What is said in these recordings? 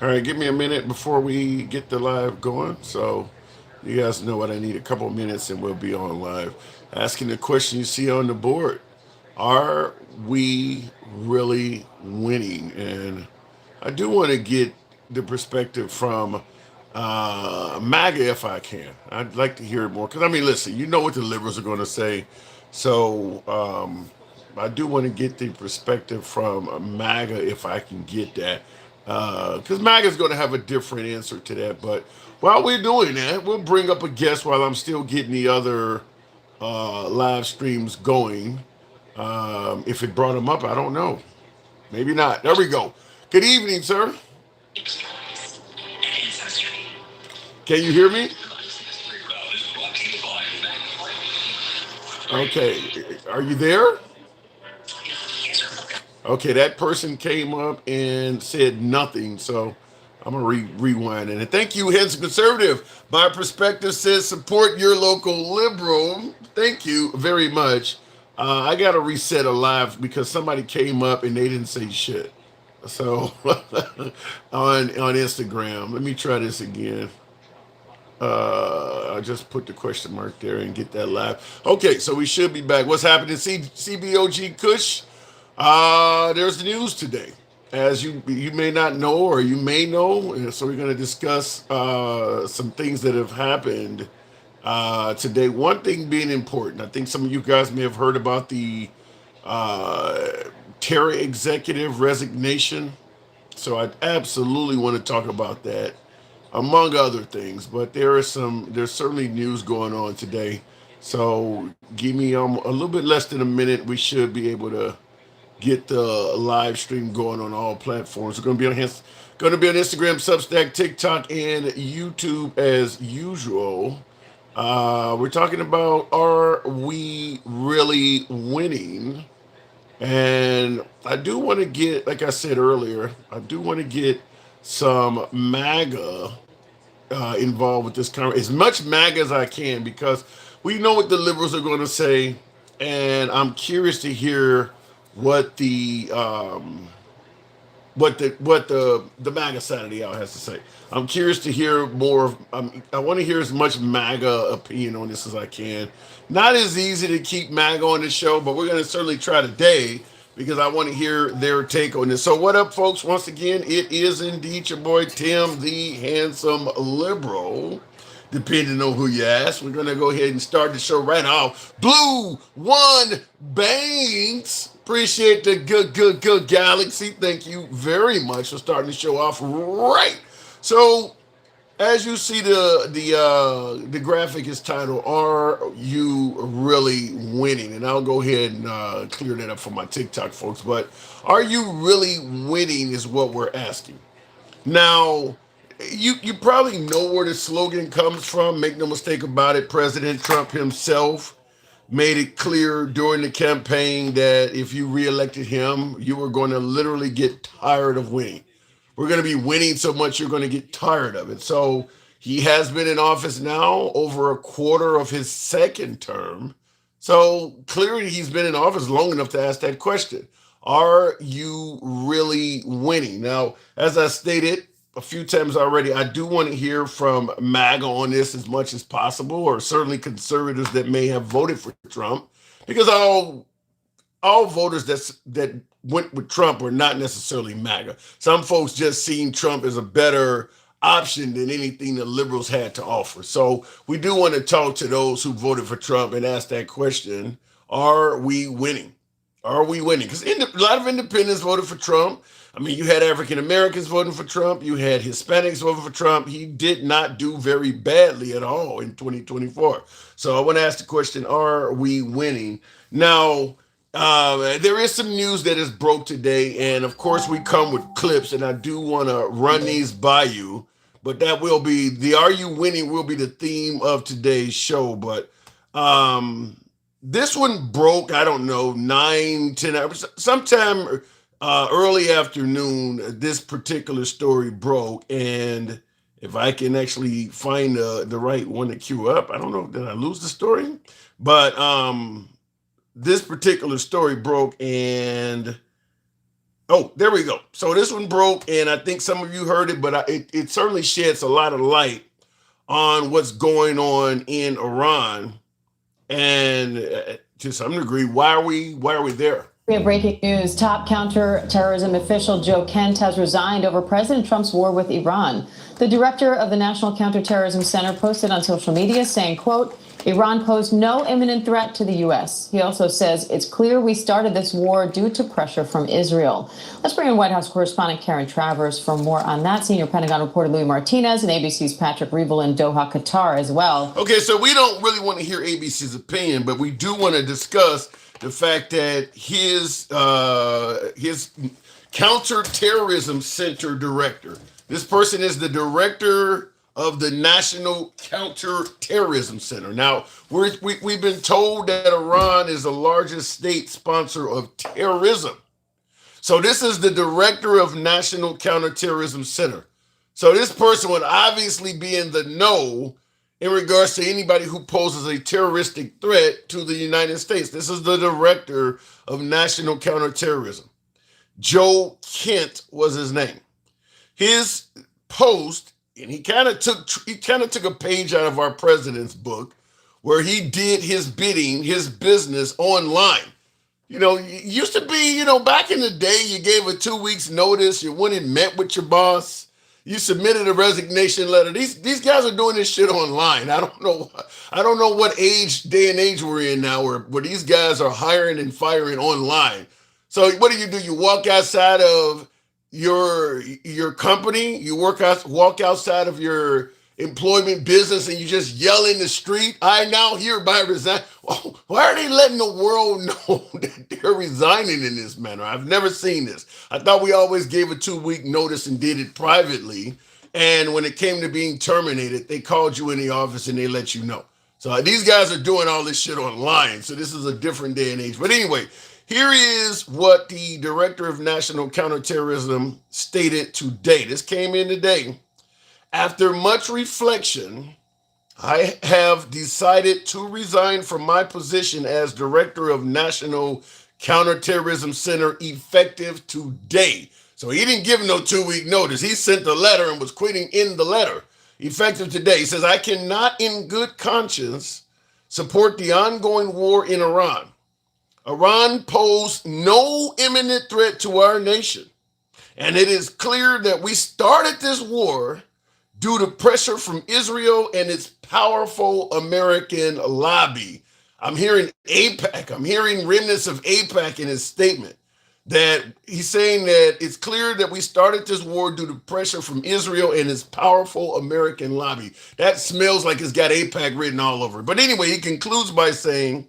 All right, give me a minute before we get the live going. So you guys know what I need, a couple of minutes and we'll be on live. Asking the question you see on the board. Are we really winning? And I do want to get the perspective from MAGA if I can. I'd like to hear it more. Because, I mean, listen, you know what the liberals are going to say. So I do want to get the perspective from MAGA if I can get that. Because MAGA is going to have a different answer to that. But while we're doing that, we'll bring up a guest while I'm still getting the other live streams going. If it brought him up, I don't know. Maybe not. There we go. Good evening, sir. Can you hear me? Okay. Are you there? Okay, that person came up and said nothing. So I'm gonna rewind it. And thank you, Henson Conservative. My perspective says support your local liberal. Thank you very much. I gotta reset a live because somebody came up and they didn't say shit. So on Instagram, let me try this again. I just put the question mark there and get that live. Okay, so we should be back. What's happening, CBOG Kush? There's the news today, as you may not know or you may know. And so we're going to discuss some things that have happened today. One thing being important, I think some of you guys may have heard about the uh, Terra executive resignation. So I absolutely want to talk about that, among other things. But there's certainly news going on today. So give me a little bit less than a minute. We should be able to get the live stream going on all platforms. We're going to be on Instagram, Substack, TikTok, and YouTube as usual. We're talking about, are we really winning? And I do want to get, like I said earlier, I do want to get some MAGA involved with this conversation, as much MAGA as I can, because we know what the liberals are going to say, and I'm curious to hear what the MAGA side of the aisle has to say. I'm curious to hear more. I want to hear as much MAGA opinion on this as I can. Not as easy to keep MAGA on the show, but we're going to certainly try today because I want to hear their take on this. So, what up, folks? Once again, it is indeed your boy Tim, the handsome liberal. Depending on who you ask, we're going to go ahead and start the show right off. Blue One Banks. Appreciate the good galaxy. Thank you very much for starting the show off right. So, as you see, the graphic is titled "Are You Really Winning?" And I'll go ahead and clear that up for my TikTok folks. But are you really winning is what we're asking. Now, you probably know where the slogan comes from. Make no mistake about it. President Trump himself made it clear during the campaign that if you reelected him, you were going to literally get tired of winning. We're going to be winning so much you're going to get tired of it. So he has been in office now over a quarter of his second term. So clearly he's been in office long enough to ask that question. Are you really winning? Now, as I stated a few times already, I do want to hear from MAGA on this as much as possible, or certainly conservatives that may have voted for Trump, because all voters that went with Trump were not necessarily MAGA. Some folks just seen Trump as a better option than anything the liberals had to offer. So we do want to talk to those who voted for Trump and ask that question: are we winning? Are we winning? Because a lot of independents voted for Trump. I mean, you had African Americans voting for Trump. You had Hispanics voting for Trump. He did not do very badly at all in 2024. So I want to ask the question: are we winning? Now, there is some news that is broke today, and of course, we come with clips, and I do want to run these by you. But that will be the "Are You Winning?" will be the theme of today's show. But um, this one broke. I don't know, 9, 10 hours, sometime early afternoon. This particular story broke, and if I can actually find the right one to queue up, I don't know. Did I lose the story? But this particular story broke, and Oh, there we go. So this one broke, and I think some of you heard it, but it certainly sheds a lot of light on what's going on in Iran, and to some degree, why are we there? We have breaking news. Top counterterrorism official Joe Kent has resigned over President Trump's war with Iran. The director of the National Counterterrorism Center posted on social media saying, quote, Iran posed no imminent threat to the U.S. He also says it's clear we started this war due to pressure from Israel. Let's bring in White House correspondent Karen Travers for more on that. Senior Pentagon reporter Louis Martinez and ABC's Patrick Reevell in Doha, Qatar as well. Okay, so we don't really want to hear ABC's opinion, but we do want to discuss the fact that his counterterrorism center director. This person is the director of the National Counterterrorism Center. Now, we've been told that Iran is the largest state sponsor of terrorism. So this is the director of National Counterterrorism Center. So this person would obviously be in the know in regards to anybody who poses a terroristic threat to the United States. This is the director of National Counterterrorism. Joe Kent was his name. His post, and he kind of took a page out of our president's book, where he did his bidding, his business online. It used to be, back in the day, you gave a 2 weeks notice, you went and met with your boss, you submitted a resignation letter. These guys are doing this shit online. I don't know what day and age we're in now where these guys are hiring and firing online. So what do? You walk outside of your company, walk outside of your employment business, and you just yell in the street, I now hereby resign. Why are they letting the world know that they're resigning in this manner? I've never seen this. I thought we always gave a 2 week notice and did it privately. And when it came to being terminated, they called you in the office and they let you know. So these guys are doing all this shit online. So this is a different day and age. But anyway, here is what the director of national counterterrorism stated today. This came in today. After much reflection, I have decided to resign from my position as director of National Counterterrorism Center effective today. So he didn't give no 2 week notice. He sent the letter and was quitting in the letter. Effective today. He says, I cannot in good conscience support the ongoing war in Iran. Iran posed no imminent threat to our nation. And it is clear that we started this war due to pressure from Israel and its powerful American lobby. I'm hearing AIPAC. I'm hearing remnants of AIPAC in his statement that he's saying that it's clear that we started this war due to pressure from Israel and its powerful American lobby. That smells like it's got AIPAC written all over it. But anyway, he concludes by saying,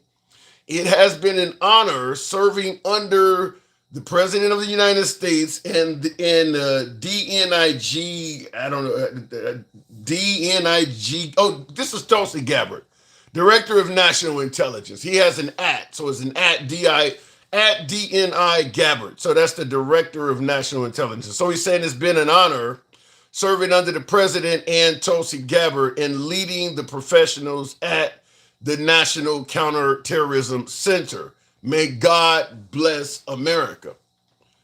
it has been an honor serving under the President of the United States and DNIG, I don't know, DNIG. Oh, this is Tulsi Gabbard, Director of National Intelligence. He has an at, so it's an at DNI Gabbard. So that's the Director of National Intelligence. So he's saying it's been an honor serving under the President and Tulsi Gabbard and leading the professionals at the National Counterterrorism Center. May God bless America.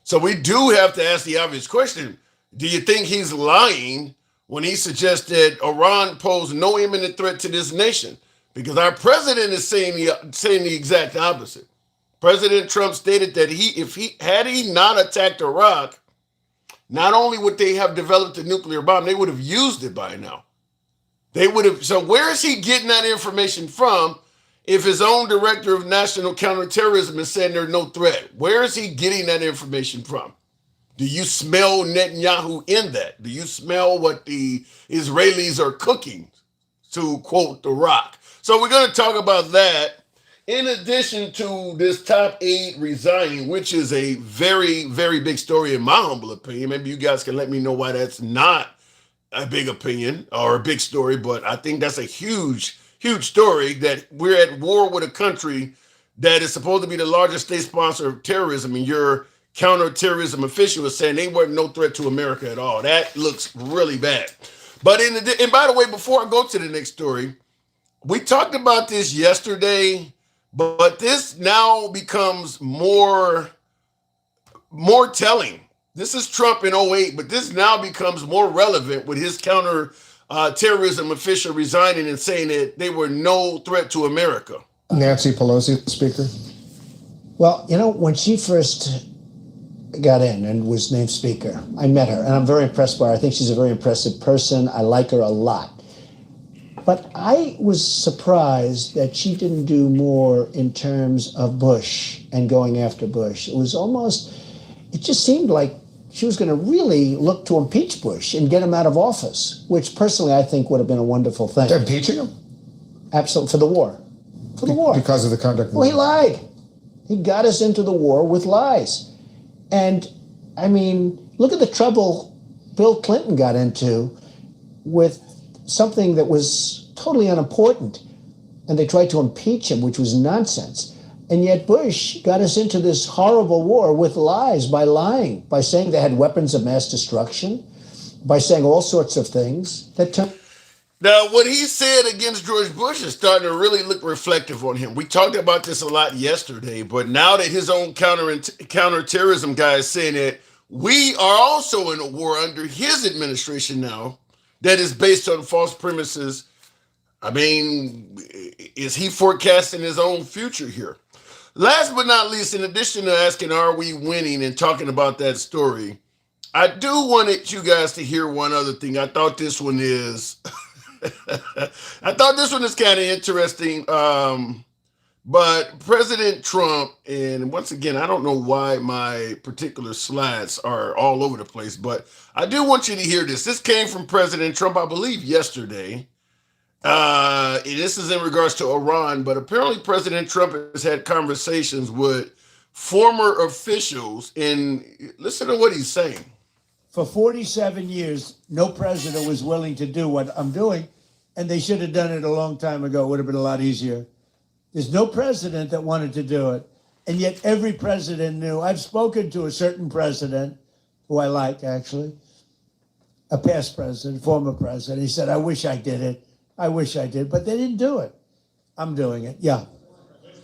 So we do have to ask the obvious question. Do you think he's lying when he suggests that Iran posed no imminent threat to this nation? Because our president is saying the exact opposite. President Trump stated that if he not attacked Iraq, not only would they have developed a nuclear bomb, they would have used it by now. They would have. So where is he getting that information from if his own director of national counterterrorism is saying there's no threat? Where is he getting that information from? Do you smell Netanyahu in that? Do you smell what the Israelis are cooking, to quote The Rock? So we're going to talk about that in addition to this top 8 resigning, which is a very, very big story in my humble opinion. Maybe you guys can let me know why that's not a big opinion or a big story, but I think that's a huge, huge story that we're at war with a country that is supposed to be the largest state sponsor of terrorism, and your counterterrorism official is saying they weren't no threat to America at all. That looks really bad. But and by the way, before I go to the next story, we talked about this yesterday, but this now becomes more more telling. This is Trump in '08, but this now becomes more relevant with his counter terrorism official resigning and saying that they were no threat to America. Nancy Pelosi, Speaker. Well, when she first got in and was named Speaker, I met her, and I'm very impressed by her. I think she's a very impressive person. I like her a lot. But I was surprised that she didn't do more in terms of Bush and going after Bush. It just seemed like she was going to really look to impeach Bush and get him out of office, which personally I think would have been a wonderful thing. Impeaching him? Absolutely, for the war. For the war. Because of the conduct. Well, he lied. He got us into the war with lies. And, I mean, look at the trouble Bill Clinton got into with something that was totally unimportant. And they tried to impeach him, which was nonsense. And yet Bush got us into this horrible war with lies, by lying, by saying they had weapons of mass destruction, by saying all sorts of things that turned. Now, what he said against George Bush is starting to really look reflective on him. We talked about this a lot yesterday, but now that his own counterterrorism guy is saying that we are also in a war under his administration now that is based on false premises, I mean, is he forecasting his own future here? Last but not least, in addition to asking, are we winning, and talking about that story, I do want you guys to hear one other thing. I thought this one is... I thought this one is kind of interesting. But President Trump, and once again, I don't know why my particular slides are all over the place, but I do want you to hear this. This came from President Trump, I believe, yesterday. This is in regards to Iran, but apparently President Trump has had conversations with former officials, and listen to what he's saying. For 47 years, no president was willing to do what I'm doing, and they should have done it a long time ago. It would have been a lot easier. There's no president that wanted to do it, and yet every president knew. I've spoken to a certain president, who I like, actually, a past president, former president. He said, I wish I did it. I wish I did, but they didn't do it. I'm doing it, yeah. Which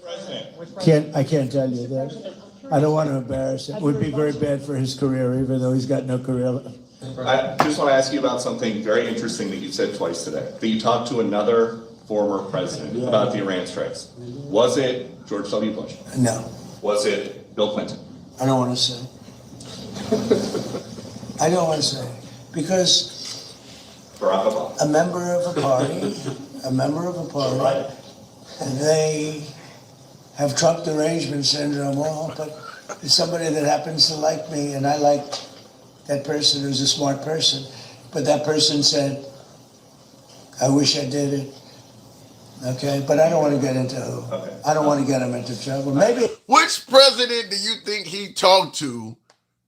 president? I can't tell you that. I don't want to embarrass him. It would be very bad for his career, even though he's got no career left. I just want to ask you about something very interesting that you said twice today. That you talked to another former president about the Iran strikes. Was it George W. Bush? No. Was it Bill Clinton? I don't want to say. I don't want to say. Because Barack Obama? a member of a party, Right. and they have Trump derangement syndrome, but it's somebody that happens to like me, and I like that person who's a smart person. But that person said, I wish I did it. Okay, but I don't want to get into who. Okay. I don't want to get him into trouble. Maybe. Which president do you think he talked to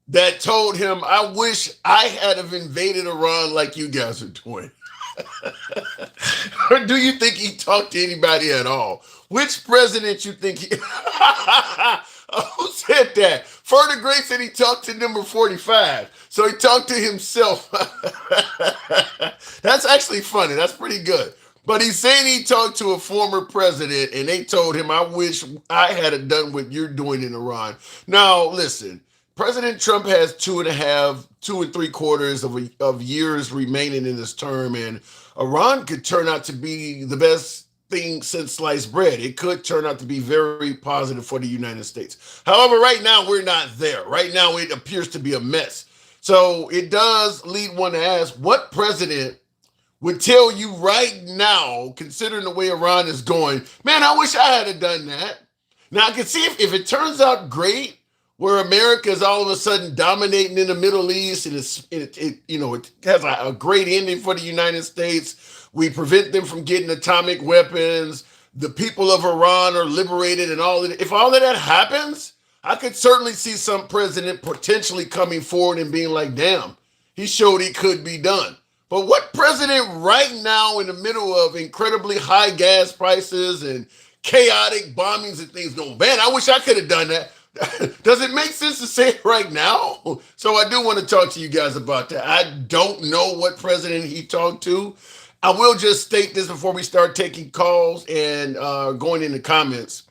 that told him, I wish I had have invaded Iran like you guys are doing? Or do you think he talked to anybody at all? Which president you think he... Who said that? Further Great said he talked to number 45. So he talked to himself. That's actually funny. That's pretty good. But he's saying he talked to a former president and they told him, I wish I had done what you're doing in Iran. Now, listen, President Trump has 2.75 of years remaining in his term, and Iran could turn out to be the best thing since sliced bread. It could turn out to be very positive for the United States. However, right now, we're not there. Right now, it appears to be a mess. So it does lead one to ask, what president would tell you right now, considering the way Iran is going, man, I wish I had done that. Now, I can see if it turns out great, where America is all of a sudden dominating in the Middle East, and it has a great ending for the United States. We prevent them from getting atomic weapons. The people of Iran are liberated, and all of that. If all of that happens, I could certainly see some president potentially coming forward and being like, damn, he showed it could be done. But what president right now, in the middle of incredibly high gas prices and chaotic bombings and things, going, man, I wish I could have done that. Does it make sense to say it right now? So I do want to talk to you guys about that. I don't know what president he talked to. I will just state this before we start taking calls and going into comments.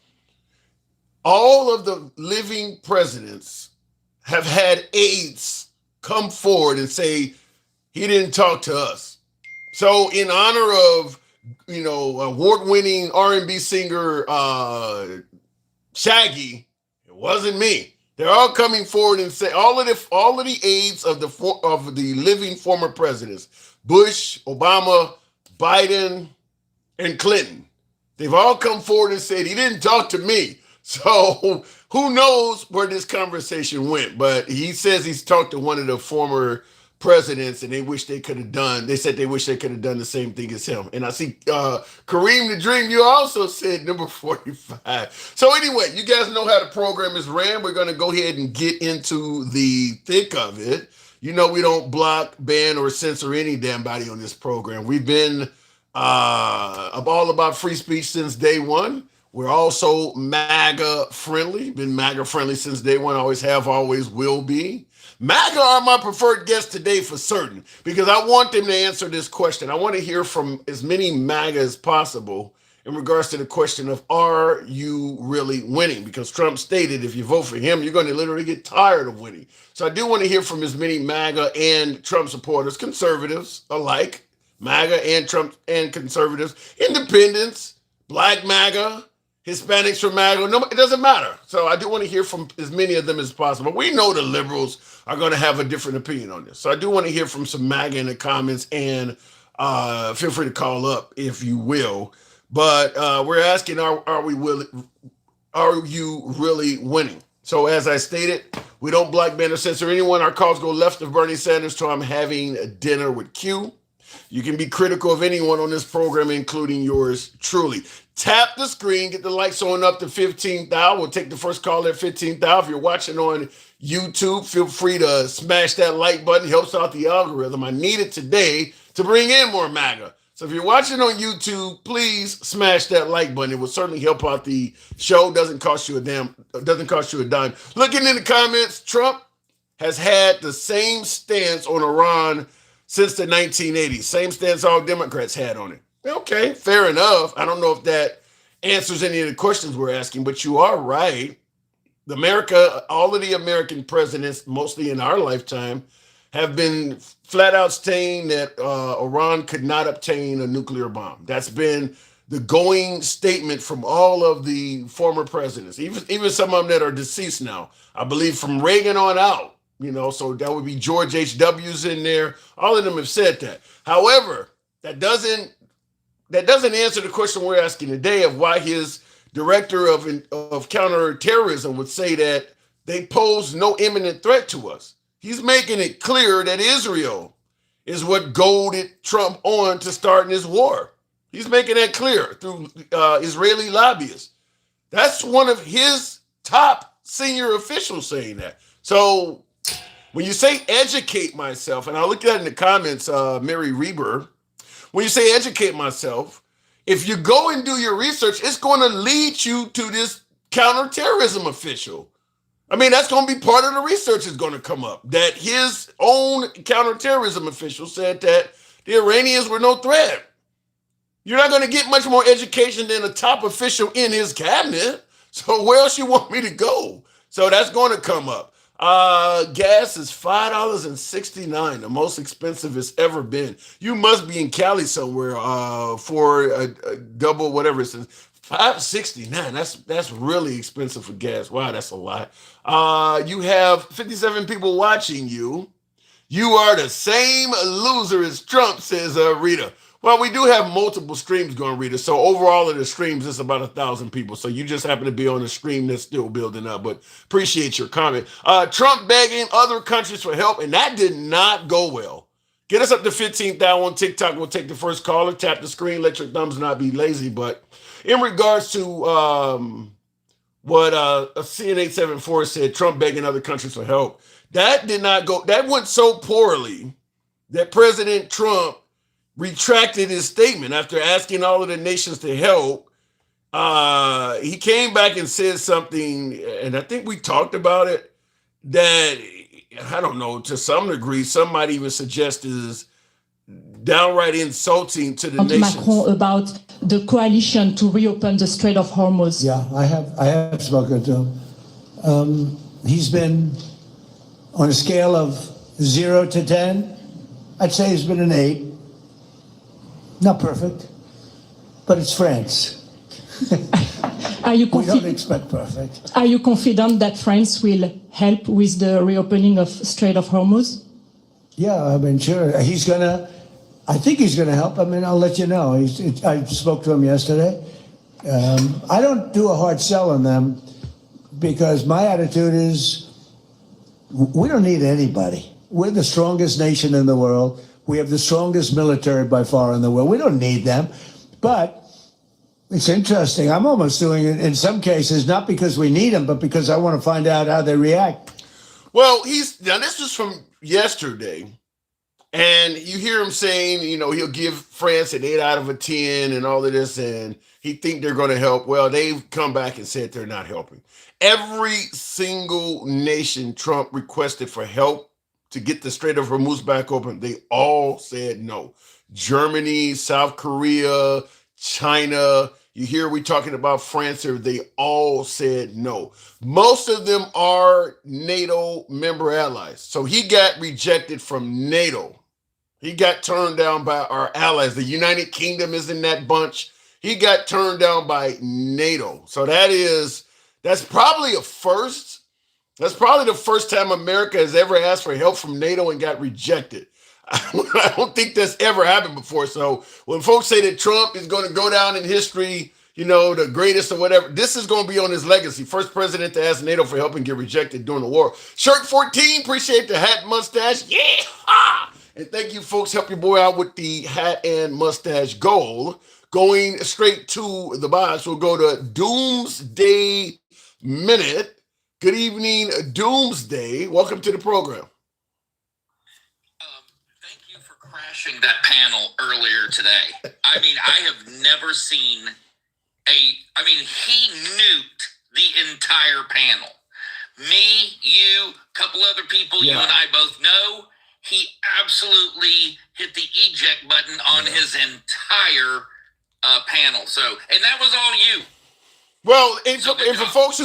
All of the living presidents have had aides come forward and say he didn't talk to us. So in honor of, award-winning R&B singer Shaggy, it wasn't me. They're all coming forward and say all of the aides of the living former presidents, Bush, Obama, Biden, and Clinton. They've all come forward and said he didn't talk to me. So who knows where this conversation went? But he says he's talked to one of the former presidents, and they said they wish they could have done the same thing as him. And I see Kareem the Dream, you also said number 45. So anyway, you guys know how the program is ran. We're going to go ahead and get into the thick of it. We don't block, ban, or censor any damn body on this program. We've been all about free speech since day one. We're also MAGA friendly, been MAGA friendly since day one, always have, always will be. MAGA are my preferred guests today for certain, because I want them to answer this question. I want to hear from as many MAGA as possible in regards to the question of, are you really winning? Because Trump stated if you vote for him, you're going to literally get tired of winning. So I do want to hear from as many MAGA and Trump supporters, conservatives alike, MAGA and Trump and conservatives, independents, Black MAGA, Hispanics from MAGA, no, it doesn't matter. So I do want to hear from as many of them as possible. We know the liberals are going to have a different opinion on this. So I do want to hear from some MAGA in the comments, and feel free to call up if you will. But we're asking, are you really winning? So as I stated, we don't block, ban, or censor anyone. Our calls go left of Bernie Sanders to I'm having a dinner with Q. You can be critical of anyone on this program, including yours truly. Tap the screen, get the likes on up to 15,000. We'll take the first call at 15,000. If you're watching on YouTube, feel free to smash that like button. It helps out the algorithm. I need it today to bring in more MAGA. So if you're watching on YouTube, please smash that like button. It will certainly help out the show. Doesn't cost you a dime. Looking in the comments, Trump has had the same stance on Iran since the 1980s. Same stance all Democrats had on it. Okay, fair enough. I don't know if that answers any of the questions we're asking, but you are right. All of the American presidents, mostly in our lifetime, have been flat out saying that Iran could not obtain a nuclear bomb. That's been the going statement from all of the former presidents, even some of them that are deceased now. I believe from Reagan on out, so that would be George H.W.'s in there. All of them have said that. However, that doesn't answer the question we're asking today of why his director of counterterrorism would say that they pose no imminent threat to us. He's making it clear that Israel is what goaded Trump on to starting this war. He's making that clear through Israeli lobbyists. That's one of his top senior officials saying that. So when you say educate myself, and I looked at it in the comments, Mary Reber, when you say educate myself, if you go and do your research, it's going to lead you to this counterterrorism official. I mean, that's going to be part of the research is going to come up, that his own counterterrorism official said that the Iranians were no threat. You're not going to get much more education than a top official in his cabinet. So where else you want me to go? So that's going to come up. Gas is $5.69, the most expensive it's ever been. You must be in Cali somewhere for a double whatever it says. $5.69. That's really expensive for gas. Wow, that's a lot. You have 57 people watching you. You are the same loser as Trump, says Rita. Well, we do have multiple streams going, Rita. So overall of the streams, it's about 1,000 people. So you just happen to be on a stream that's still building up. But appreciate your comment. Trump begging other countries for help, and that did not go well. Get us up to 15,000 on TikTok. We'll take the first caller. Tap the screen. Let your thumbs not be lazy. But in regards to what CN874 said, Trump begging other countries for help, that did not go. That went so poorly that President Trump retracted his statement after asking all of the nations to help. He came back and said something, and I think we talked about it, that, I don't know, to some degree, some might even suggest is downright insulting to the nations. Macron about the coalition to reopen the Strait of Hormuz. Yeah, I have spoken to him. He's been On a scale of 0 to 10, I'd say he's been an 8. Not perfect, but it's France. Are you, We don't expect perfect. are you confident that France will help with the reopening of Strait of Hormuz? Yeah, I mean, sure. I think he's going to help. I mean, I'll let you know. I spoke to him yesterday. I don't do a hard sell on them because my attitude is we don't need anybody. We're the strongest nation in the world. We have the strongest military by far in the world. We don't need them. But it's interesting. I'm almost doing it in some cases, not because we need them, but because I want to find out how they react. Well, now this was from yesterday, and you hear him saying, he'll give France an 8 out of a 10 and all of this, and he think they're going to help. Well, they've come back and said they're not helping. Every single nation Trump requested for help to get the Strait of Hormuz back open, they all said no. Germany, South Korea, China, you hear we talking about France here, they all said no. Most of them are NATO member allies. So he got rejected from NATO. He got turned down by our allies. The United Kingdom is in that bunch. He got turned down by NATO. So that's probably a first. That's probably the first time America has ever asked for help from NATO and got rejected. I don't think that's ever happened before. So when folks say that Trump is going to go down in history, the greatest or whatever, this is going to be on his legacy. First president to ask NATO for help and get rejected during the war. Shirt 14, appreciate the hat mustache. Yeah. And thank you, folks. Help your boy out with the hat and mustache goal. Going straight to the box, we'll go to Doomsday Minute. Good evening, Doomsday. Welcome to the program. Thank you for crashing that panel earlier today. I mean, I have never seen he nuked the entire panel. Me, you, a couple other people you and I both know, he absolutely hit the eject button on his entire panel. So, and that was all you. Well, and for folks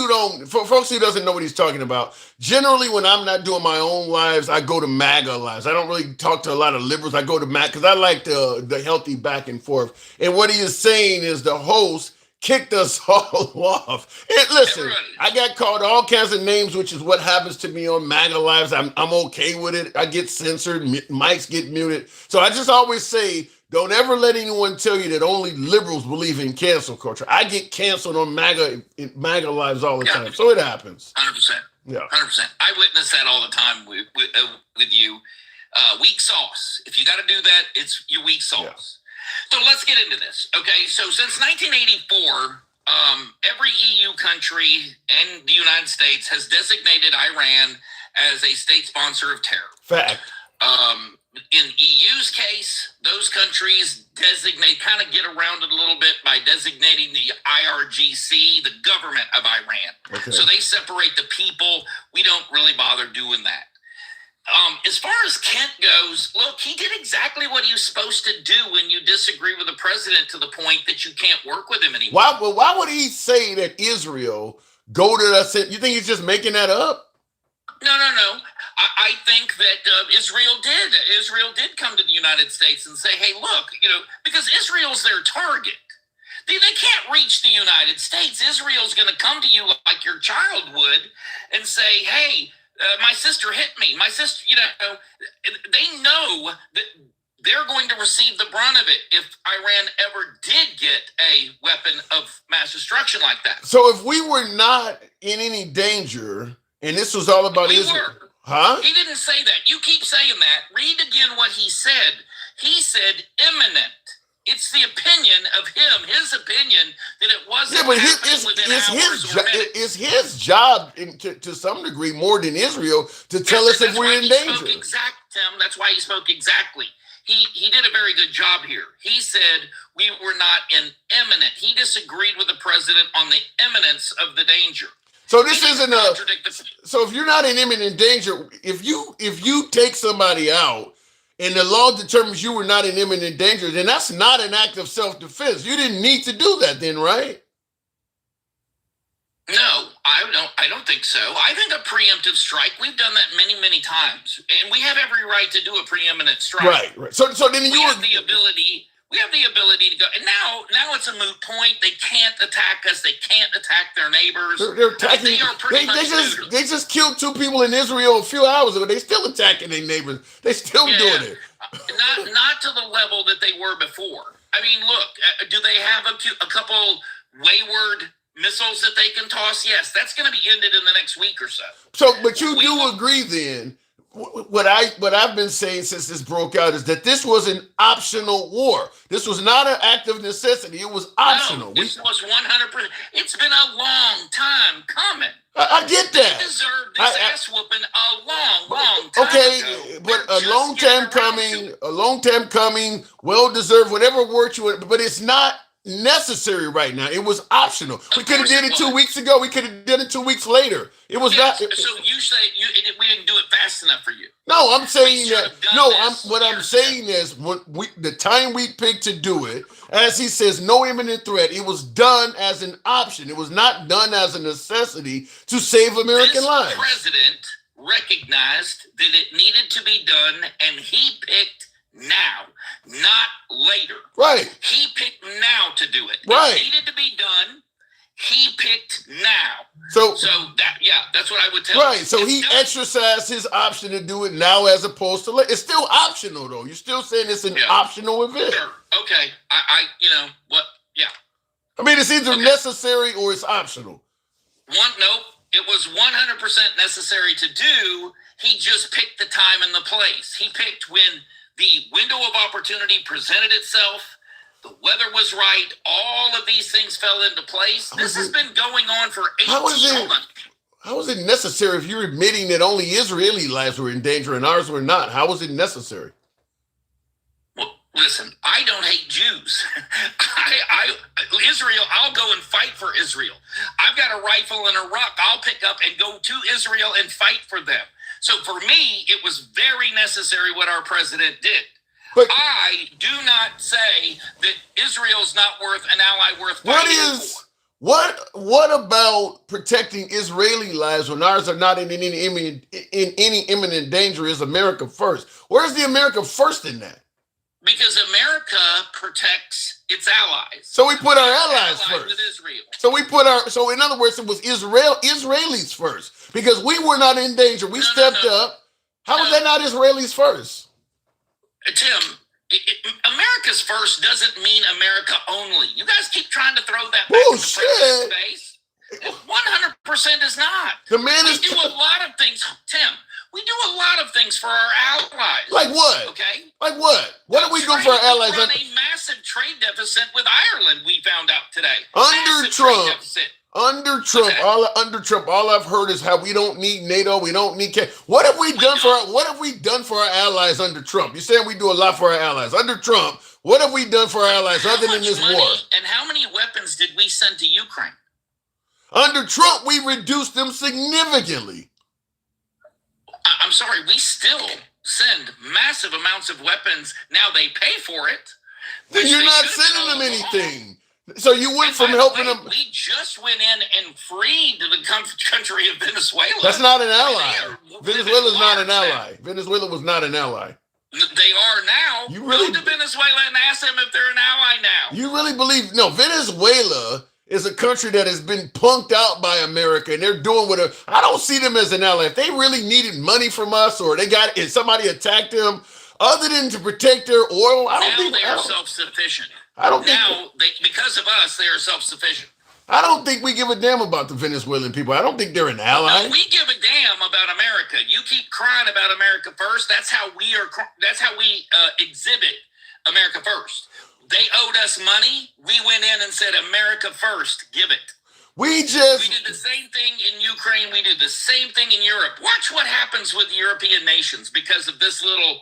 who doesn't know what he's talking about, generally when I'm not doing my own lives, I go to MAGA lives. I don't really talk to a lot of liberals. I go to MAGA because I like the healthy back and forth. And what he is saying is the host kicked us all off. And listen, I got called all kinds of names, which is what happens to me on MAGA lives. I'm okay with it. I get censored, mics get muted. So I just always say, don't ever let anyone tell you that only liberals believe in cancel culture. I get canceled on MAGA lives all the time. So it happens. 100%. Yeah. 100%. I witness that all the time with you. Weak sauce. If you got to do that, it's your weak sauce. Yeah. So let's get into this. Okay. So since 1984, every EU country and the United States has designated Iran as a state sponsor of terror. Fact. In EU's case, those countries kind of get around it a little bit by designating the IRGC, the government of Iran. Okay. So they separate the people. We don't really bother doing that. As far as Kent goes, look, he did exactly what he was supposed to do when you disagree with the president to the point that you can't work with him anymore. Why would he say that Israel goaded us? You think he's just making that up? No. I think that Israel did come to the United States and say, hey, look, because Israel's their target. They can't reach the United States. Israel's going to come to you like your child would and say, hey, my sister hit me. My sister, they know that they're going to receive the brunt of it if Iran ever did get a weapon of mass destruction like that. So if we were not in any danger, and this was all about Israel. Huh? He didn't say that. You keep saying that. Read again what he said. He said imminent. It's the opinion of him, his opinion, that it wasn't happening within hours or minutes. It's his job, to some degree, more than Israel, to tell us if we're in danger. Tim, that's why he spoke exactly. He did a very good job here. He said we were not in imminent. He disagreed with the president on the imminence of the danger. So this isn't so if you're not in imminent danger, if you take somebody out and the law determines you were not in imminent danger, then that's not an act of self-defense. You didn't need to do that then, right? No. I don't think so. I think a preemptive strike, we've done that many, many times. And we have every right to do a preeminent strike. Right. So then We you have the ability. We have the ability to go. And now it's a moot point. They can't attack us. They can't attack their neighbors. they're attacking. They are pretty much neutered. They just killed 2 people in Israel a few hours ago. They still attacking their neighbors. They still doing it. Not to the level that they were before. I mean, look, do they have a couple wayward missiles that they can toss? Yes, that's going to be ended in the next week or so. So, but you do agree then? What I've been saying since this broke out is that this was an optional war. This was not an act of necessity. It was optional. No, this was 100%. It's been a long time coming. I get that. They deserved this ass whooping a long time Okay, ago. but They're a long time coming, well deserved, whatever word you want, but it's not necessary right now. It was optional. We could have did it 2 weeks ago. We could have did it 2 weeks later. It was not. So you say we didn't do it fast enough for you? No, I'm saying that. No, I'm years saying is the time we picked to do it, as he says, no imminent threat. It was done as an option. It was not done as a necessity to save American lives. This president recognized that it needed to be done, and he picked now, not later. Right. He picked now to do it. Right. It needed to be done. He picked now. So that's what I would tell right. you. So It's he done. exercised his option to do it now as opposed to later. It's still optional though. You're still saying it's an optional event. Sure. Okay. I you know what? Yeah. I mean, it's either necessary or it's optional. Nope. It was 100% necessary to do. He just picked the time and the place. He picked when the window of opportunity presented itself. The weather was right. All of these things fell into place. This has been going on for 18 months. How is it necessary if you're admitting that only Israeli lives were in danger and ours were not? How is it necessary? Well, listen, I don't hate Jews. Israel, I'll go and fight for Israel. I've got a rifle and a rock. I'll pick up and go to Israel and fight for them. So for me, it was very necessary what our president did. But I do not say that Israel's not worth an ally worth fighting for. What about protecting Israeli lives when ours are not in any imminent danger is America first? Where's the America first in that? Because America protects its allies. So we put our allies first. With Israel. So in other words, it was Israelis first because we were not in danger. We stepped up. How is that not Israelis first? Tim, America's first doesn't mean America only. You guys keep trying to throw that back in the president's face. 100% is not. The man we do a lot of things, Tim. We do a lot of things for our allies. Like what? Okay. Like what? What are we doing for our allies? We run a massive trade deficit with Ireland. We found out today. Under Trump, all I've heard is how we don't need NATO, we don't need. What have we done for our allies under Trump? You're saying we do a lot for our allies under Trump. What have we done for our allies other than this war? And how many weapons did we send to Ukraine? Under Trump, we reduced them significantly. I'm sorry, we still send massive amounts of weapons. Now they pay for it. You're not sending them anything. So you went from helping them. We just went in and freed the country of Venezuela. That's not an ally. Venezuela's not an ally. Venezuela was not an ally. They are now. You really go to Venezuela and ask them if they're an ally now. You really believe? No, Venezuela is a country that has been punked out by America, and they're doing whatever. I don't see them as an ally. If they really needed money from us, or if somebody attacked them, other than to protect their oil, I don't think they are self-sufficient. Because of us, they are self-sufficient. I don't think we give a damn about the Venezuelan people. I don't think they're an ally. No, we give a damn about America. You keep crying about America first. That's how we are. That's how we exhibit America first. They owed us money. We went in and said, America first, give it. We did the same thing in Ukraine. We did the same thing in Europe. Watch what happens with European nations because of this little,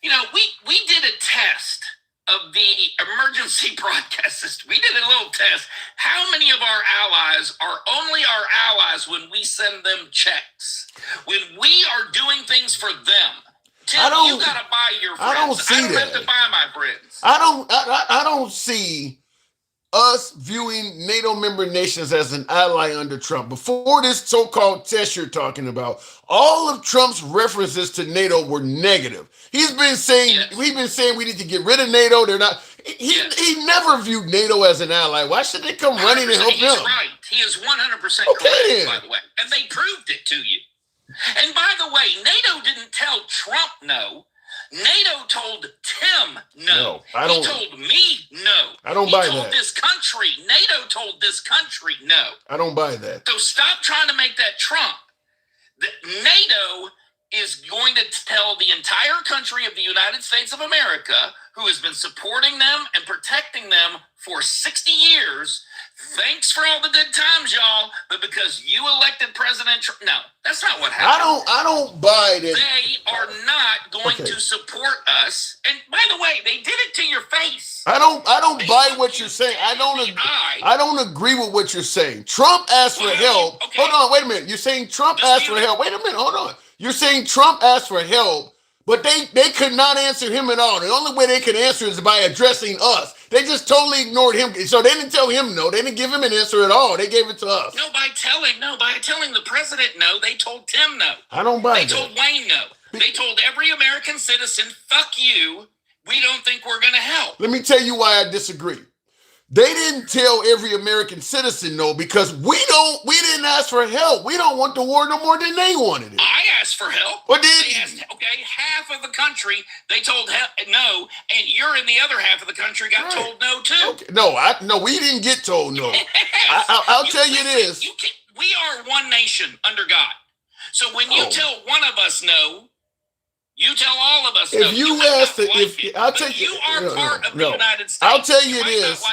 we did a test of the emergency broadcast system. We did a little test. How many of our allies are only our allies when we send them checks? When we are doing things for them. Tim, you gotta buy your friends. I don't see that. I don't have to buy my friends. I don't see us viewing NATO member nations as an ally under Trump. Before this so-called test you're talking about, all of Trump's references to NATO were negative. He's been saying we've been saying we need to get rid of NATO. They're not. He never viewed NATO as an ally. Why should they come running and help He's him? right. He is 100% Okay. correct, by the way. And they proved it to you. And by the way, NATO didn't tell Trump no. NATO told Tim no. I don't. He told me no. I don't he buy told that. this country. NATO told this country no. I don't buy that. So stop trying to make that Trump. NATO is going to tell the entire country of the United States of America, who has been supporting them and protecting them for 60 years, thanks for all the good times, y'all, but because you elected President Trump. No, that's not what happened. I don't buy that. They are not going to support us. And by the way, they did it to your face. I don't buy what you're saying. I don't agree with what you're saying. Trump asked for help. Okay. Hold on, wait a minute. You're saying Trump asked for help. Wait a minute, hold on. You're saying Trump asked for help, but they could not answer him at all. The only way they could answer is by addressing us. They just totally ignored him. So they didn't tell him no. They didn't give him an answer at all. They gave it to us. By telling the president no, they told Tim no. I don't buy that. They told Wayne no. They told every American citizen, fuck you. We don't think we're going to help. Let me tell you why I disagree. They didn't tell every American citizen no because we didn't ask for help. We don't want the war no more than they wanted it. I asked for help. What did they asked, half of the country they told no, and you're in the other half of the country got told no too. Okay. No, we didn't get told no. I'll tell you this. We are one nation under God. So when you tell one of us no, you tell all of us no. If you ask, I'll tell you, you are part of the United States. I'll tell you this.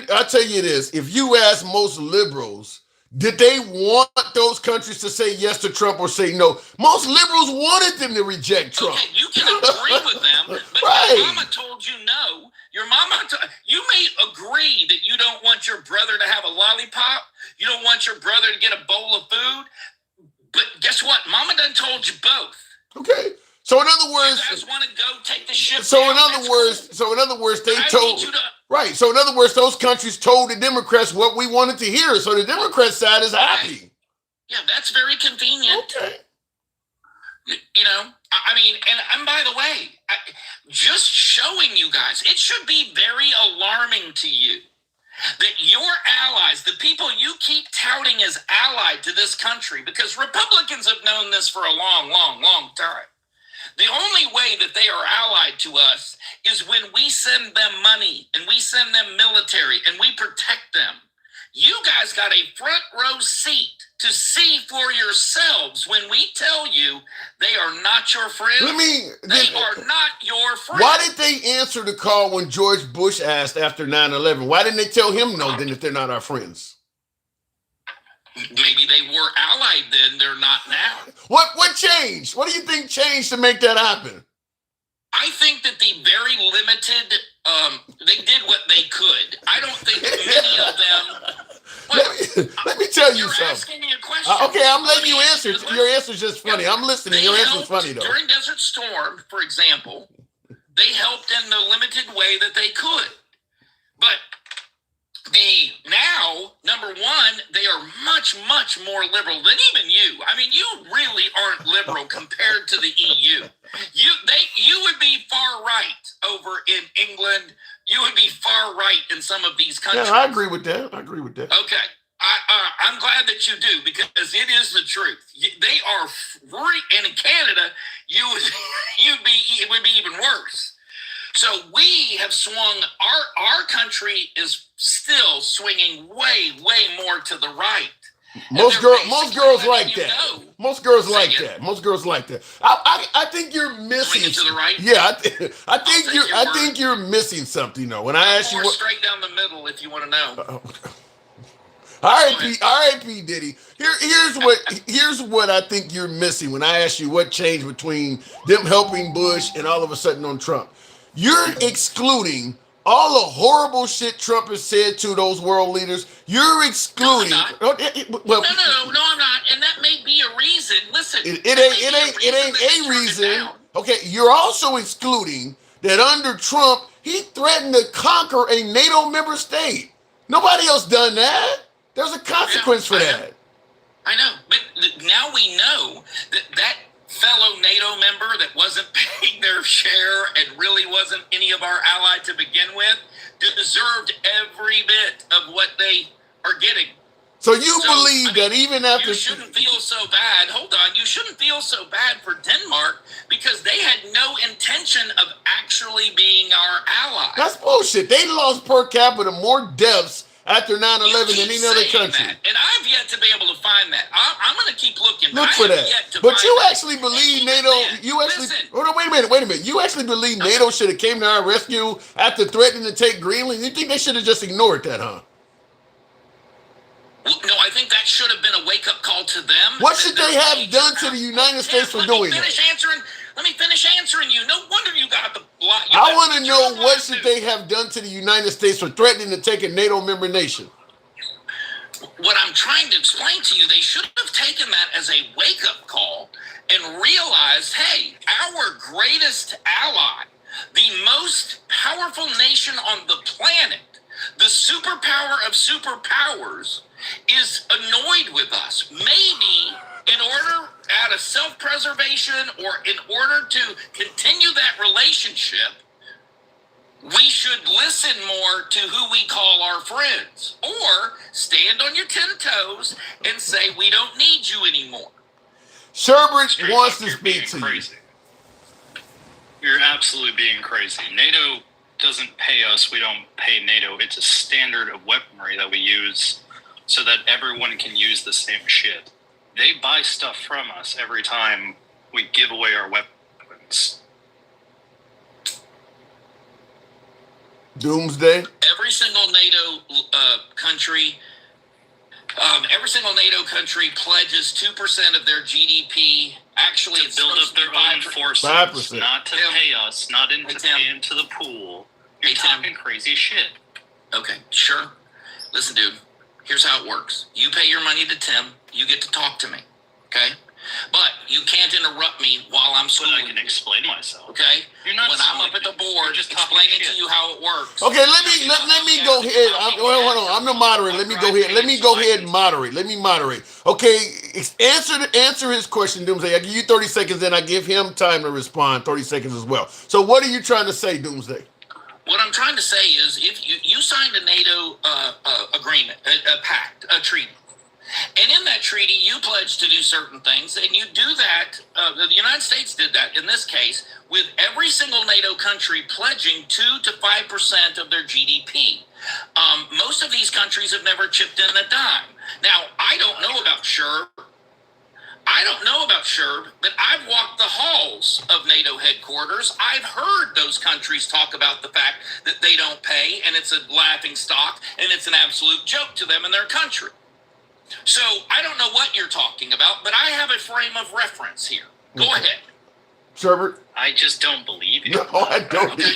I'll tell you this. If you ask most liberals, did they want those countries to say yes to Trump or say no? Most liberals wanted them to reject Trump. Okay, you can agree with them, but your mama told you no. You may agree that you don't want your brother to have a lollipop. You don't want your brother to get a bowl of food. But guess what? Mama done told you both. Okay. So in other words, you guys want to go take the ship. So in other words, they told. Right. So in other words, those countries told the Democrats what we wanted to hear. So the Democrat side is happy. Yeah, that's very convenient. Okay. And by the way, just showing you guys, it should be very alarming to you that your allies, the people you keep touting as allied to this country, because Republicans have known this for a long, long, long time. The only way that they are allied to us is when we send them money and we send them military and we protect them. You guys got a front row seat to see for yourselves when we tell you they are not your friends. They are not your friends. Why did they answer the call when George Bush asked after 9/11? Why didn't they tell him no then if they're not our friends? Maybe they were allied then, they're not now. What changed? What do you think changed to make that happen? I think that the very limited, they did what they could. I don't think many of them. Let me tell you You're something. asking me a question. Okay, I'm letting you answer. Your answer's just funny. I'm listening. Your answer's funny, though. During Desert Storm, for example, they helped in the limited way that they could. But number one, they are much, much more liberal than even you. I mean, you really aren't liberal compared to the EU. You would be far right over in England. You would be far right in some of these countries. Yeah, I agree with that. Okay. I'm glad that you do, because it is the truth. They are free, and in Canada, it would be even worse. So we have swung. Our country is still swinging way, way more to the right. Most girls like that. Most girls like that. Most girls like that. I think you're missing. Swinging to the right. Yeah, I think you're missing something though. When I ask you, straight down the middle, if you want to know. R.I.P. Diddy. Here's what I think you're missing when I ask you what changed between them helping Bush and all of a sudden on Trump. You're excluding all the horrible shit Trump has said to those world leaders. You're excluding. No, I'm not. And that may be a reason. Listen, it ain't a reason. Okay, you're also excluding that under Trump, he threatened to conquer a NATO member state. Nobody else done that. There's a consequence for I know. that. I know, but now we know that fellow NATO member that wasn't paying their share and really wasn't any of our ally to begin with deserved every bit of what they are getting. So you believe that even after you shouldn't feel so bad. Hold on, you shouldn't feel so bad for Denmark because they had no intention of actually being our ally. That's bullshit. They lost per capita more deaths after 9/11 than any other country. That, and I've yet to be able to find that. I'm going to keep looking. Look but for I have that. yet to But find you that. actually believe And NATO. even then, You actually. listen, Hold on, wait a minute. You actually believe NATO should have came to our rescue after threatening to take Greenland? You think they should have just ignored that, huh? well, no, I think that should have been a wake-up call to them. What should they have major done to the United States for doing that? Let me finish answering you. No wonder you got the. I want to know what should they have done to the United States for threatening to take a NATO member nation. What I'm trying to explain to you, they should have taken that as a wake-up call and realized, hey, our greatest ally, the most powerful nation on the planet, the superpower of superpowers, is annoyed with us. Maybe in order, out of self-preservation or in order to continue that relationship, we should listen more to who we call our friends, or stand on your 10 toes and say we don't need you anymore. Sherbert wants to speak to you. Crazy. You're absolutely being crazy. NATO doesn't pay us. We don't pay NATO. It's a standard of weaponry that we use so that everyone can use the same shit. They buy stuff from us every time we give away our weapons. Doomsday. Every single NATO country pledges 2% of their GDP. Actually, to it's build up their own forces, 5%. not to pay us, not to pay into the pool. You're talking crazy shit. Okay, sure. Listen, dude, here's how it works. You pay your money to Tim, you get to talk to me, okay? But you can't interrupt me while I'm So schooling I can you, explain myself. okay? You're not when I'm up at the schooling me. board, You're just explaining talking to shit. you how it works. Okay, let me go ahead. Hold on. I'm the moderator. Let me go ahead. Let me go ahead and moderate. Let me moderate. Okay, answer his question, Doomsday. I give you 30 seconds, then I give him time to respond. 30 seconds as well. So what are you trying to say, Doomsday? What I'm trying to say is, if you signed a NATO agreement, a pact, a treaty, and in that treaty you pledged to do certain things, and you do that. The United States did that in this case with every single NATO country pledging 2 to 5% of their GDP. Most of these countries have never chipped in a dime. Now, I don't know about SHIRB, but I've walked the halls of NATO headquarters. I've heard those countries talk about the fact that they don't pay, and it's a laughing stock, and it's an absolute joke to them and their country. So I don't know what you're talking about, but I have a frame of reference here. Go ahead. Sherbert? I just don't believe you. No, I don't. Okay.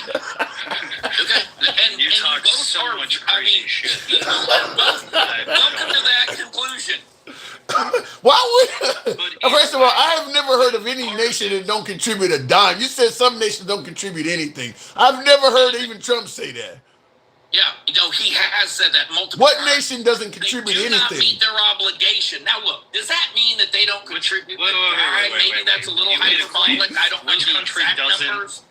And You talk both so are, much I crazy mean, shit. welcome to that conclusion. Why would? But First of all, I have never heard of any nation that don't contribute a dime. You said some nations don't contribute anything. I've never heard even Trump say that. Yeah, he has said that multiple What times. nation doesn't They contribute do not anything? meet their obligation. Now, look, does that mean that they don't contribute? Wait, Maybe that's a little You made a claim. hyperbolic. I don't know Which the country exact doesn't numbers.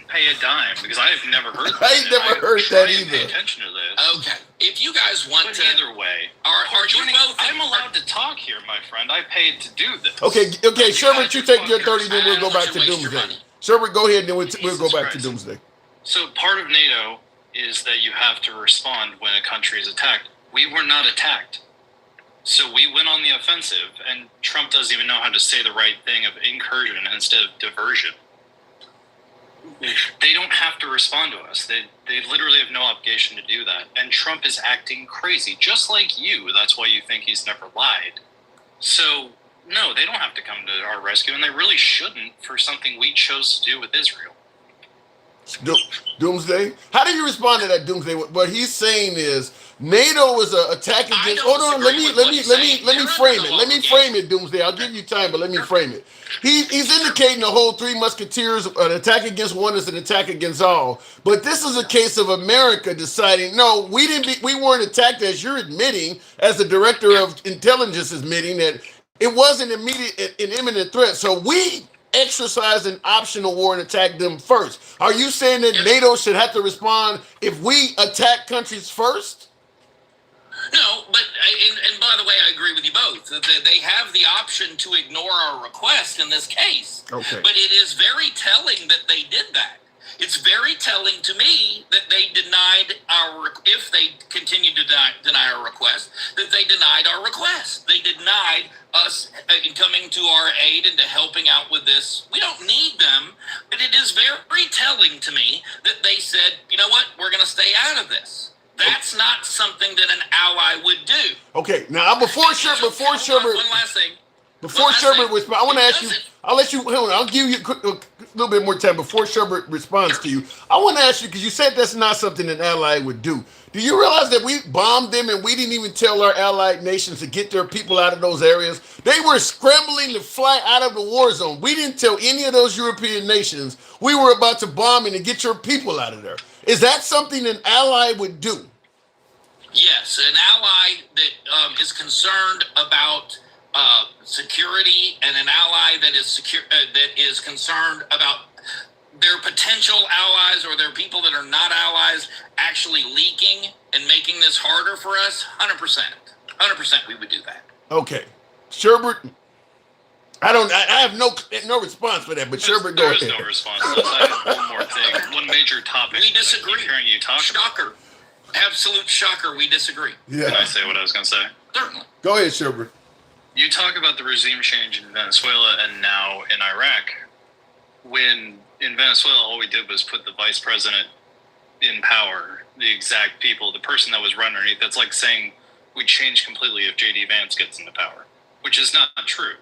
pay a dime? Because I have never heard that. I ain't never heard that I pay either. attention to this. Okay, if you guys want But to, either way, are you both? I'm allowed to talk here, my friend. I paid to do this. Okay, Sherbert, you take your 30, then we'll go I back don't to want you to waste your Doomsday. money. Sherbert, go ahead, then we'll go Jesus back to Christ. Doomsday. So part of NATO is that you have to respond when a country is attacked. We were not attacked. So we went on the offensive, and Trump doesn't even know how to say the right thing of incursion instead of diversion. They don't have to respond to us. They literally have no obligation to do that. And Trump is acting crazy, just like you. That's why you think he's never lied. So, no, they don't have to come to our rescue, and they really shouldn't for something we chose to do with Israel. Doomsday? How do you respond to that Doomsday? What he's saying is NATO is an attack against. Hold on, let me frame it. Let me frame it, Doomsday. I'll give you time, but let me frame it. He's indicating the whole Three Musketeers, an attack against one is an attack against all. But this is a case of America deciding, no, we weren't attacked, as you're admitting, as the director of intelligence is admitting that it wasn't an imminent threat. So we exercise an optional war and attack them first. Are you saying that NATO should have to respond if we attack countries first? No, but and by the way, I agree with you both. They have the option to ignore our request in this case. Okay. But it is very telling that they did that. It's very telling to me that they denied if they continued to deny our request, that they denied our request. They denied us in coming to our aid and to helping out with this. We don't need them, but it is very telling to me that they said, you know what, we're going to stay out of this. That's not something that an ally would do. Okay, now before Sherbert, one last thing. I want to ask you. I'll let you. Hold on, I'll give you a little bit more time before Sherbert responds to you. I want to ask you because you said that's not something an ally would do. Do you realize that we bombed them and we didn't even tell our allied nations to get their people out of those areas? They were scrambling to fly out of the war zone. We didn't tell any of those European nations we were about to bomb and to get your people out of there. Is that something an ally would do? Yes, an ally that is concerned about security, and an ally that is concerned about their potential allies or their people that are not allies actually leaking and making this harder for us. 100%, we would do that. Okay, Sherbert. I have no response for that, but Sherbert, go ahead. There is no response. I have one more thing. One major topic. We disagree. I keep hearing you talk Shocker. about. Absolute shocker. We disagree. Yeah. Can I say what I was going to say? Certainly. Go ahead, Sherbert. You talk about the regime change in Venezuela and now in Iraq. When in Venezuela, all we did was put the vice president in power, the exact people, the person that was running underneath. That's like saying we change completely if J.D. Vance gets into power, which is not true.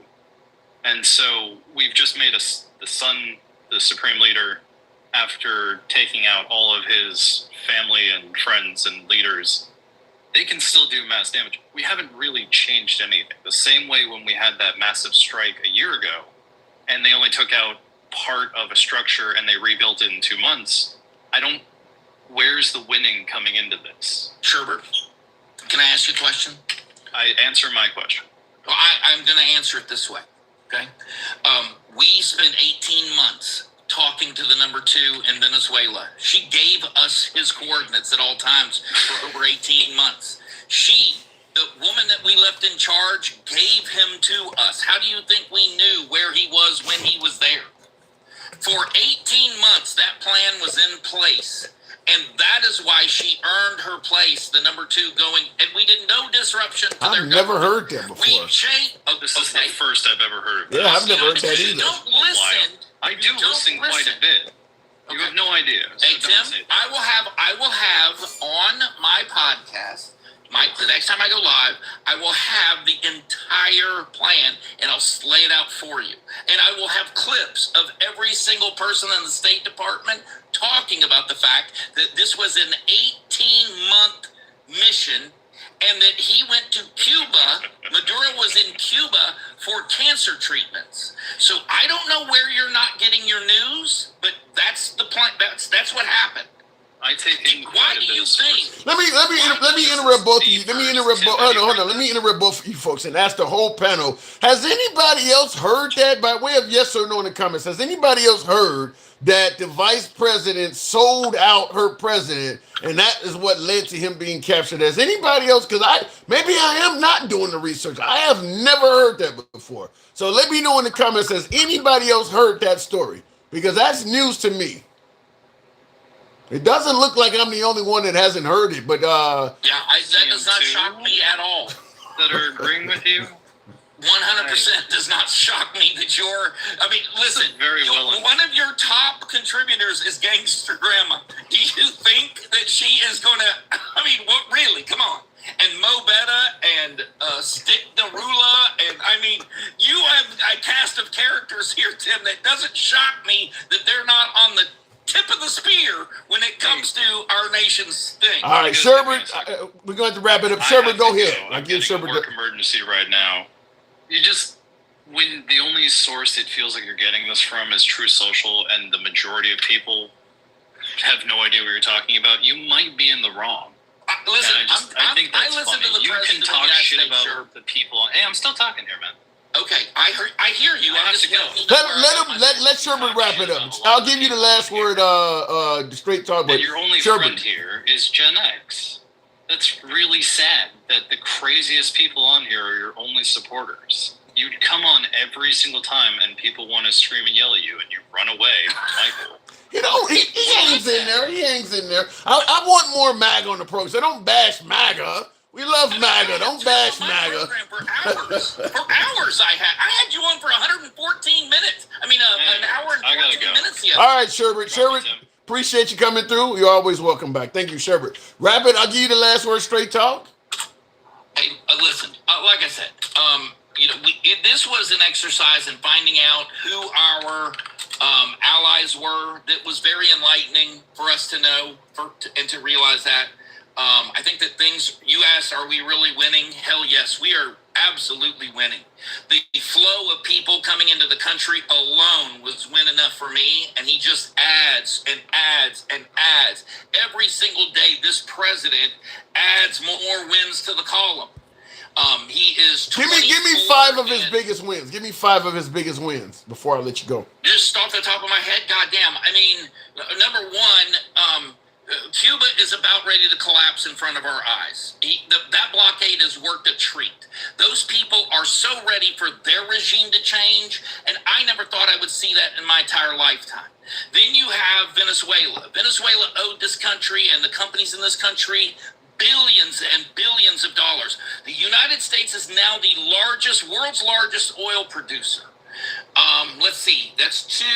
And so we've just made the son the supreme leader after taking out all of his family and friends and leaders. They can still do mass damage. We haven't really changed anything. The same way when we had that massive strike a year ago, and they only took out part of a structure and they rebuilt it in 2 months. Where's the winning coming into this? Sherbert, can I ask you a question? I answer my question. Well, I'm going to answer it this way, okay? We spent 18 months talking to the number 2 in Venezuela. She gave us his coordinates at all times for over 18 months. The woman that we left in charge, gave him to us. How do you think we knew where he was when he was there? For 18 months, that plan was in place. And that is why she earned her place, the number 2 going, and we did no disruption to their I've never government. heard that before. This is the first I've ever heard of. Yeah, I've never heard that You either. don't listen. I do listen quite a bit. You have no idea. So Hey don't Tim, say that. I will have on my podcast, the next time I go live, I will have the entire plan and I'll lay it out for you. And I will have clips of every single person in the State Department talking about the fact that this was an 18-month mission and that he went to Cuba. Maduro was in Cuba for cancer treatments. So I don't know where you're not getting your news, but that's the point. That's what happened. I take in Why quite a do bit you of sources. think? Let me interrupt both of you. Hold on. Let me interrupt both of you folks and ask the whole panel. Has anybody else heard that? By way of yes or no in the comments, has anybody else heard that the vice president sold out her president, and that is what led to him being captured? Has anybody else? Because maybe I am not doing the research. I have never heard that before. So let me know in the comments. Has anybody else heard that story? Because that's news to me. It doesn't look like I'm the only one that hasn't heard it, but That does not shock me at all. That are agreeing with you. 100% does not shock me that listen, one of your top contributors is Gangster Grandma. Do you think that she is going to, what really, come on. And Mo Betta and Stick Darula, and you have a cast of characters here, Tim, that doesn't shock me that they're not on the tip of the spear when it comes to our nation's thing. All right, Sherbert, we're going to have to wrap it up. Sherbert, go ahead. I'm getting a work emergency right now. When the only source it feels like you're getting this from is True Social, and the majority of people have no idea what you're talking about, you might be in the wrong. Listen, I think that's listen funny. to the You can president of the talk United shit States, about sure. the people. Hey, I'm still talking here, man. Okay, I hear you. I have to go. Let Sherbert wrap it up. I'll give you the last word, straight talk. But And your only Sherbert, friend here is Gen X. That's really sad that the craziest people on here are your only supporters. You'd come on every single time and people want to scream and yell at you and you run away from Michael. you know, he hangs in there. He hangs in there. I want more MAGA on the program. So don't bash MAGA. We love MAGA. Don't bash MAGA. For hours, I had you on for 114 minutes. I mean, an hour and 14 minutes yet. All right, Sherbert, appreciate you coming through. You're always welcome back. Thank you, Sherbert. Wrap it. I'll give you the last word, straight talk. Hey, listen, like I said, this was an exercise in finding out who our allies were. That was very enlightening for us to know and to realize that. I think that things you asked, are we really winning? Hell yes, we are absolutely winning. The flow of people coming into the country alone was win enough for me, and he just adds and adds and adds. Every single day, this president adds more wins to the column. He is give me 5 of his biggest wins. Give me 5 of his biggest wins before I let you go. Just off the top of my head, goddamn. I mean, number one, Cuba is about ready to collapse in front of our eyes. That blockade has worked a treat. Those people are so ready for their regime to change, and I never thought I would see that in my entire lifetime. Then you have Venezuela. Venezuela owed this country and the companies in this country billions and billions of dollars. The United States is now the world's largest oil producer. Let's see, that's 2.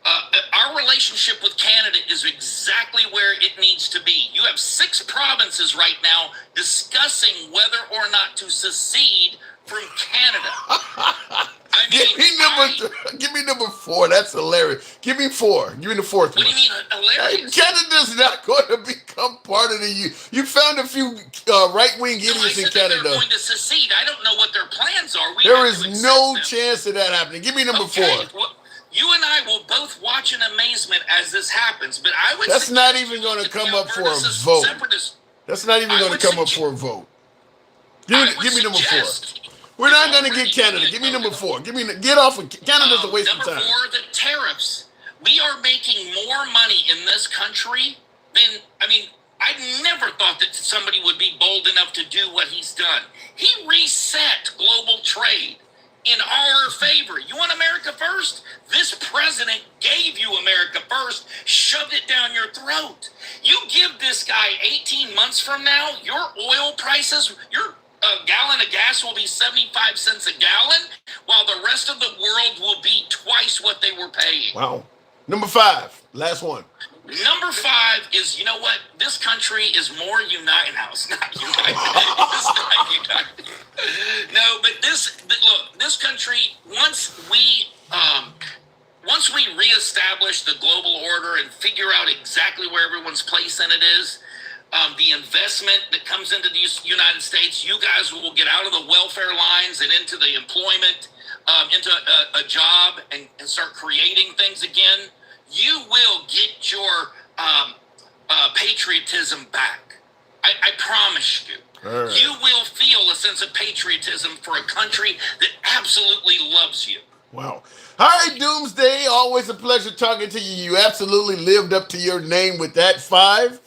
Our relationship with Canada is exactly where it needs to be. You have 6 provinces right now discussing whether or not to secede from Canada. Give me number 4. That's hilarious. Give me 4. Give me the 4th one. What do you mean hilarious? Canada's not going to become part of the EU. You found a few right-wing idiots in Canada. They're going to secede. I don't know what their plans are. There is no chance of that happening. Give me number 4. Well, you and I will both watch in amazement as this happens, but I would. That's not even going to come up for a vote. That's not even going to come up for a vote. Give me number 4. We're not going to get Canada. Give me number 4. Get off of Canada's a waste of time. Number 4, the tariffs. We are making more money in this country than, I never thought that somebody would be bold enough to do what he's done. He reset global trade in our favor. You want America first? This president gave you America first, shoved it down your throat. You give this guy 18 months from now, your oil prices, your gallon of gas will be 75 cents a gallon, while the rest of the world will be twice what they were paying. Wow. Number 5, last one. Number 5 is, you know what? This country is more united. No, it's not united. It's not united. No, but this country, once we reestablish the global order and figure out exactly where everyone's place in it is, the investment that comes into the United States, you guys will get out of the welfare lines and into the employment, into a job and start creating things again. You will get your patriotism back. I promise you. Right. You will feel a sense of patriotism for a country that absolutely loves you. Wow. All right, Doomsday, always a pleasure talking to you. You absolutely lived up to your name with that 5.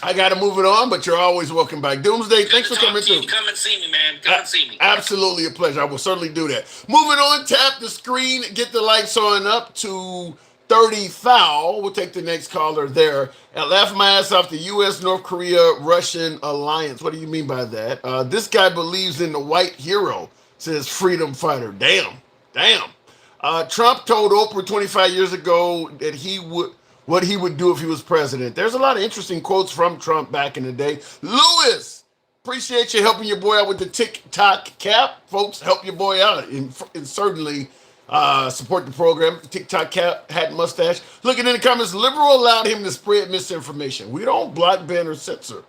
I got to move it on, but you're always welcome back. Doomsday, thanks for coming through. Come and see me, man. Come and see me. Absolutely a pleasure. I will certainly do that. Moving on, tap the screen, get the lights on up to 30 thou. We'll take the next caller there. And laugh my ass off the U.S. North Korea Russian alliance. What do you mean by that? This guy believes in the white hero, says freedom fighter. Damn. Trump told Oprah 25 years ago that what he would do if he was president. There's a lot of interesting quotes from Trump back in the day. Lewis, appreciate you helping your boy out with the TikTok cap. Folks, help your boy out. And certainly Support the program. TikTok cat, hat, mustache. Looking in the comments, liberal allowed him to spread misinformation. We don't block, ban, or censor.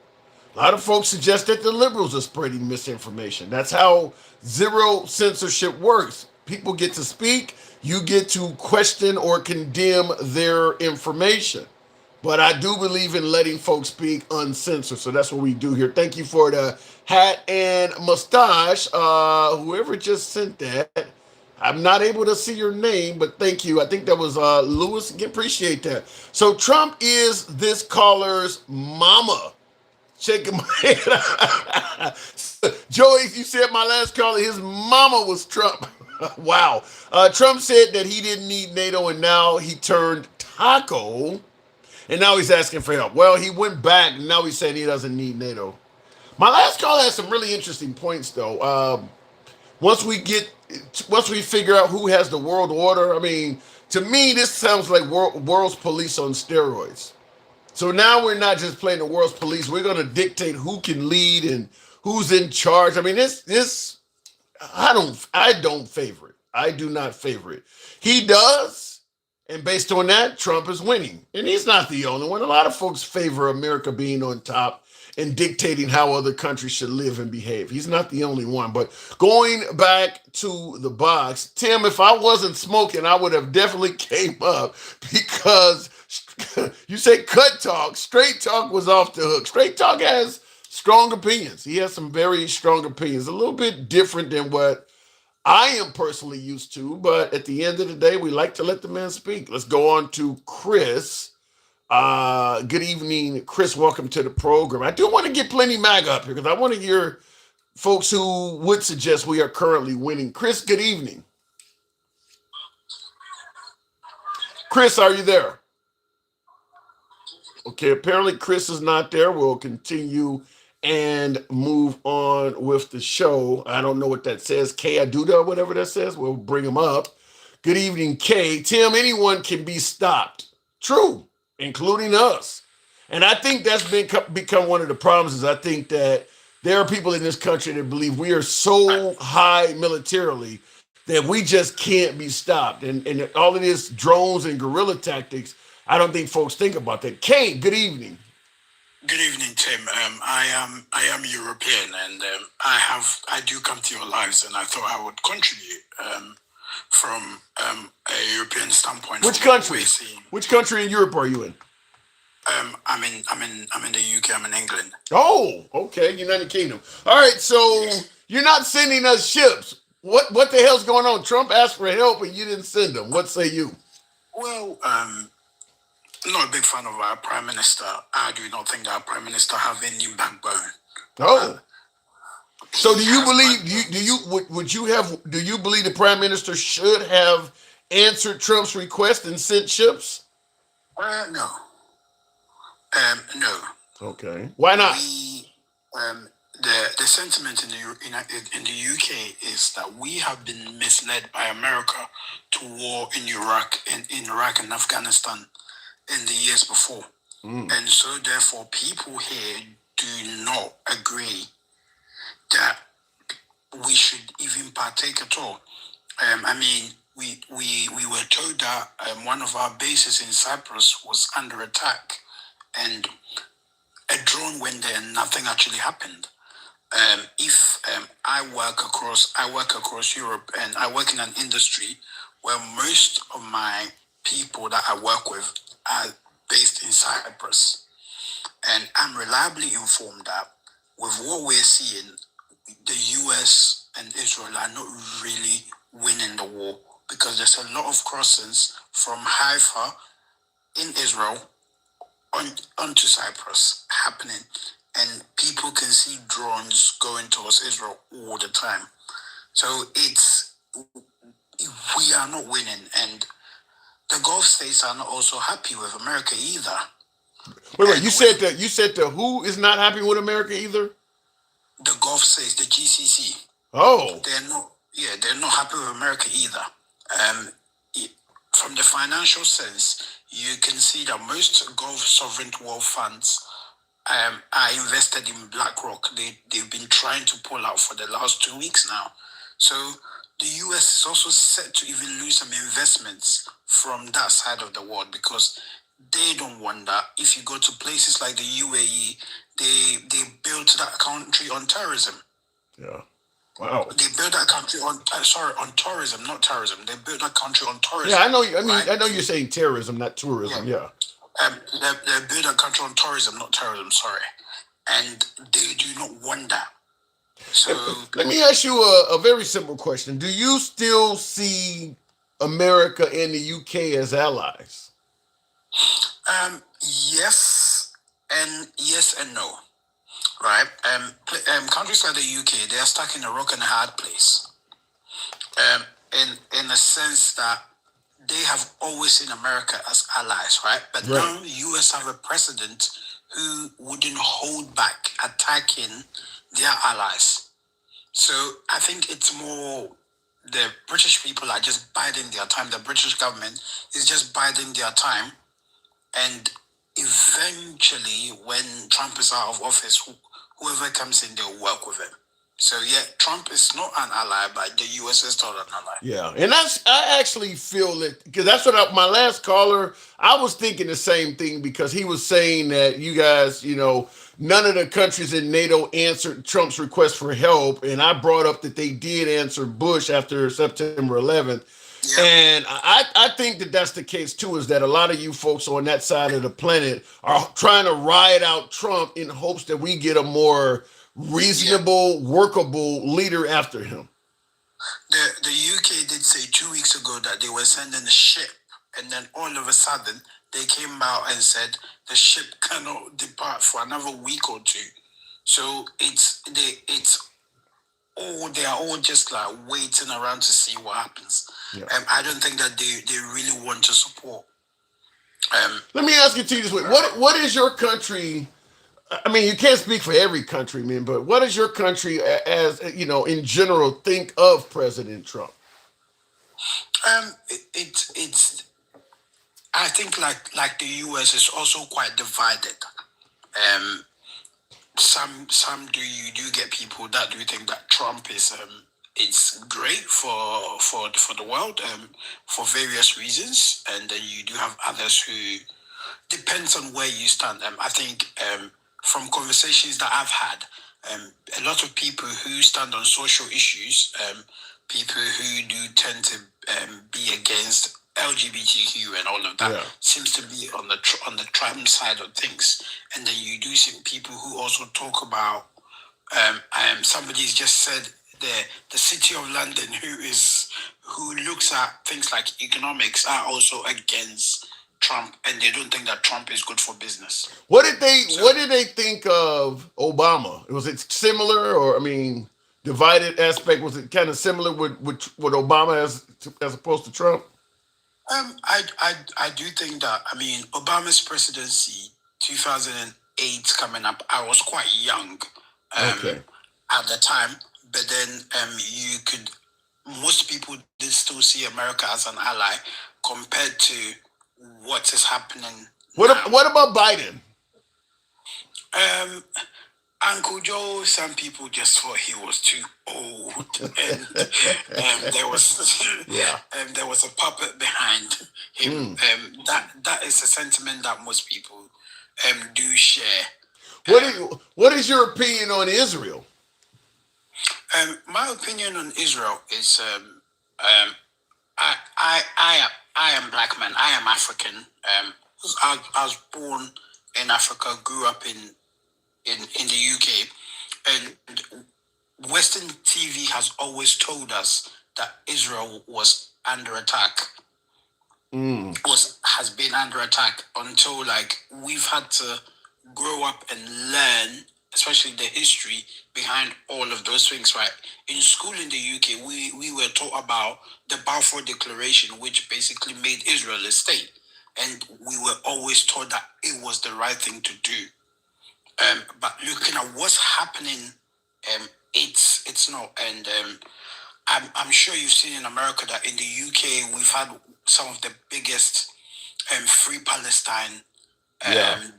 A lot of folks suggest that the liberals are spreading misinformation. That's how zero censorship works. People get to speak, you get to question or condemn their information. But I do believe in letting folks speak uncensored. So that's what we do here. Thank you for the hat and mustache. Whoever just sent that, I'm not able to see your name, but thank you. I think that was Lewis. Appreciate that. So Trump is this caller's mama. Shaking my head. Joey, you said my last caller, his mama was Trump. Wow. Trump said that he didn't need NATO, and now he turned taco, and now he's asking for help. Well, he went back, and now he's saying he doesn't need NATO. My last caller has some really interesting points, though. Once we figure out who has the world order, I mean, to me, this sounds like world's police on steroids. So now we're not just playing the world's police. We're going to dictate who can lead and who's in charge. I mean, this I don't favor it. I do not favor it. He does, and based on that, Trump is winning. And he's not the only one. A lot of folks favor America being on top and dictating how other countries should live and behave. He's not the only one. But going back to the box, Tim, if I wasn't smoking, I would have definitely came up because you say cut talk, straight talk was off the hook. Straight talk has strong opinions. He has some very strong opinions, a little bit different than what I am personally used to. But at the end of the day, we like to let the man speak. Let's go on to Chris. Good evening, Chris. Welcome to the program. I do want to get plenty MAGA up here because I want to hear folks who would suggest we are currently winning. Chris, good evening. Chris, are you there? Okay, apparently Chris is not there. We'll continue and move on with the show. I don't know what that says. Kay Aduda, whatever that says. We'll bring him up. Good evening, Kay. Tim, anyone can be stopped. True, including us. And I think that's become one of the problems is I think that there are people in this country that believe we are so high militarily that we just can't be stopped. And all of this drones and guerrilla tactics, I don't think folks think about that. Kane, good evening. Good evening, Tim. I am European, and I do come to your lives, and I thought I would contribute from a European standpoint. Which country? Which country in Europe are you in? I'm in the UK. I'm in England. Oh, okay, United Kingdom. All right, so yes. You're not sending us ships. What the hell's going on? Trump asked for help, and you didn't send them. What say you? Well, I'm not a big fan of our prime minister. I do not think that our prime minister have any backbone. Oh. So do you believe do you believe the prime minister should have answered Trump's request and sent ships? No. No. Okay. Why not? The sentiment in the UK is that we have been misled by America to war in Iraq and Afghanistan in the years before. And so therefore people here do not agree that we should even partake at all. We were told that one of our bases in Cyprus was under attack, and a drone went there and nothing actually happened. I work across Europe, and I work in an industry where most of my people that I work with are based in Cyprus. And I'm reliably informed that with what we're seeing, the US and Israel are not really winning the war, because there's a lot of crossings from Haifa in Israel onto Cyprus happening. And people can see drones going towards Israel all the time. So we are not winning. And the Gulf states are not also happy with America either. Wait, you said that who is not happy with America either? The Gulf states, the GCC. Oh. They're not happy with America either. From the financial sense, you can see that most Gulf sovereign wealth funds are invested in BlackRock. They've been trying to pull out for the last 2 weeks now. So the US is also set to even lose some investments from that side of the world because they don't want that. If you go to places like the UAE, they built that country on terrorism. Yeah. Wow. They built that country on on tourism, not terrorism. They built that country on tourism. Yeah, I know. I mean, right? I know you're saying terrorism, not tourism. Yeah. They built that country on tourism, not terrorism. Sorry, and they do not want that. So Let me ask you a very simple question. Do you still see America and the UK as allies? yes and no. Right? Countries like the UK, they are stuck in a rock and a hard place. In the sense that they have always seen America as allies, right? But now the US have a president who wouldn't hold back attacking their allies. So I think it's more the British people are just biding their time. The British government is just biding their time. And eventually, when Trump is out of office, whoever comes in, they'll work with him. So yeah, Trump is not an ally, but the US is not an ally. Yeah, and I actually feel it because that's what my last caller. I was thinking the same thing because he was saying that you guys, none of the countries in NATO answered Trump's request for help, and I brought up that they did answer Bush after September 11th. Yeah. And I think that that's the case too, is that a lot of you folks on that side of the planet are trying to ride out Trump in hopes that we get a more reasonable, workable leader after him. The UK did say 2 weeks ago that they were sending a ship, and then all of a sudden they came out and said the ship cannot depart for another week or two. So they are all just like waiting around to see what happens. Yeah. I don't think that they really want to support. Let me ask you this way: what is your country? I mean, you can't speak for every country, man, but what does your country, as in general, think of President Trump? It's. I think like the US is also quite divided. Some you do get people that do think that Trump is it's great for the world for various reasons, and then you do have others who depends on where you stand. I think from conversations that I've had, a lot of people who stand on social issues, people who do tend to be against LGBTQ and all of that, seems to be on the Trump side of things. And then you do see people who also talk about somebody's just said the city of London who looks at things like economics are also against Trump, and they don't think that Trump is good for business. What did they think of Obama? Was it similar, or divided aspect? Was it kind of similar with Obama as opposed to Trump? I do think that, Obama's presidency, 2008 coming up, I was quite young at the time, but then most people did still see America as an ally compared to what is happening. What about Biden? Uncle Joe, some people just thought he was too old, and there was a puppet behind him. That is a sentiment that most people do share. What is your opinion on Israel? My opinion on Israel is I am black man. I am African. I was born in Africa, grew up in the UK, and Western TV has always told us that Israel was under attack. Has been under attack until we've had to grow up and learn, especially the history behind all of those things, right? In school in the UK, we were taught about the Balfour Declaration, which basically made Israel a state. And we were always taught that it was the right thing to do. But looking at what's happening, it's not. And I'm sure you've seen in America that in the UK, we've had some of the biggest Free Palestine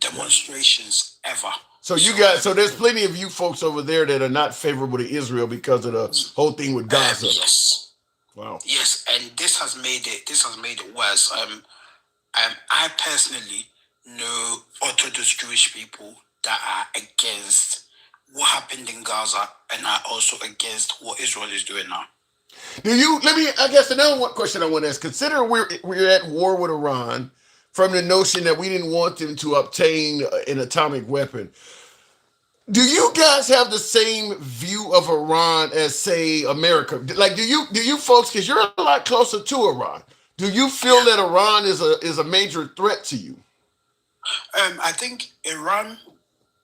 demonstrations ever. So there's plenty of you folks over there that are not favorable to Israel because of the whole thing with Gaza. Yes. Wow. Yes, and this has made it worse. I personally know Orthodox Jewish people that are against what happened in Gaza and are also against what Israel is doing now. I guess another one question I want to ask, consider we're at war with Iran from the notion that we didn't want them to obtain an atomic weapon. Do you guys have the same view of Iran as, say, America? Like, do you folks, because you're a lot closer to Iran, do you feel that Iran is a major threat to you? I think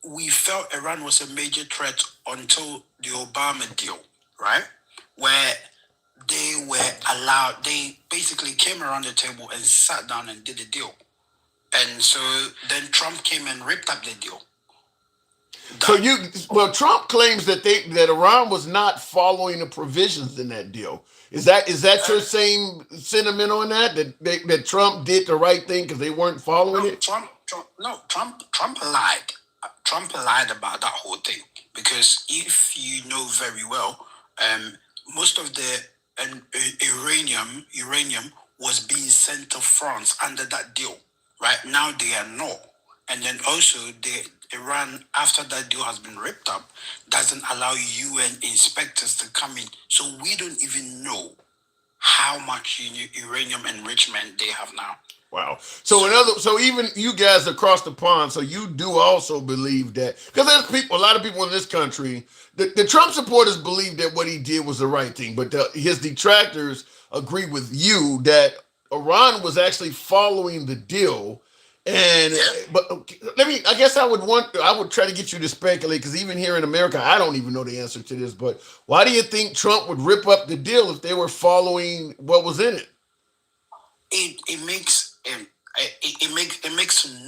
we felt Iran was a major threat until the Obama deal, right? Where they basically came around the table and sat down and did a deal. And so then Trump came and ripped up the deal. Trump claims that Iran was not following the provisions in that deal. Is that your same sentiment on that Trump did the right thing because they weren't following it? Trump lied. Trump lied about that whole thing, because if you know very well, most of the uranium was being sent to France under that deal. Right now they are not, and then also Iran, after that deal has been ripped up, doesn't allow UN inspectors to come in, so we don't even know how much uranium enrichment they have now. Wow. So even you guys across the pond, so you do also believe that, because there's a lot of people in this country, the Trump supporters believe that what he did was the right thing, but his detractors agree with you that Iran was actually following the deal. But I guess I would try to get you to speculate, because even here in America, I don't even know the answer to this, but why do you think Trump would rip up the deal if they were following what was in it? It makes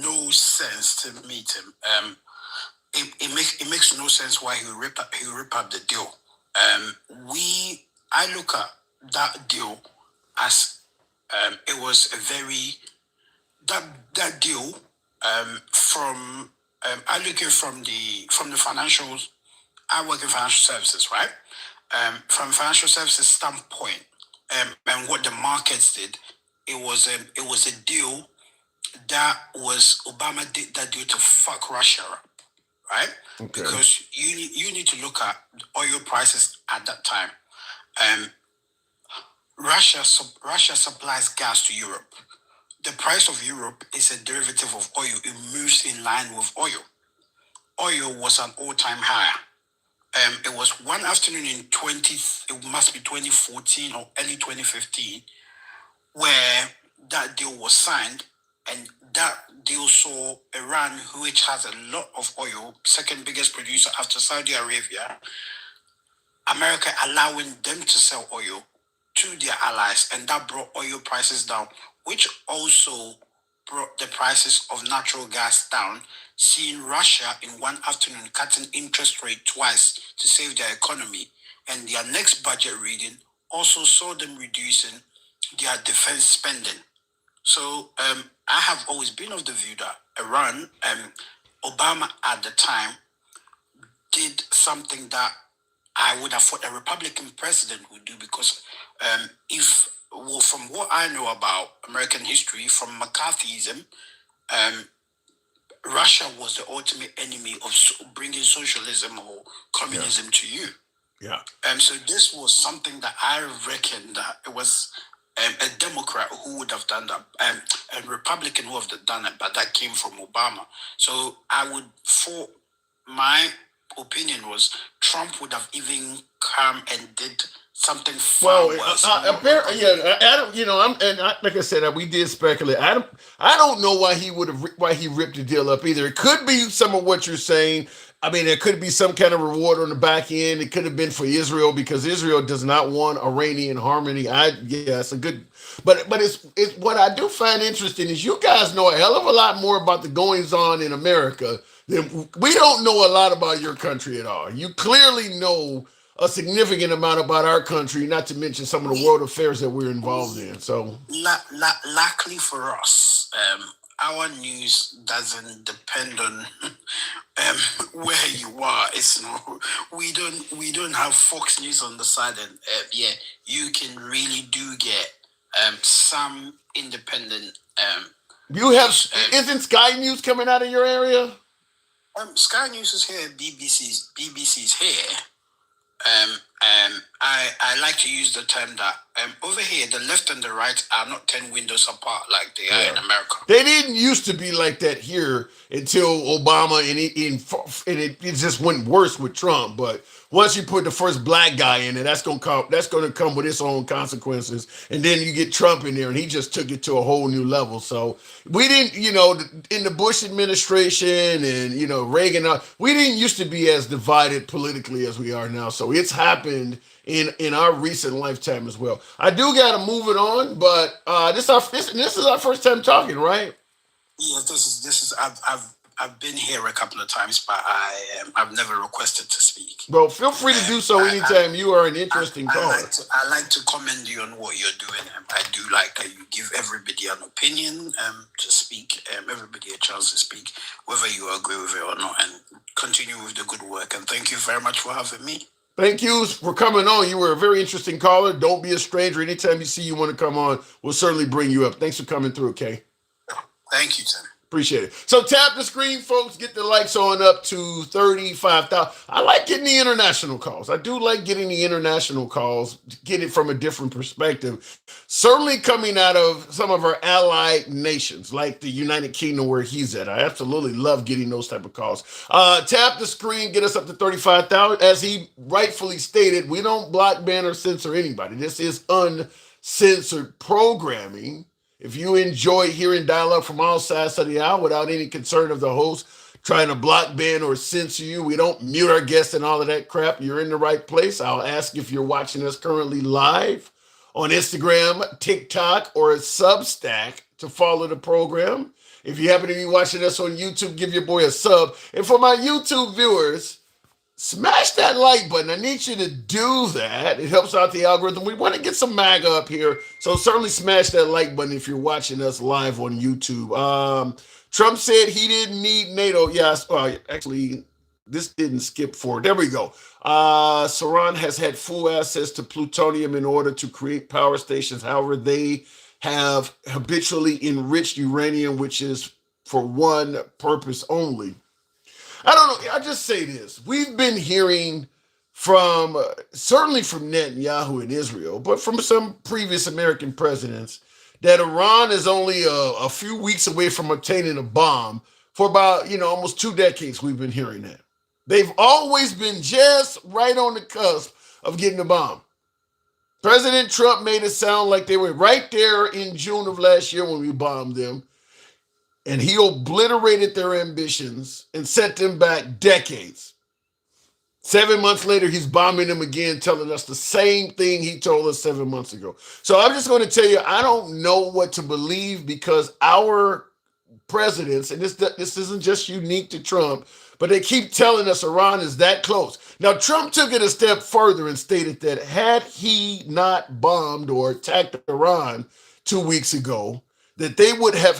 no sense to me, Tim. It makes no sense why he would rip up the deal. I look at that deal as it was a very that deal from I look at from the financials. I work in financial services, right? From financial services standpoint, and what the markets did, it was a deal that was Obama did that deal to fuck Russia up, right? Okay. Because you need to look at oil prices at that time. Russia supplies gas to Europe. The price of Europe is a derivative of oil. It moves in line with oil. Oil was an all-time high. It was one afternoon in 2014 or early 2015, where that deal was signed, and that deal saw Iran, which has a lot of oil, second biggest producer after Saudi Arabia, America allowing them to sell oil to their allies, and that brought oil prices down, which also brought the prices of natural gas down, seeing Russia in one afternoon cutting interest rate twice to save their economy, and their next budget reading also saw them reducing their defense spending. So I have always been of the view that Iran, Obama at the time, did something that I would have thought a Republican president would do, because from what I know about American history, from McCarthyism, Russia was the ultimate enemy of bringing socialism or communism to you. Yeah. So this was something that I reckon that it was a Democrat who would have done that, a Republican who would have done it, but that came from Obama. So my opinion was Trump would have even come and did something far worse. Apparently, like I said, we did speculate. I don't know why he ripped the deal up either. It could be some of what you're saying. I mean, there could be some kind of reward on the back end. It could have been for Israel, because Israel does not want Iranian harmony. It's a good, but it's what I do find interesting is you guys know a hell of a lot more about the goings on in America than we don't know a lot about your country at all. You clearly know a significant amount about our country, not to mention some of the world affairs that we're involved in. So, luckily for us, our news doesn't depend on where you are. It's not. We don't have Fox News on the side, and yeah, you can really do get some independent. You have isn't Sky News coming out of your area? Sky News is here. BBC's here. I like to use the term that over here the left and the right are not 10 windows apart like they are in America. They didn't used to be like that here until Obama, and it just went worse with Trump. But once you put the first black guy in there, that's gonna come with its own consequences. And then you get Trump in there, and he just took it to a whole new level. So we didn't, in the Bush administration and Reagan, we didn't used to be as divided politically as we are now. So it's happened in our recent lifetime as well. I do gotta move it on, but this is our first time talking, right? Yeah, this is I've been here a couple of times, but I've never requested to speak. Bro, feel free to do so anytime. You are an interesting caller. I like to commend you on what you're doing. I do like that you give everybody an opinion to speak, everybody a chance to speak, whether you agree with it or not, and continue with the good work. And thank you very much for having me. Thank you for coming on. You were a very interesting caller. Don't be a stranger. Anytime you see you want to come on, we'll certainly bring you up. Thanks for coming through, okay? Thank you, Tim. Appreciate it. So tap the screen, folks. Get the likes on up to 35,000. I like getting the international calls. I do like getting the international calls, get it from a different perspective. Certainly coming out of some of our allied nations, like the United Kingdom where he's at. I absolutely love getting those type of calls. Tap the screen, get us up to 35,000. As he rightfully stated, we don't block, ban, or censor anybody. This is uncensored programming. If you enjoy hearing dialogue from all sides of the aisle without any concern of the host trying to block, ban, or censor you, we don't mute our guests and all of that crap. You're in the right place. I'll ask if you're watching us currently live on Instagram, TikTok, or Substack to follow the program. If you happen to be watching us on YouTube, give your boy a sub. And for my YouTube viewers, smash that like button. I need you to do that. It helps out the algorithm. We want to get some MAGA up here, so certainly smash that like button if you're watching us live on YouTube. Trump said he didn't need NATO. Yes, actually, this didn't skip forward. There we go. Saran has had full access to plutonium in order to create power stations. However, they have habitually enriched uranium, which is for one purpose only. I don't know. I'll just say this. We've been hearing from, certainly from Netanyahu in Israel, but from some previous American presidents, that Iran is only a few weeks away from obtaining a bomb. For about, almost 2 decades, we've been hearing that. They've always been just right on the cusp of getting a bomb. President Trump made it sound like they were right there in June of last year when we bombed them. And he obliterated their ambitions and set them back decades. 7 months later, he's bombing them again, telling us the same thing he told us 7 months ago. So I'm just going to tell you, I don't know what to believe, because our presidents, and this isn't just unique to Trump, but they keep telling us Iran is that close. Now, Trump took it a step further and stated that had he not bombed or attacked Iran 2 weeks ago, that they would have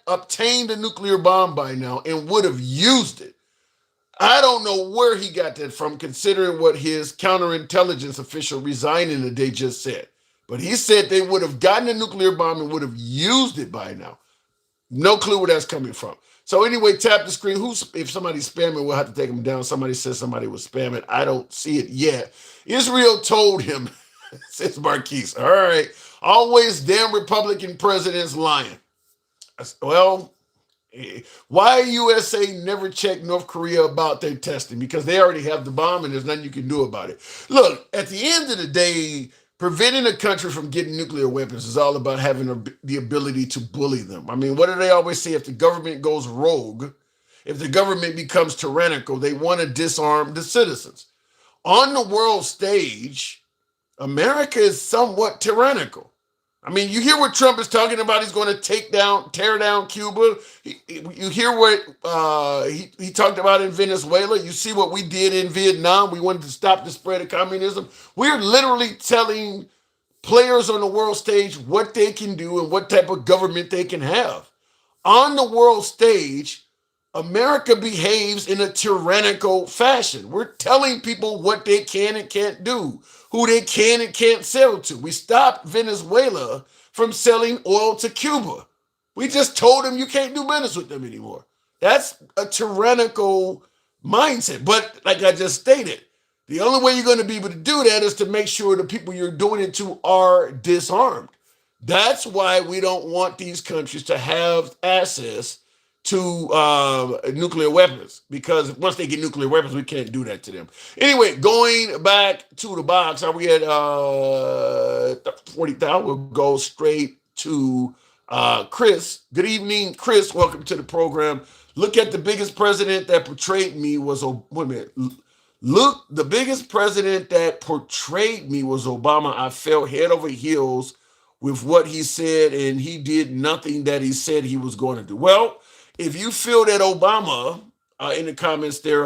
obtained a nuclear bomb by now and would have used it. I don't know where he got that from, considering what his counterintelligence official resigning today just said. But he said they would have gotten a nuclear bomb and would have used it by now. No clue where that's coming from. So anyway, tap the screen. If somebody's spamming, we'll have to take them down. Somebody said somebody was spamming. I don't see it yet. Israel told him, says Marquise, all right, always damn Republican presidents lying. Well, why USA never checked North Korea about their testing? Because they already have the bomb and there's nothing you can do about it. Look, at the end of the day, preventing a country from getting nuclear weapons is all about having the ability to bully them. I mean, what do they always say? If the government goes rogue, if the government becomes tyrannical, they want to disarm the citizens. On the world stage, America is somewhat tyrannical. I mean, you hear what Trump is talking about. He's going to tear down Cuba. You hear what he talked about in Venezuela. You see what we did in Vietnam. We wanted to stop the spread of communism. We're literally telling players on the world stage what they can do and what type of government they can have. On the world stage, America behaves in a tyrannical fashion. We're telling people what they can and can't do, who they can and can't sell to. We stopped Venezuela from selling oil to Cuba. We just told them you can't do business with them anymore. That's a tyrannical mindset. But like I just stated, the only way you're going to be able to do that is to make sure the people you're doing it to are disarmed. That's why we don't want these countries to have access to nuclear weapons, because once they get nuclear weapons, we can't do that to them. Anyway, going back to the box, are we at 40,000? We'll go straight to Chris. Good evening, Chris. Welcome to the program. Look at the biggest president that portrayed me was, wait a minute. Look, the biggest president that portrayed me was Obama. I fell head over heels with what he said, and he did nothing that he said he was going to do. Well, if you feel that Obama, in the comments there,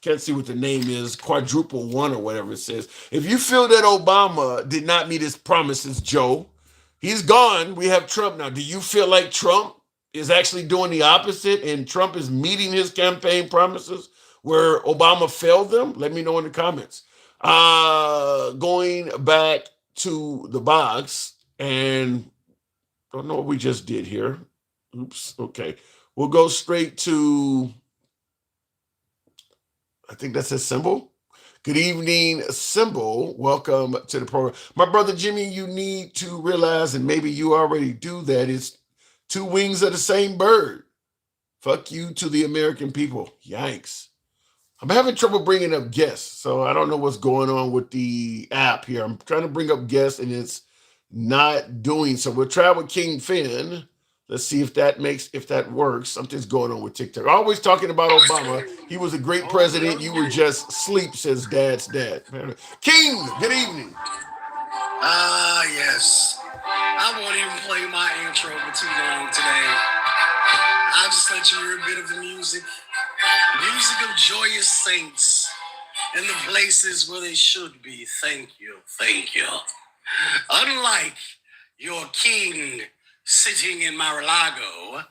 can't see what the name is, quadruple one or whatever it says. If you feel that Obama did not meet his promises, Joe, he's gone. We have Trump now. Do you feel like Trump is actually doing the opposite and Trump is meeting his campaign promises where Obama failed them? Let me know in the comments. Going back to the box, and I don't know what we just did here. Oops. Okay. We'll go straight to, I think that's a Symbol. Good evening, Symbol. Welcome to the program. My brother Jimmy, you need to realize, and maybe you already do that, it's two wings of the same bird. Fuck you to the American people. Yikes. I'm having trouble bringing up guests, so I don't know what's going on with the app here. I'm trying to bring up guests, and it's not doing so. We'll try with King Finn. Let's see if that works. Something's going on with TikTok. Always talking about Obama. He was a great president. You were just asleep, says Dad's dad. King, good evening. Yes. I won't even play my intro for too long today. I'll just let you hear a bit of the music. Music of joyous saints in the places where they should be. Thank you. Thank you. Unlike your king sitting in Mar-a-Lago,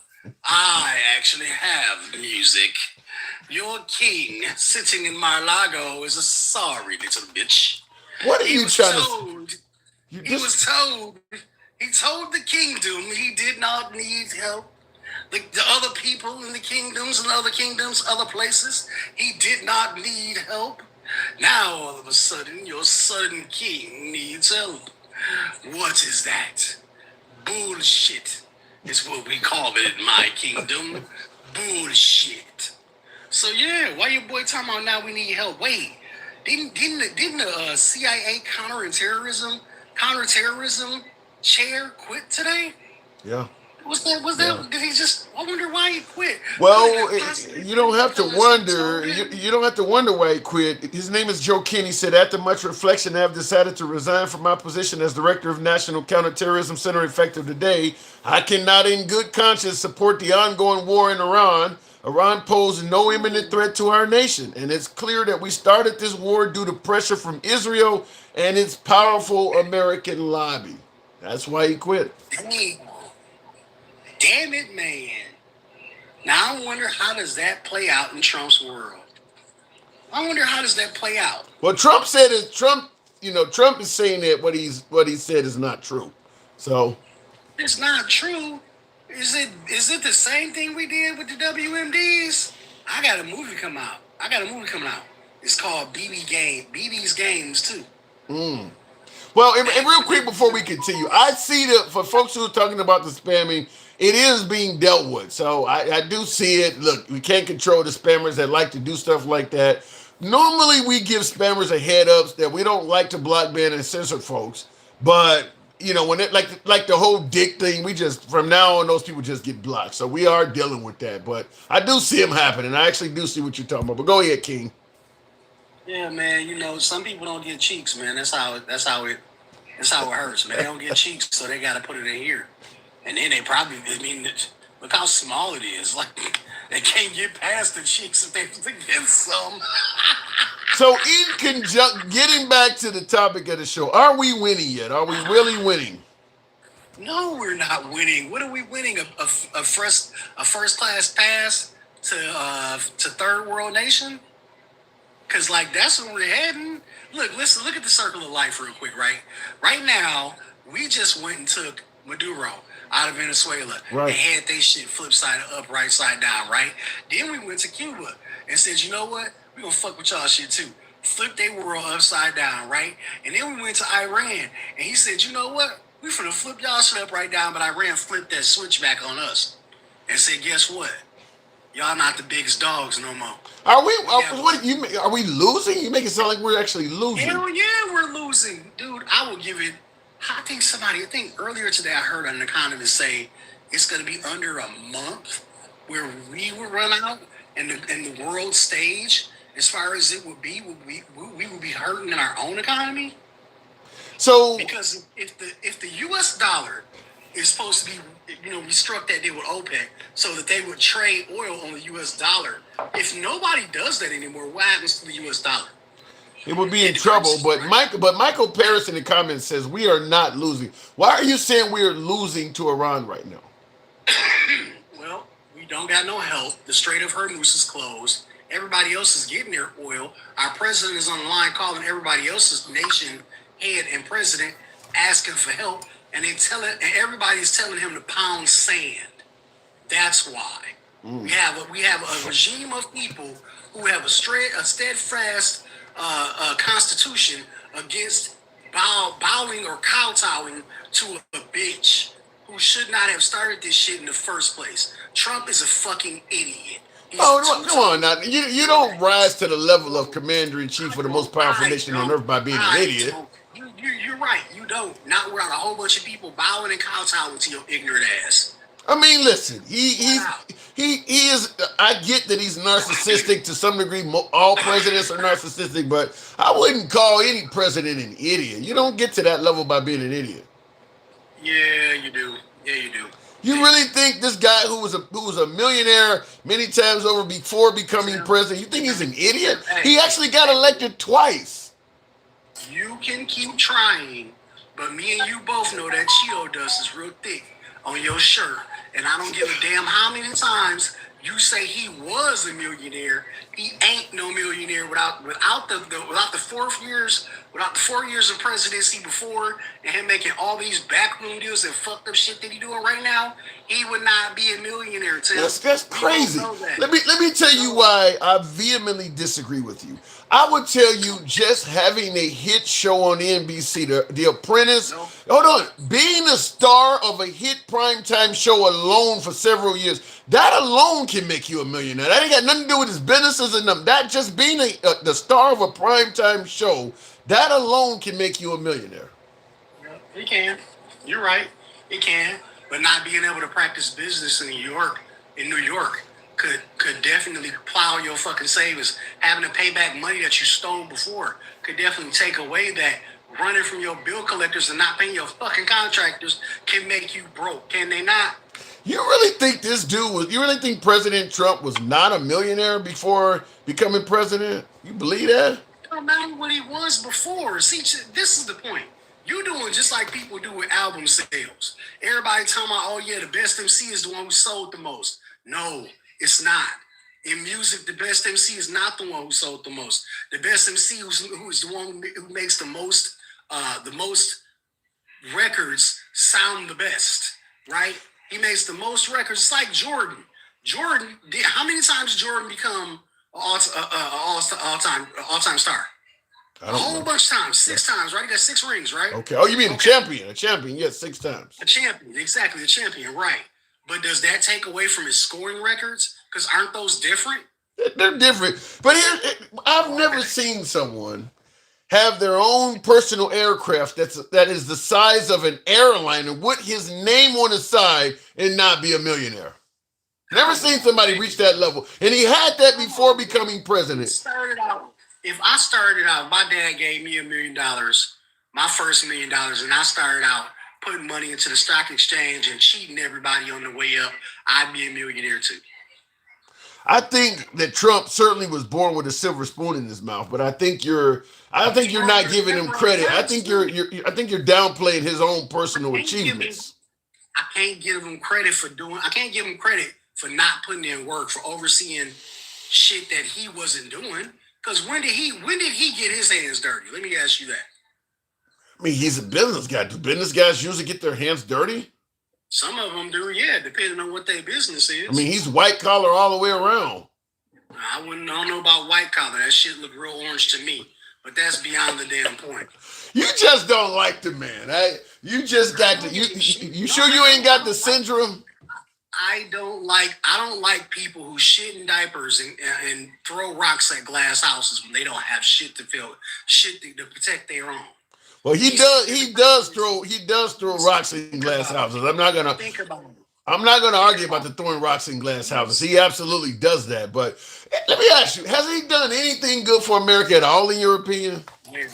I actually have music. Your king sitting in Mar-a-Lago is a sorry little bitch. What are you trying to... He told the kingdom he did not need help. The other people in the kingdoms and other kingdoms, other places, he did not need help. Now, all of a sudden, your son king needs help. What is that? Bullshit is what we call it in my kingdom. Bullshit. So yeah, why your boy talking about now we need help? Wait, didn't the CIA counterterrorism chair quit today? Yeah. Was that? Did he just? I wonder why he quit. Well, you don't have to wonder. You don't have to wonder why he quit. His name is Joe King. He said, after much reflection, I have decided to resign from my position as director of National Counterterrorism Center effective today. I cannot in good conscience support the ongoing war in Iran. Iran poses no imminent threat to our nation, and it's clear that we started this war due to pressure from Israel and its powerful American lobby. That's why he quit. Damn it, man. Now I wonder, how does that play out in Trump's world? I wonder, how does that play out? Well, Trump said it. Trump is saying that what he said is not true. So it's not true. Is it the same thing we did with the WMDs? I got a movie coming out. It's called BB's Games too. Well, and real quick before we continue, I see that for folks who are talking about the spamming, it is being dealt with. So I do see it. Look, we can't control the spammers that like to do stuff like that. Normally, we give spammers a head up that we don't like to block, ban, and censor folks. But, when it like the whole dick thing, we just, from now on, those people just get blocked. So we are dealing with that. But I do see them happening. I actually do see what you're talking about. But go ahead, King. Yeah, man. Some people don't get cheeks, man. That's how it hurts, man. They don't get cheeks, so they got to put it in here. And then they probably, look how small it is. Like, they can't get past the cheeks if they get some. So getting back to the topic of the show, are we winning yet? Are we really winning? No, we're not winning. What are we winning? A first class pass to third world nation? Because like that's where we're heading. Look, listen, look at the circle of life real quick, right? Right now, we just went and took Maduro out of Venezuela Right. and had they shit flip side up, right side down, right? Then we went to Cuba and said, you know what? We're gonna fuck with y'all shit too. Flip their world upside down, right? And then we went to Iran and he said, you know what? We finna flip y'all shit upside down, but Iran flipped that switch back on us and said, guess what? Y'all not the biggest dogs no more. Are we? What do you mean? Are we losing? You make it sound like we're actually losing. Hell yeah, we're losing. Dude, I will give it. I think earlier today I heard an economist say it's going to be under a month where we will run out and the world stage, as far as it would be, we will be hurting in our own economy. So Because if the U.S. dollar is supposed to be, we struck that deal with OPEC so that they would trade oil on the U.S. dollar. If nobody does that anymore, what happens to the U.S. dollar? it would be in trouble. But Michael Paris in the comments says we are not losing. Why are you saying we are losing to Iran right now? Well, we don't got no help. The Strait of Hormuz is closed. Everybody else is getting their oil. Our president is on the line calling everybody else's nation head and president asking for help, and everybody's telling him to pound sand. That's why we have a regime of people who have a steadfast constitution against bowing or kowtowing to a bitch who should not have started this shit in the first place. Trump is a fucking idiot. Come on now. You don't rise to the level of commander-in-chief of the most powerful nation on earth by being an idiot. You're right. You don't. Not without a whole bunch of people bowing and kowtowing to your ignorant ass. I mean, listen. He is. I get that he's narcissistic to some degree. All presidents are narcissistic, but I wouldn't call any president an idiot. You don't get to that level by being an idiot. Yeah, you do. Yeah, you do. You really think this guy who was a millionaire many times over before becoming president, you think he's an idiot? He actually got elected twice. You can keep trying, but me and you both know that Cheeto dust is real thick on your shirt. And I don't give a damn how many times you say he was a millionaire. He ain't no millionaire without the 4 years of presidency before, and him making all these backroom deals and fucked up shit that he doing right now. He would not be a millionaire. Tim. That's crazy. Let me tell you why I vehemently disagree with you. I would tell you just having a hit show on NBC, The Apprentice. No. Hold on, being a star of a hit primetime show alone for several years, that alone can make you a millionaire. That ain't got nothing to do with his businesses and them. That just being the star of a primetime show, that alone can make you a millionaire. It can. You're right. It can. But not being able to practice business in New York could definitely plow your fucking savings. Having to pay back money that you stole before could definitely take away that. Running from your bill collectors and not paying your fucking contractors can make you broke. Can they not? You really think you really think President Trump was not a millionaire before becoming president? You believe that? No matter what he was before. See, this is the point. You're doing just like people do with album sales. Everybody talking about, oh yeah, the best MC is the one who sold the most. No, it's not. In music, the best MC is not the one who sold the most. The best MC who is the one who makes the most records sound the best, right? He makes the most records. It's like Jordan. How many times did Jordan become all-time star? A whole bunch of times. 6 times, right? He got 6 rings, right? Okay. Oh, you mean a champion? A champion, yes, 6 times. A champion, exactly, a champion, right? But does that take away from his scoring records? Because aren't those different? They're different. But I've never seen someone have their own personal aircraft that is the size of an airline and put his name on the side and not be a millionaire. Never seen somebody reach that level. And he had that before becoming president. If I started out, my dad gave me $1 million, my first $1 million, and I started out putting money into the stock exchange and cheating everybody on the way up, I'd be a millionaire too. I think that Trump certainly was born with a silver spoon in his mouth, but I think you're not giving him credit. I think you're downplaying his own personal achievements. I can't give him credit for not putting in work, for overseeing shit that he wasn't doing. Because when did he get his hands dirty? Let me ask you that. I mean, he's a business guy. Do business guys usually get their hands dirty? Some of them do, yeah, depending on what their business is. I mean, he's white collar all the way around. I don't know about white collar. That shit look real orange to me. But that's beyond the damn point. You just don't like the man. You just got the you sure you ain't got the syndrome? I don't like people who shit in diapers and throw rocks at glass houses when they don't have shit to protect their own. Well, he does throw rocks in glass houses. I'm not gonna argue about the throwing rocks in glass houses. He absolutely does that. But let me ask you, has he done anything good for America at all, in your opinion? Yeah.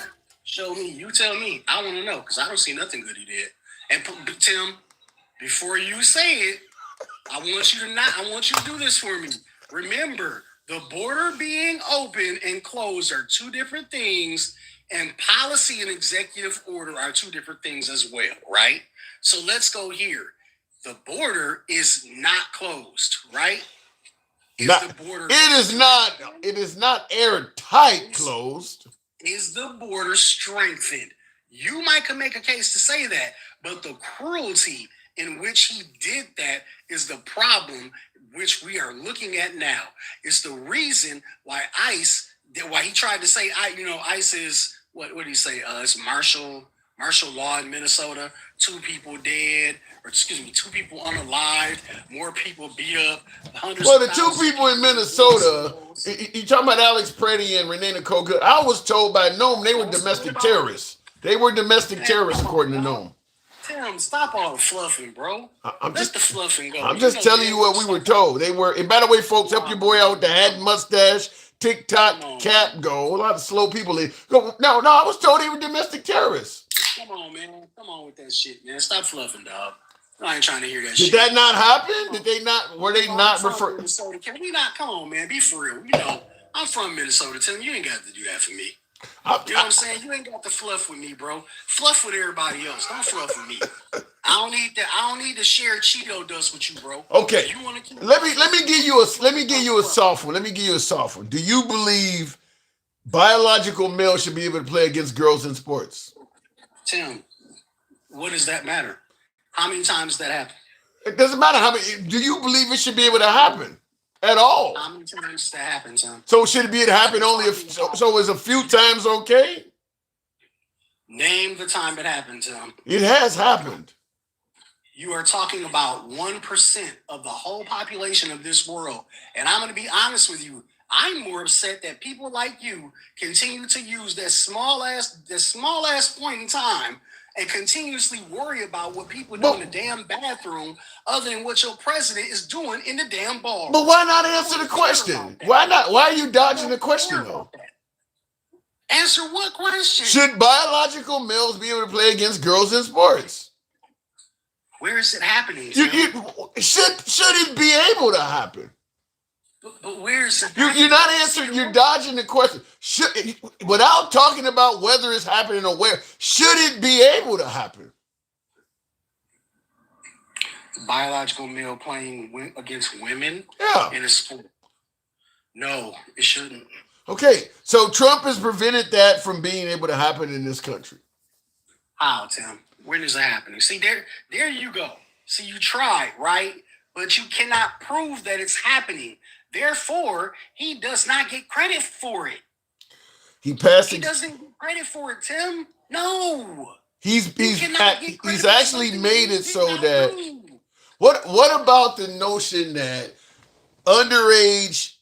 Show me. You tell me. I want to know because I don't see nothing good he did. And Tim, before you say it, I want you to do this for me. Remember, the border being open and closed are two different things, and policy and executive order are two different things as well, right? So let's go here. The border is not closed, right? It is not airtight closed. Is the border strengthened? You might make a case to say that, but the cruelty in which he did that is the problem which we are looking at now. It's the reason why he tried to say, ICE is, what did he say? It's martial law in Minnesota, 2 people dead, 2 people unalived, more people beat up, hundreds. Well, the 2 people in Minnesota, you talking about Alex Preddy and Renee Nicole Good. I was told by Noam they were domestic terrorists. They were domestic terrorists, according to Noam. Tim, stop all the fluffing, bro. I'm Let the fluffing go. I'm just telling you what we were told. They were, and by the way, folks, help your boy out with the hat and mustache, TikTok, cap go. A lot of slow people. No, I was told they were domestic terrorists. Come on, man. Come on with that shit, man. Stop fluffing, dog. I ain't trying to hear that shit. Did that not happen? Did they not? Were they not referred? Can we not? Come on, man. Be for real. I'm from Minnesota, Tim. You ain't got to do that for me. You know what I'm saying? You ain't got to fluff with me, bro. Fluff with everybody else. Don't fluff with me. I don't need that. I don't need to share Cheeto dust with you, bro. Okay. Let me give you a soft one. Do you believe biological males should be able to play against girls in sports? Tim, what does that matter? How many times does that happen? It doesn't matter how many. Do you believe it should be able to happen at all? How many times does that happen, Tim? So should it be able to happen only if? So is a few times okay? Name the time it happened, Tim. It has happened. You are talking about 1% of the whole population of this world, and I'm going to be honest with you. I'm more upset that people like you continue to use that small ass point in time and continuously worry about what people do in the damn bathroom other than what your president is doing in the damn ballroom. But why not answer the question? Why not? Why are you dodging the question though? Answer what question? Should biological males be able to play against girls in sports? Where is it happening? Should it be able to happen? But where is it? You're not answering. You're dodging the question. Without talking about whether it's happening or where, should it be able to happen? Biological male playing against women in a sport. No, it shouldn't. Okay, so Trump has prevented that from being able to happen in this country. How, Tim? When is it happening? See, there you go. See, you tried, right? But you cannot prove that it's happening. Therefore, he does not get credit for it. He doesn't get credit for it, Tim. No. He's actually made it so that what about the notion that underage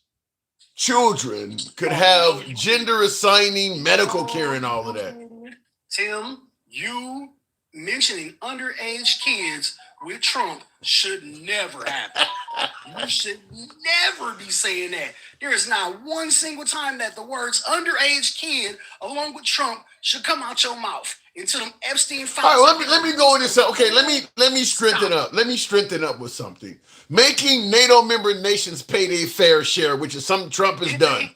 children could have gender assigning medical care and all of that? Tim, you mentioning underage kids with Trump should never happen. You should never be saying that. There is not one single time that the words underage kid along with Trump should come out your mouth until them Epstein files. All right, let me go into something. Okay, let me strengthen up. Let me strengthen up with something. Making NATO member nations pay their fair share, which is something Trump has done.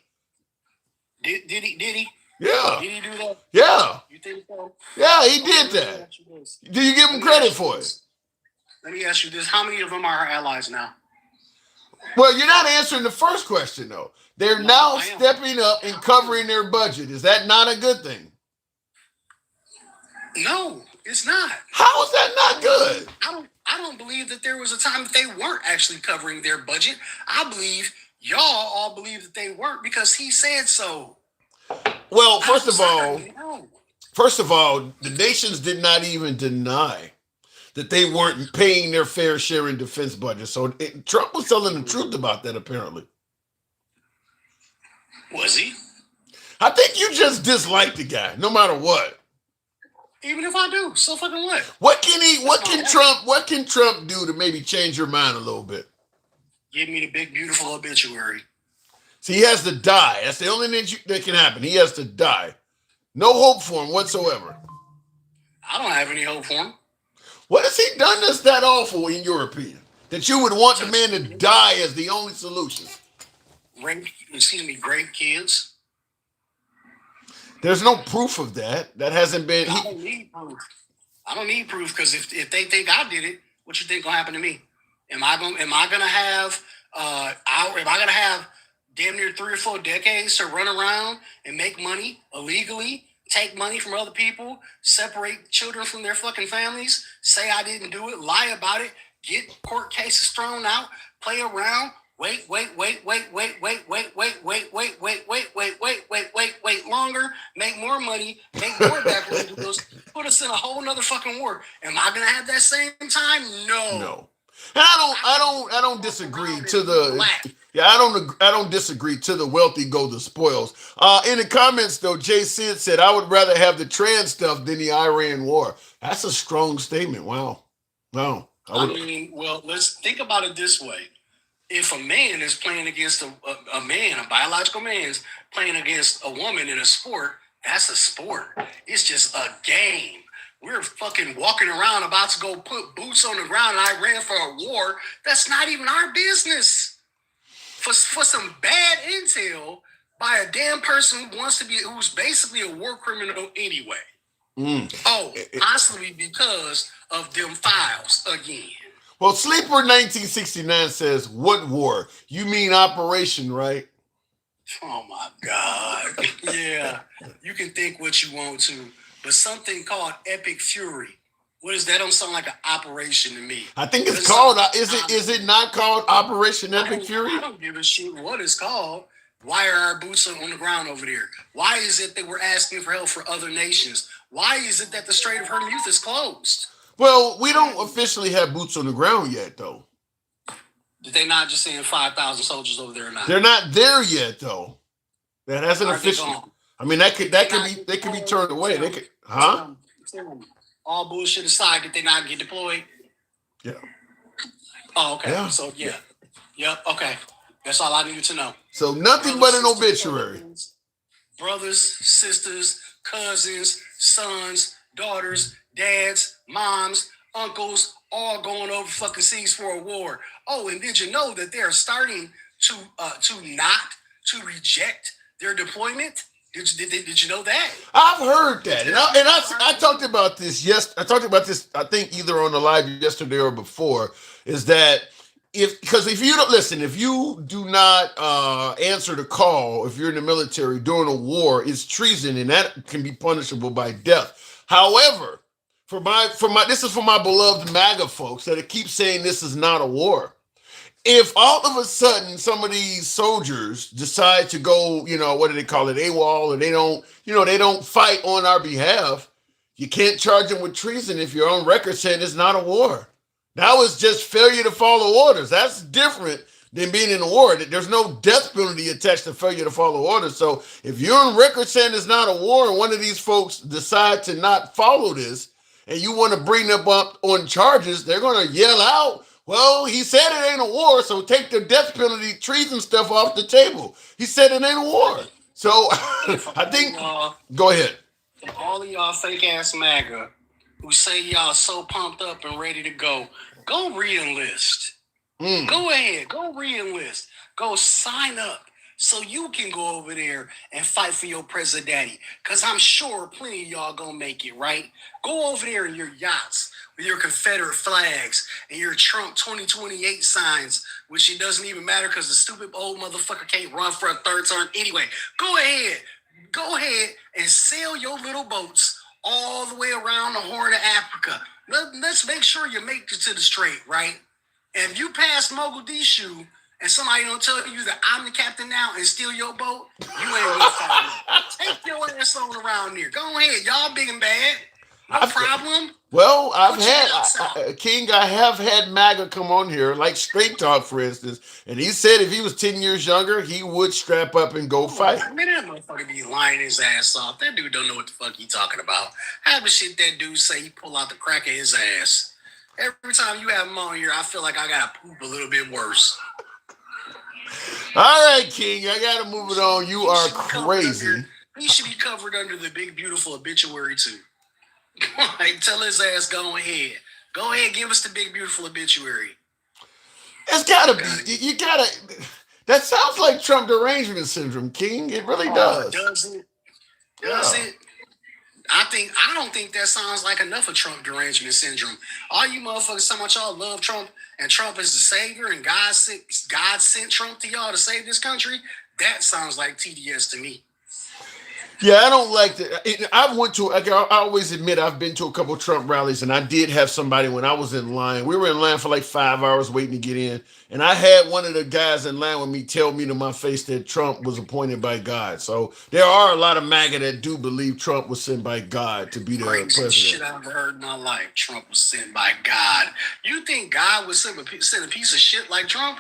Did he? Yeah. Did he do that? Yeah. You think so? Yeah, he did that. Do you give him credit for it? Let me ask you this. How many of them are our allies now? Well, you're not answering the first question though. They're No, now I am. stepping up and covering their budget. Is that not a good thing? No, it's not. How is that not good? I don't believe that there was a time that they weren't actually covering their budget. I believe y'all all believe that they weren't because he said so. Well, I'm sorry, no. first of all, the nations did not even deny that they weren't paying their fair share in defense budget. So Trump was telling the truth about that, apparently. Was he? I think you just dislike the guy, no matter what. Even if I do, so fucking what? What can Trump do to maybe change your mind a little bit? Give me the big beautiful obituary. See, he has to die. That's the only thing that can happen. He has to die. No hope for him whatsoever. I don't have any hope for him. What has he done that's that awful, in your opinion? That you would want the man to die as the only solution? Great kids. There's no proof of that. That hasn't been. I don't need proof. I don't need proof because if they think I did it, what you think gonna happen to me? Am I gonna have damn near 3 or 4 decades to run around and make money illegally, take money from other people, separate children from their fucking families, say I didn't do it, lie about it, get court cases thrown out, play around, wait longer, make more money, make more backward deals, put us in a whole nother fucking war. Am I gonna have that same time? No. And I don't disagree to the I don't disagree to the wealthy go the spoils. In the comments though, Jay Sid said I would rather have the trans stuff than the Iran war. That's a strong statement. Wow. I mean, well, let's think about it this way. If a man is playing against a man, a biological man's playing against a woman in a sport, that's a sport. It's just a game. We're fucking walking around about to go put boots on the ground and I ran for a war. That's not even our business. For some bad intel by a damn person who's basically a war criminal anyway. Possibly because of them files again. Well, Sleeper 1969 says, what war? You mean Operation, right? Oh my God. Yeah. You can think what you want to, but something called Epic Fury. What is that? Don't sound like an operation to me. I think it's called, is it not called Operation Epic Fury? I don't give a shit what it's called. Why are our boots on the ground over there? Why is it that we're asking for help for other nations? Why is it that the Strait of Hormuz is closed? Well, we don't officially have boots on the ground yet, though. Did they not just send 5,000 soldiers over there or not? They're not there yet, though. That hasn't officially. I mean, they could be turned away. They could, huh? All bullshit aside, did they not get deployed? Yeah. Oh, okay. Yeah. So yeah. Yep. Okay. That's all I needed to know. So nothing but an obituary. Brothers, sisters, cousins, sons, daughters, dads, moms, uncles, all going over fucking seas for a war. Oh, and did you know that they're starting to reject their deployment? Did you know that? I've heard that, and I talked about this. Yes, I talked about this. I think either on the live yesterday or before. Is that if you don't listen, if you do not answer the call, if you're in the military during a war, it's treason, and that can be punishable by death. However, this is for my beloved MAGA folks that keep saying this is not a war. If all of a sudden some of these soldiers decide to go, what do they call it, AWOL, and they don't fight on our behalf, you can't charge them with treason if you're on record saying it's not a war. That was just failure to follow orders. That's different than being in a war. There's no death penalty attached to failure to follow orders. So if you're on record saying it's not a war and one of these folks decide to not follow this and you want to bring them up on charges, they're going to yell out, well, he said it ain't a war, so take the death penalty, treason stuff off the table. He said it ain't a war. So I think, go ahead. All of y'all fake ass MAGA who say y'all so pumped up and ready to go re-enlist. Go ahead, go re-enlist. Go sign up. so you can go over there and fight for your president daddy. Because I'm sure plenty of y'all gonna make it, right? Go over there in your yachts with your Confederate flags and your Trump 2028 signs, which it doesn't even matter because the stupid old motherfucker can't run for a third term anyway. Go ahead and sail your little boats all the way around the Horn of Africa. Let's make sure you make it to the strait, right? And if you pass Mogadishu and somebody don't tell you that I'm the captain now and steal your boat, you ain't gonna find me. Take your ass on around there. Go ahead, y'all big and bad. No problem. Well, I've Put your had nuts out. King. I have had MAGA come on here, like Straight Talk, for instance, and he said if he was 10 years younger, he would strap up and go fight. Man, that motherfucker be lying his ass off. That dude don't know what the fuck he talking about. Half the shit that dude say, he pull out the crack of his ass. Every time you have him on here, I feel like I gotta poop a little bit worse. All right, King, I gotta move it on. You are crazy. He should be covered under the big, beautiful obituary too. Like, tell his ass, go ahead. Go ahead, give us the big, beautiful obituary. It's gotta be. You gotta. That sounds like Trump derangement syndrome, King. It really does. Does it? Does it? I don't think that sounds like enough of Trump derangement syndrome. All you motherfuckers talking about y'all love Trump and Trump is the savior and God sent Trump to y'all to save this country. That sounds like TDS to me. Yeah, I don't like that. I always admit I've been to a couple of Trump rallies, and I did have somebody when I was in line. We were in line for like 5 hours waiting to get in, and I had one of the guys in line with me tell me to my face that Trump was appointed by God. So there are a lot of MAGA that do believe Trump was sent by God to be the president. Shit I've ever heard in my life. Trump was sent by God. You think God would send a piece of shit like Trump?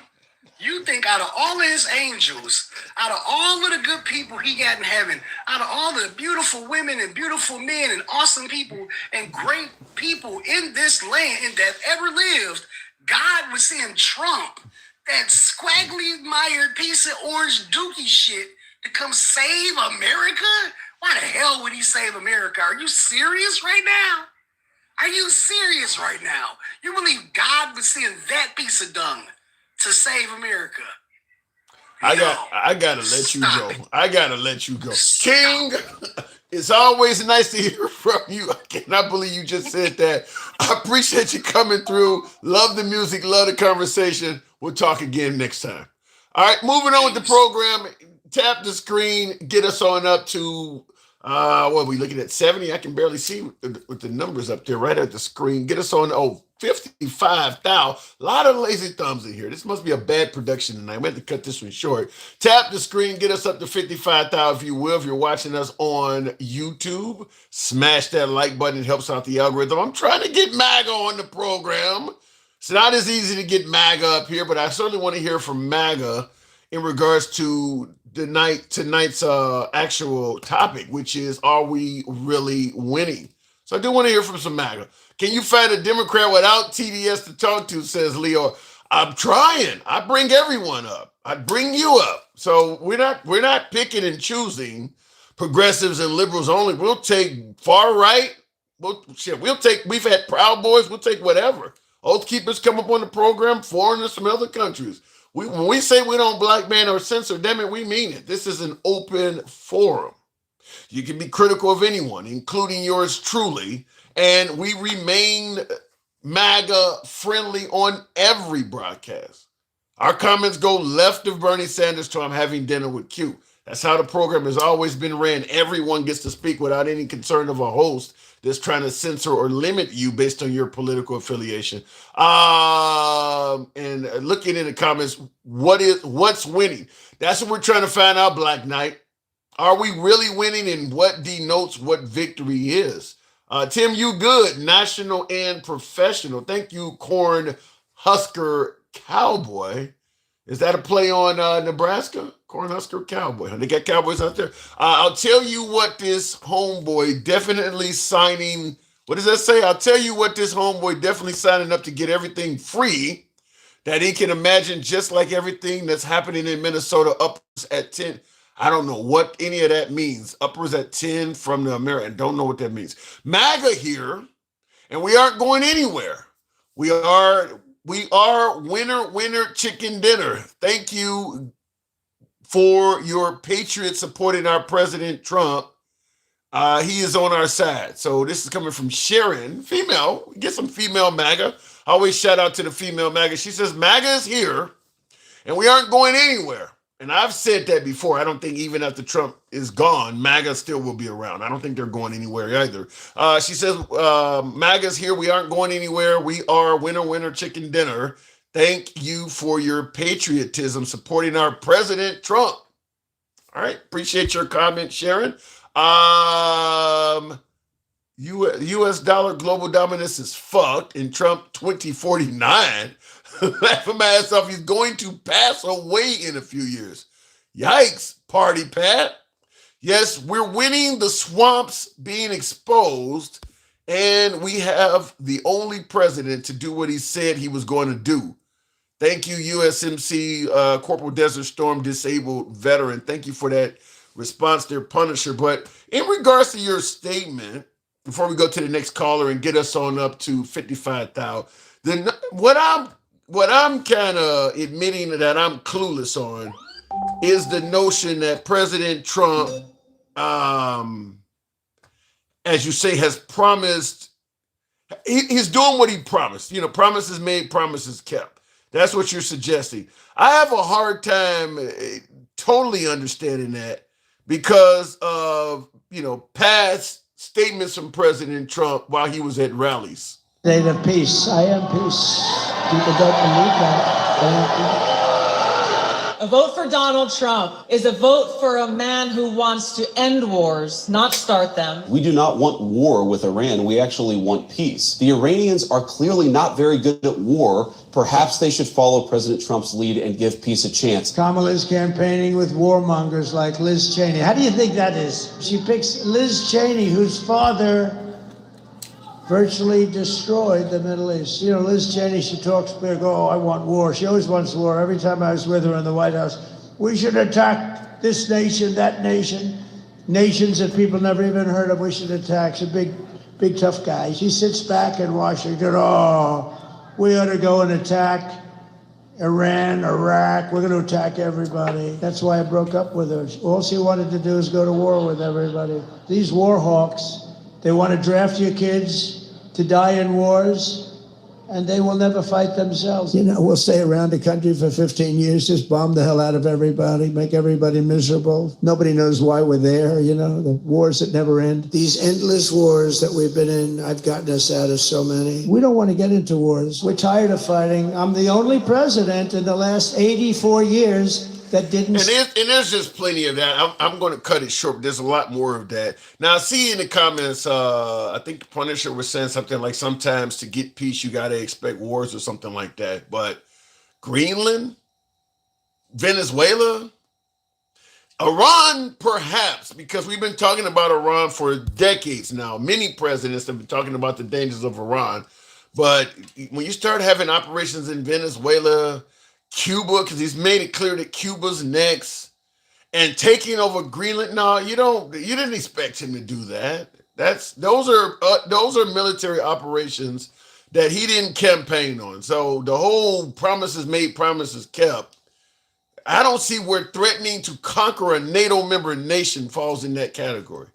You think out of all of his angels, out of all of the good people he got in heaven, out of all the beautiful women and beautiful men and awesome people and great people in this land and that ever lived, God would send Trump, that squaggly mired piece of orange dookie shit, to come save America? Why the hell would he save America? Are you serious right now? Are you serious right now? You believe God would send that piece of dung to save America? I gotta let you go. I gotta let you go. King, it's always nice to hear from you. I cannot believe you just said that. I appreciate you coming through. Love the music, love the conversation. We'll talk again next time. All right, moving on with the program. Tap the screen, get us on up to what are we looking at? 70? I can barely see with the numbers up there right at the screen. Get us on 55,000. A lot of lazy thumbs in here. This must be a bad production tonight. We have to cut this one short. Tap the screen, get us up to 55,000 if you will. If you're watching us on YouTube, smash that like button. It helps out the algorithm. I'm trying to get MAGA on the program. It's not as easy to get MAGA up here, but I certainly want to hear from MAGA in regards to tonight's actual topic, which is, are we really winning? So I do want to hear from some MAGA. Can you find a Democrat without TDS to talk to, says Leo. I'm trying. I bring everyone up. I bring you up. So we're not picking and choosing progressives and liberals only. We'll take far right. We've had Proud Boys. We'll take whatever. Oath Keepers come up on the program, foreigners from other countries. When we say we don't black man or censor, damn it, we mean it. This is an open forum. You can be critical of anyone, including yours truly, and we remain MAGA friendly on every broadcast. Our comments go left of Bernie Sanders to I'm having dinner with Q. That's how the program has always been ran. Everyone gets to speak without any concern of a host that's trying to censor or limit you based on your political affiliation. And looking in the comments, what's winning? That's what we're trying to find out, Black Knight. Are we really winning, and what denotes what victory is? Tim, you good, national and professional. Thank you, Corn Husker Cowboy. Is that a play on Nebraska? Cornhusker Cowboy. They got Cowboys out there. I'll tell you what this homeboy definitely signing. What does that say? I'll tell you what this homeboy definitely signing up to get everything free that he can imagine, just like everything that's happening in Minnesota uppers at 10. I don't know what any of that means. Uppers at 10 from the American. Don't know what that means. MAGA here, and we aren't going anywhere. We are winner chicken dinner. Thank you for your patriot supporting our President Trump. He is on our side. So this is coming from Sharon, female. Get some female MAGA. I always shout out to the female MAGA. She says, MAGA is here and we aren't going anywhere. And I've said that before. I don't think even after Trump is gone, MAGA still will be around. I don't think they're going anywhere either. She says, MAGA's here. We aren't going anywhere. We are winner, winner, chicken dinner. Thank you for your patriotism supporting our President Trump. All right. Appreciate your comment, Sharon. U.S. dollar global dominance is fucked in Trump 2049. Laughing my ass off. He's going to pass away in a few years. Yikes, Party Pat. Yes, we're winning. The swamp's being exposed, and we have the only president to do what he said he was going to do. Thank you, USMC Corporal Desert Storm Disabled Veteran. Thank you for that response there, Punisher. But in regards to your statement, before we go to the next caller and get us on up to 55,000, then what I'm kind of admitting that I'm clueless on is the notion that President Trump, as you say, has promised. He's doing what he promised. You know, promises made, promises kept. That's what you're suggesting. I have a hard time totally understanding that because of, you know, past statements from President Trump while he was at rallies. State of peace. I am peace. People don't believe that. I am peace. A vote for Donald Trump is a vote for a man who wants to end wars, not start them. We do not want war with Iran. We actually want peace. The Iranians are clearly not very good at war. Perhaps they should follow President Trump's lead and give peace a chance. Kamala's campaigning with warmongers like Liz Cheney. How do you think that is? She picks Liz Cheney, whose father virtually destroyed the Middle East. You know, Liz Cheney, she talks big, oh, I want war. She always wants war. Every time I was with her in the White House, we should attack this nation, that nation, nations that people never even heard of, we should attack. She's a big tough guy. She sits back in Washington, oh, we ought to go and attack Iran, Iraq. We're going to attack everybody. That's why I broke up with her. All she wanted to do is go to war with everybody. These war hawks, they want to draft your kids to die in wars, and they will never fight themselves. You know, we'll stay around the country for 15 years, just bomb the hell out of everybody, make everybody miserable. Nobody knows why we're there, you know, the wars that never end. These endless wars that we've been in, I've gotten us out of so many. We don't want to get into wars. We're tired of fighting. I'm the only president in the last 84 years that didn't. And there's just plenty of that. I'm going to cut it short. There's a lot more of that. Now, I see in the comments, I think the Punisher was saying something like sometimes to get peace, you got to expect wars or something like that. But Greenland, Venezuela, Iran, perhaps, because we've been talking about Iran for decades now. Many presidents have been talking about the dangers of Iran. But when you start having operations in Venezuela, Cuba, because he's made it clear that Cuba's next, and taking over Greenland. No, you didn't expect him to do that. Those are military operations that he didn't campaign on. So the whole promises made, promises kept. I don't see where threatening to conquer a NATO member nation falls in that category.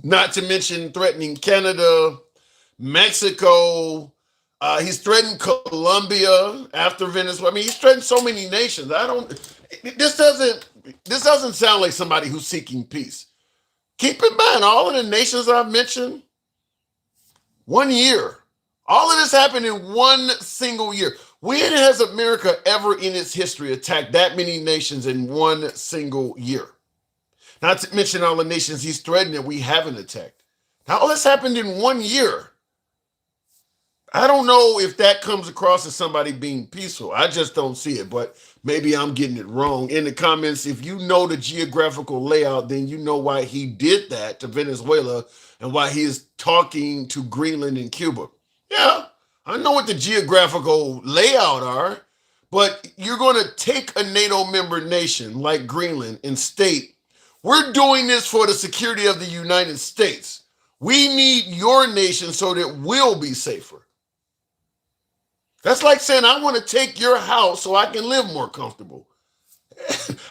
Not to mention threatening Canada, Mexico. He's threatened Colombia after Venezuela. I mean, he's threatened so many nations. This doesn't sound like somebody who's seeking peace. Keep in mind, all of the nations I've mentioned, 1 year. All of this happened in one single year. When has America ever in its history attacked that many nations in one single year? Not to mention all the nations he's threatened that we haven't attacked. Now, all this happened in 1 year. I don't know if that comes across as somebody being peaceful. I just don't see it, but maybe I'm getting it wrong. In the comments, if you know the geographical layout, then you know why he did that to Venezuela and why he is talking to Greenland and Cuba. Yeah, I know what the geographical layout are, but you're going to take a NATO member nation like Greenland and state, we're doing this for the security of the United States. We need your nation so that we'll be safer. That's like saying, I want to take your house so I can live more comfortable.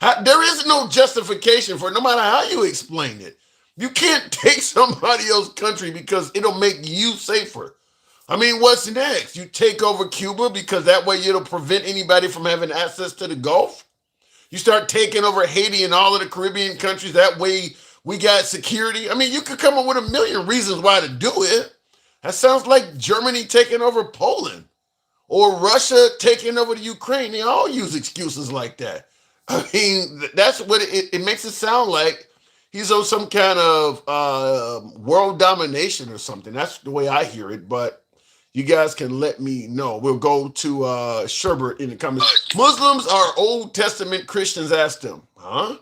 There is no justification for it, no matter how you explain it. You can't take somebody else's country because it'll make you safer. I mean, what's next? You take over Cuba because that way it'll prevent anybody from having access to the Gulf? You start taking over Haiti and all of the Caribbean countries. That way we got security. I mean, you could come up with a million reasons why to do it. That sounds like Germany taking over Poland or Russia taking over the Ukraine. They all use excuses like that. I mean, that's what it makes it sound like. He's on some kind of world domination or something. That's the way I hear it. But you guys can let me know. We'll go to Sherbert in the comments. Muslims are Old Testament Christians, ask them. Huh?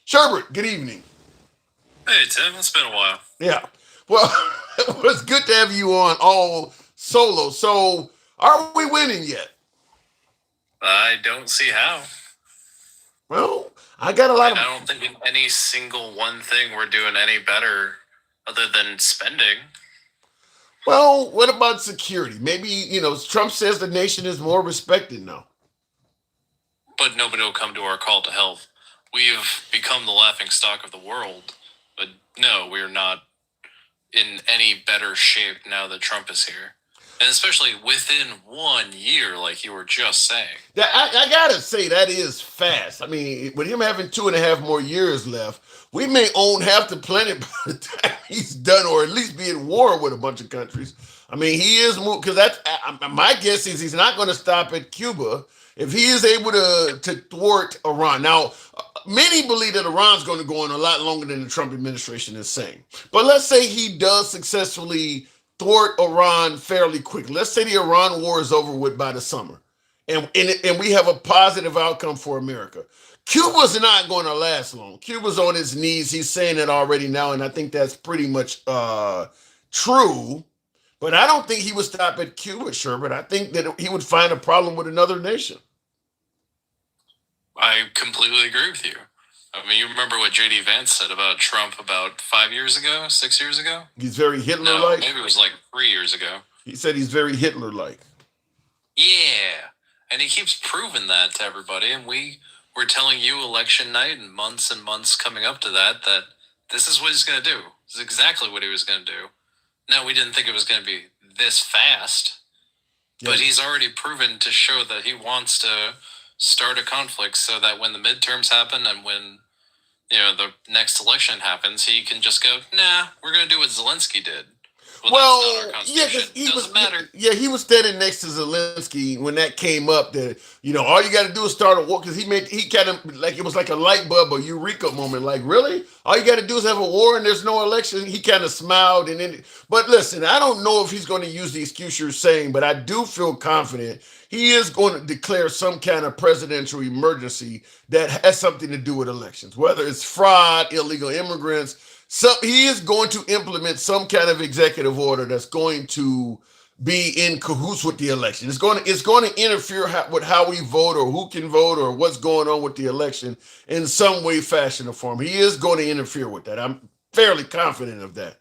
Sherbert, good evening. Hey, Tim. It's been a while. Yeah. Well, it's good to have you on all solo. So, are we winning yet? I don't see how. Well, I got a lot of... I don't think in any single one thing we're doing any better other than spending. Well, what about security? Maybe, Trump says the nation is more respected now. But nobody will come to our call to help. We've become the laughing stock of the world. But no, we're not in any better shape now that Trump is here. And especially within 1 year, like you were just saying. Yeah, I gotta say, that is fast. I mean, with him having 2.5 more years left, we may own half the planet by the time he's done, or at least be at war with a bunch of countries. I mean, he is moving, because that's my guess is he's not going to stop at Cuba if he is able to thwart Iran. Now, many believe that Iran's going to go on a lot longer than the Trump administration is saying. But let's say he does successfully thwart Iran fairly quickly. Let's say the Iran war is over with by the summer, and we have a positive outcome for America. Cuba's not going to last long. Cuba's on his knees. He's saying it already now, and I think that's pretty much true. But I don't think he would stop at Cuba, Sherbert. I think that he would find a problem with another nation. I completely agree with you. I mean, you remember what J.D. Vance said about Trump about 5 years ago, 6 years ago? He's very Hitler-like? No, maybe it was like 3 years ago. He said he's very Hitler-like. Yeah, and he keeps proving that to everybody, and we were telling you election night and months coming up to that this is what he's going to do. This is exactly what he was going to do. Now, we didn't think it was going to be this fast, but he's already proven to show that he wants to start a conflict so that when the midterms happen and when the next election happens, he can just go, nah, we're going to do what Zelensky did. Well, yeah, he was standing next to Zelensky when that came up. That all you got to do is start a war, because he kind of like it was like a light bulb, a eureka moment. Like, really, all you got to do is have a war and there's no election. He kind of smiled, and then. But listen, I don't know if he's going to use the excuse you're saying, but I do feel confident he is going to declare some kind of presidential emergency that has something to do with elections, whether it's fraud, illegal immigrants. So he is going to implement some kind of executive order that's going to be in cahoots with the election. It's going to interfere with how we vote, or who can vote, or what's going on with the election in some way, fashion, or form. He is going to interfere with that. I'm fairly confident of that.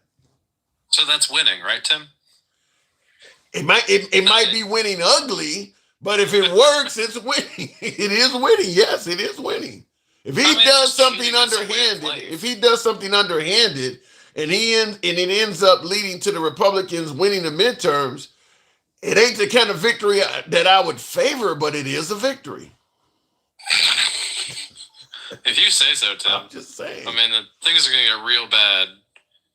So that's winning, right, Tim? It might be winning ugly, but if it works, it's winning. It is winning. Yes, it is winning. If he does something underhanded, and it ends up leading to the Republicans winning the midterms, it ain't the kind of victory that I would favor, but it is a victory. If you say so, Tim. I'm just saying. I mean, things are going to get real bad,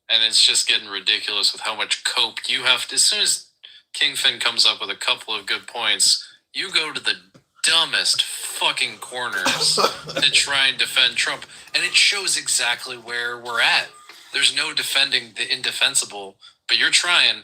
and it's just getting ridiculous with how much cope you have to. As soon as King Finn comes up with a couple of good points, you go to the dumbest fucking corners to try and defend Trump, and it shows exactly where we're at. There's no defending the indefensible, but you're trying.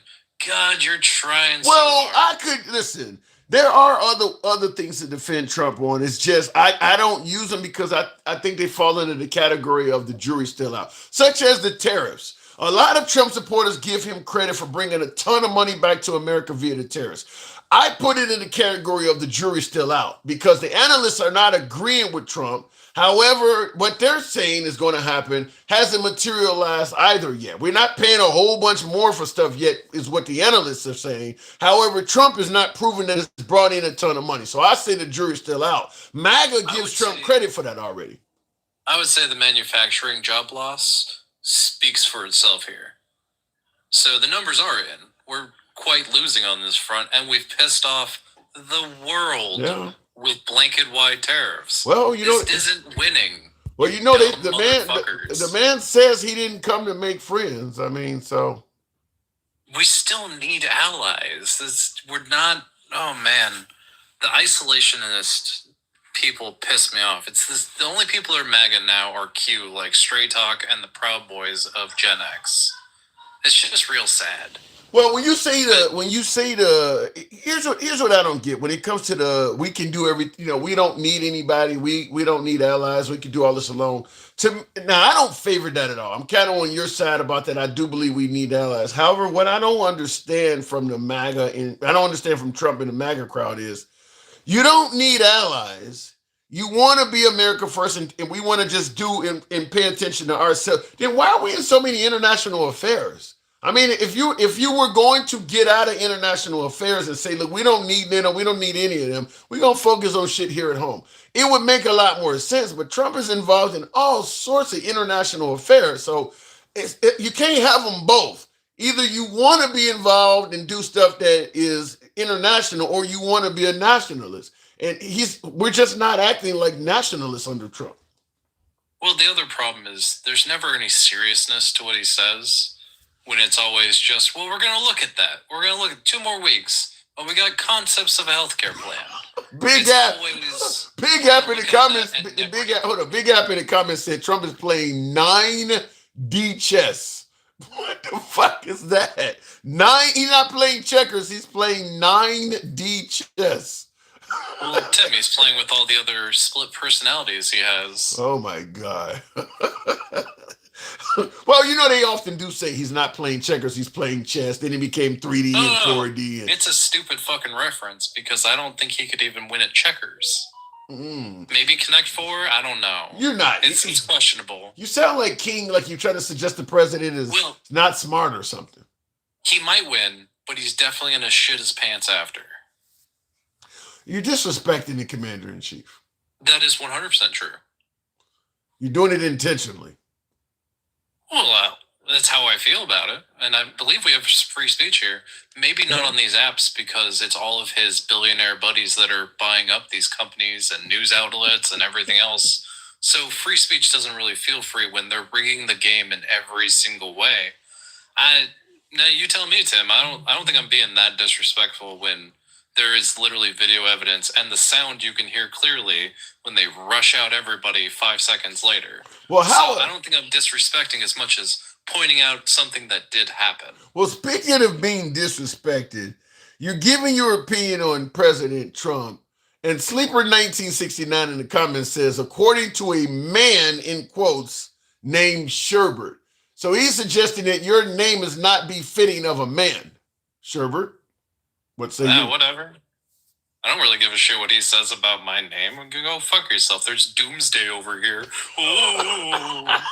God, you're trying. Well, I could listen. There are other things to defend Trump on. It's just I don't use them because I think they fall into the category of the jury's still out, such as the tariffs. A lot of Trump supporters give him credit for bringing a ton of money back to America via the tariffs. I put it in the category of the jury's still out because the analysts are not agreeing with Trump However, what they're saying is going to happen hasn't materialized either yet. We're not paying a whole bunch more for stuff yet, is what the analysts are saying. However, Trump is not proving that it's brought in a ton of money. So I say the jury's still out. MAGA gives Trump credit for that already. I would say the manufacturing job loss speaks for itself here. So the numbers are in. We're quite losing on this front, and we've pissed off the world with blanket-wide tariffs. Well, this isn't winning. Well, the man says he didn't come to make friends. I mean, so we still need allies. We're not. Oh man, the isolationist people piss me off. The only people who are MAGA now are Q, like Straight Talk and the Proud Boys of Gen X. It's just real sad. Well, here's what I don't get when it comes to we can do everything. We don't need anybody. We don't need allies. We can do all this alone. Now, I don't favor that at all. I'm kind of on your side about that. I do believe we need allies. However, what I don't understand from the MAGA and I don't understand from Trump and the MAGA crowd is you don't need allies. You want to be America first, and we want to just do and pay attention to ourselves. Then why are we in so many international affairs? I mean, if you were going to get out of international affairs and say, look, we don't need NATO, we don't need any of them, we're going to focus on shit here at home, it would make a lot more sense. But Trump is involved in all sorts of international affairs. So you can't have them both. Either you want to be involved and do stuff that is international, or you want to be a nationalist. And we're just not acting like nationalists under Trump. Well, the other problem is there's never any seriousness to what he says. When it's always just, well, we're going to look at that. We're going to look at 2 more weeks. Well, we got concepts of a healthcare plan. Big App in the comments. Big App in the comments said Trump is playing 9D chess. What the fuck is that? He's not playing checkers. He's playing 9D chess. Well, Timmy's playing with all the other split personalities he has. Oh my God. Well, they often do say he's not playing checkers, he's playing chess. Then he became 3D and 4D. It's a stupid fucking reference because I don't think he could even win at checkers. Maybe Connect 4? I don't know. You're not. It's questionable. You sound like King, like you try to suggest the president is not smart or something. He might win, but he's definitely going to shit his pants after. You're disrespecting the commander-in-chief. That is 100% true. You're doing it intentionally. Well, that's how I feel about it. And I believe we have free speech here. Maybe not on these apps because it's all of his billionaire buddies that are buying up these companies and news outlets and everything else. So free speech doesn't really feel free when they're rigging the game in every single way. Now you tell me, Tim. I don't think I'm being that disrespectful when there is literally video evidence and the sound you can hear clearly when they rush out everybody 5 seconds later. Well, so I don't think I'm disrespecting as much as pointing out something that did happen. Well, speaking of being disrespected, you're giving your opinion on President Trump, and Sleeper 1969 in the comments says, according to a man, in quotes, named Sherbert. So he's suggesting that your name is not befitting of a man. Sherbert, what say you? Whatever. I don't really give a shit what he says about my name. Go fuck yourself. There's doomsday over here. Oh.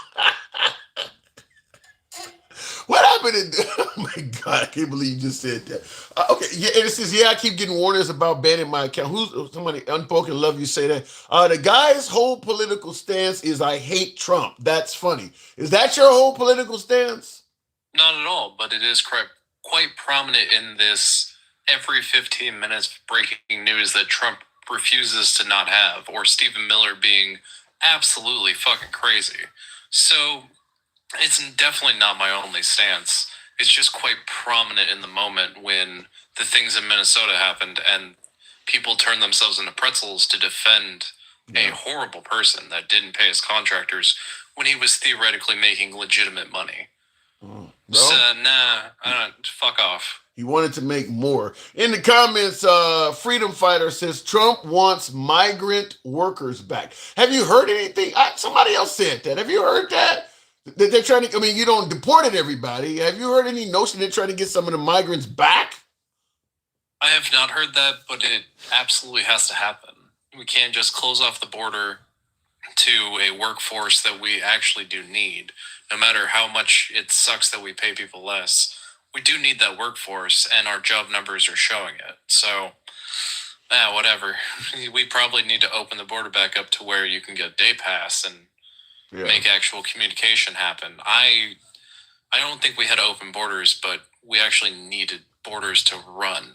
What happened oh my God, I can't believe you just said that. Okay, yeah, and it says, I keep getting warnings about banning my account. Somebody, Unspoken Love You say that. The guy's whole political stance is, I hate Trump. That's funny. Is that your whole political stance? Not at all, but it is quite prominent in this every 15 minutes breaking news that Trump refuses to not have, or Stephen Miller being absolutely fucking crazy. So it's definitely not my only stance. It's just quite prominent in the moment when the things in Minnesota happened and people turned themselves into pretzels to defend a horrible person that didn't pay his contractors when he was theoretically making legitimate money. So, fuck off. He wanted to make more. In the comments, Freedom Fighter says Trump wants migrant workers back. Have you heard anything? Somebody else said that. Have you heard that? That they're trying to, you don't deported everybody. Have you heard any notion they're trying to get some of the migrants back? I have not heard that, but it absolutely has to happen. We can't just close off the border, to a workforce that we actually do need. No matter how much it sucks that we pay people less, we do need that workforce, and our job numbers are showing it. So, whatever. We probably need to open the border back up to where you can get a day pass and make actual communication happen. I don't think we had to open borders, but we actually needed borders to run.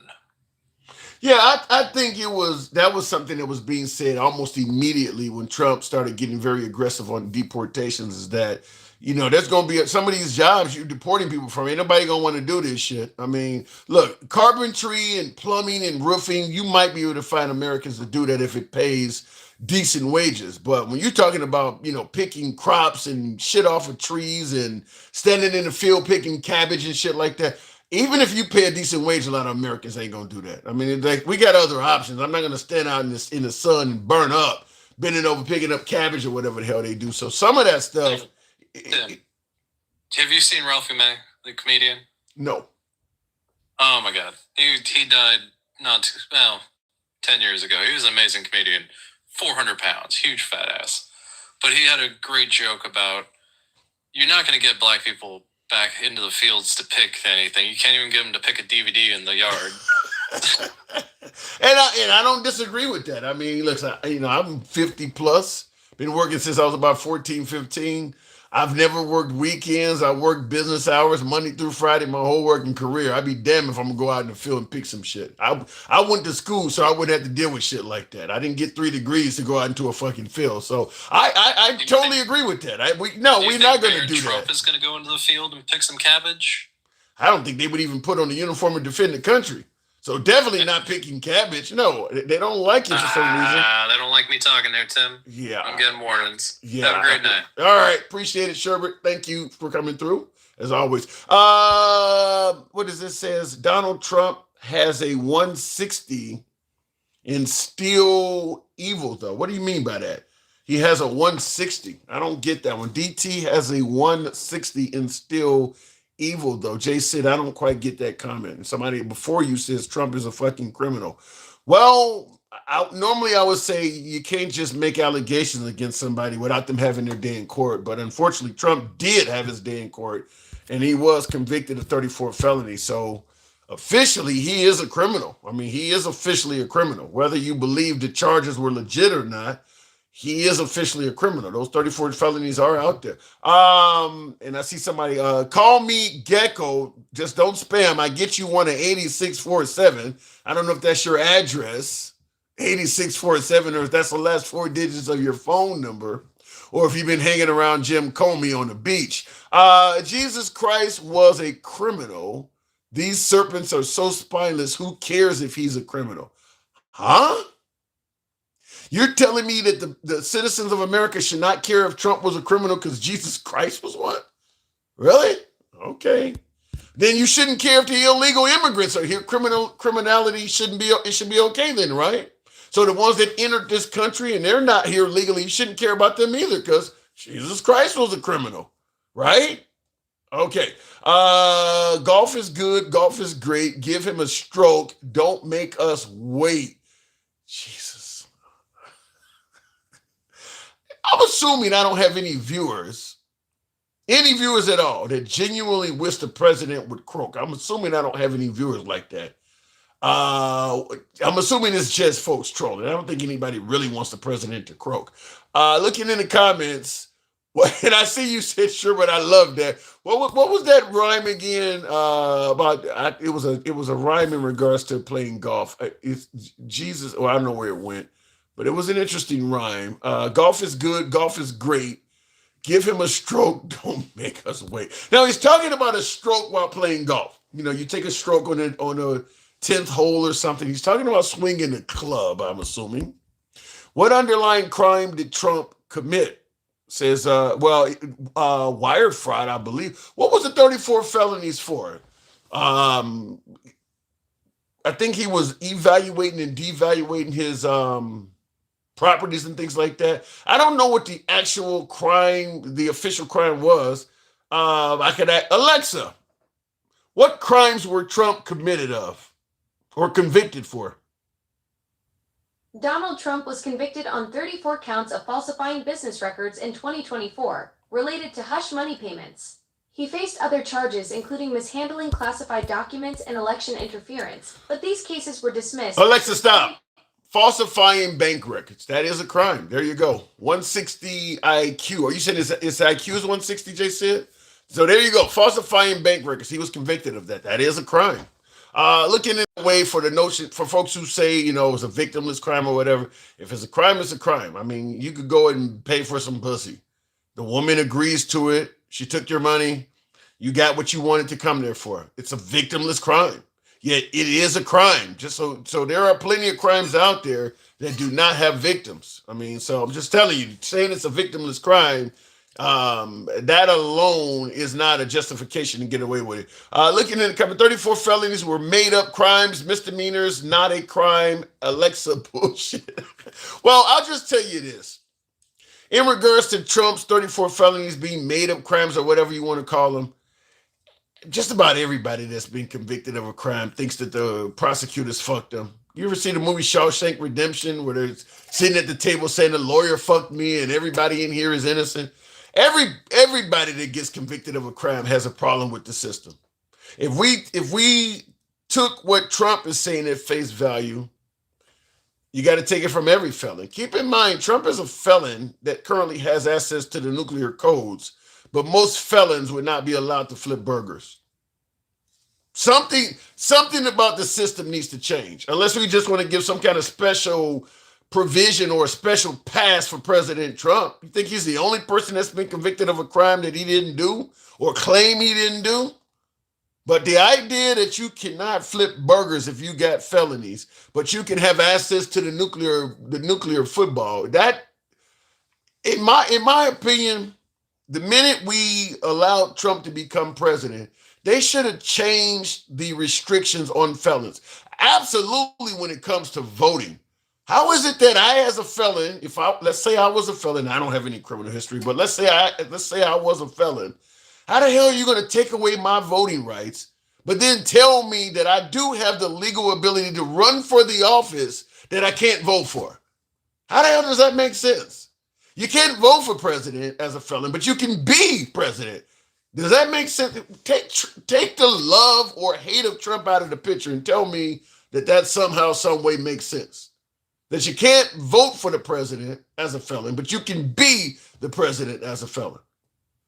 Yeah, I think that was something that was being said almost immediately when Trump started getting very aggressive on deportations. Is that there's going to be some of these jobs you're deporting people from. Ain't nobody going to want to do this shit. I mean, look, carpentry and plumbing and roofing, you might be able to find Americans to do that if it pays decent wages. But when you're talking about picking crops and shit off of trees and standing in the field picking cabbage and shit like that. Even if you pay a decent wage, a lot of Americans ain't gonna do that. I mean, we got other options. I'm not gonna stand out in the sun and burn up, bending over, picking up cabbage or whatever the hell they do. So some of that stuff. Have you seen Ralphie May, the comedian? No. Oh my God, he died 10 years ago. He was an amazing comedian, 400 pounds, huge fat ass. But he had a great joke about you're not gonna get black people back into the fields to pick anything. You can't even get them to pick a DVD in the yard. and I don't disagree with that. I mean, look, I'm 50 plus, been working since I was about 14, 15. I've never worked weekends. I worked business hours Monday through Friday my whole working career. I'd be damned if I'm gonna go out in the field and pick some shit. I went to school so I wouldn't have to deal with shit like that. I didn't get 3 degrees to go out into a fucking field. So I totally agree with that. We're not gonna do that. Trump is gonna go into the field and pick some cabbage? I don't think they would even put on the uniform and defend the country. So definitely not picking cabbage. No, they don't like it for some reason. They don't like me talking there, Tim. Yeah. I'm getting warnings. Yeah. Have a great night. All right. Appreciate it, Sherbert. Thank you for coming through, as always. What does this says? Donald Trump has a 160 in still evil, though. What do you mean by that? He has a 160. I don't get that one. DT has a 160 in still evil, though. Jay said, I don't quite get that comment. And somebody before you says Trump is a fucking criminal. Well, normally I would say you can't just make allegations against somebody without them having their day in court. But unfortunately, Trump did have his day in court, and he was convicted of 34 felonies. So officially, he is a criminal. I mean, he is officially a criminal. Whether you believe the charges were legit or not, he is officially a criminal. Those 34 felonies are out there. And I see somebody, call me Gecko. Just don't spam. I get you one at 8647. I don't know if that's your address, 8647, or if that's the last 4 digits of your phone number, or if you've been hanging around Jim Comey on the beach. Jesus Christ was a criminal. These serpents are so spineless. Who cares if he's a criminal? Huh? You're telling me that the citizens of America should not care if Trump was a criminal because Jesus Christ was one? Really? Okay. Then you shouldn't care if the illegal immigrants are here. Criminality should be okay then, right? So the ones that entered this country and they're not here legally, you shouldn't care about them either because Jesus Christ was a criminal, right? Okay. Golf is good. Golf is great. Give him a stroke. Don't make us wait. Jesus. I'm assuming I don't have any viewers at all that genuinely wish the president would croak. I'm assuming I don't have any viewers like that. I'm assuming it's just folks trolling. I don't think anybody really wants the president to croak. Looking in the comments, and I see you said sure, but I love that. What was that rhyme again? It was a rhyme in regards to playing golf. It's Jesus. Well, I don't know where it went. But it was an interesting rhyme. Golf is good. Golf is great. Give him a stroke. Don't make us wait. Now, he's talking about a stroke while playing golf. You take a stroke on a 10th hole or something. He's talking about swinging a club, I'm assuming. What underlying crime did Trump commit? Says, wire fraud, I believe. What was the 34 felonies for? I think he was evaluating and devaluating his properties and things like that. I don't know what the actual crime, the official crime was. I could ask Alexa, what crimes were Trump committed of or convicted for? Donald Trump was convicted on 34 counts of falsifying business records in 2024 related to hush money payments. He faced other charges, including mishandling classified documents and election interference, but these cases were dismissed. Alexa, stop. Falsifying bank records. That is a crime. There you go. 160 IQ. Are you saying it's IQ is 160, Jay said? So there you go. Falsifying bank records. He was convicted of that. That is a crime. Looking in a way for the notion, for folks who say, you know, it's a victimless crime or whatever. If it's a crime, it's a crime. I mean, you could go and pay for some pussy. The woman agrees to it. She took your money. You got what you wanted to come there for. It's a victimless crime. Yet it is a crime. Just so there are plenty of crimes out there that do not have victims. I mean, so I'm just telling you, saying it's a victimless crime, that alone is not a justification to get away with it. Looking at the cover, 34 felonies were made up crimes, misdemeanors, not a crime. Alexa, bullshit. Well, I'll just tell you this. In regards to Trump's 34 felonies being made up crimes or whatever you want to call them, just about everybody that's been convicted of a crime thinks that the prosecutors fucked them. You ever see the movie Shawshank Redemption where they're sitting at the table saying the lawyer fucked me and everybody in here is innocent? Everybody that gets convicted of a crime has a problem with the system. If we took what Trump is saying at face value, you got to take it from every felon. Keep in mind, Trump is a felon that currently has access to the nuclear codes, but most felons would not be allowed to flip burgers. Something about the system needs to change, unless we just want to give some kind of special provision or a special pass for President Trump. You think he's the only person that's been convicted of a crime that he didn't do or claim he didn't do? But the idea that you cannot flip burgers if you got felonies, but you can have access to the nuclear football, that, in my opinion, the minute we allowed Trump to become president, they should have changed the restrictions on felons. Absolutely, when it comes to voting. How is it that I, as a felon, let's say I was a felon, I don't have any criminal history, but let's say I was a felon, how the hell are you going to take away my voting rights, but then tell me that I do have the legal ability to run for the office that I can't vote for? How the hell does that make sense? You can't vote for president as a felon, but you can be president. Does that make sense? Take the love or hate of Trump out of the picture and tell me that somehow, some way makes sense. That you can't vote for the president as a felon, but you can be the president as a felon.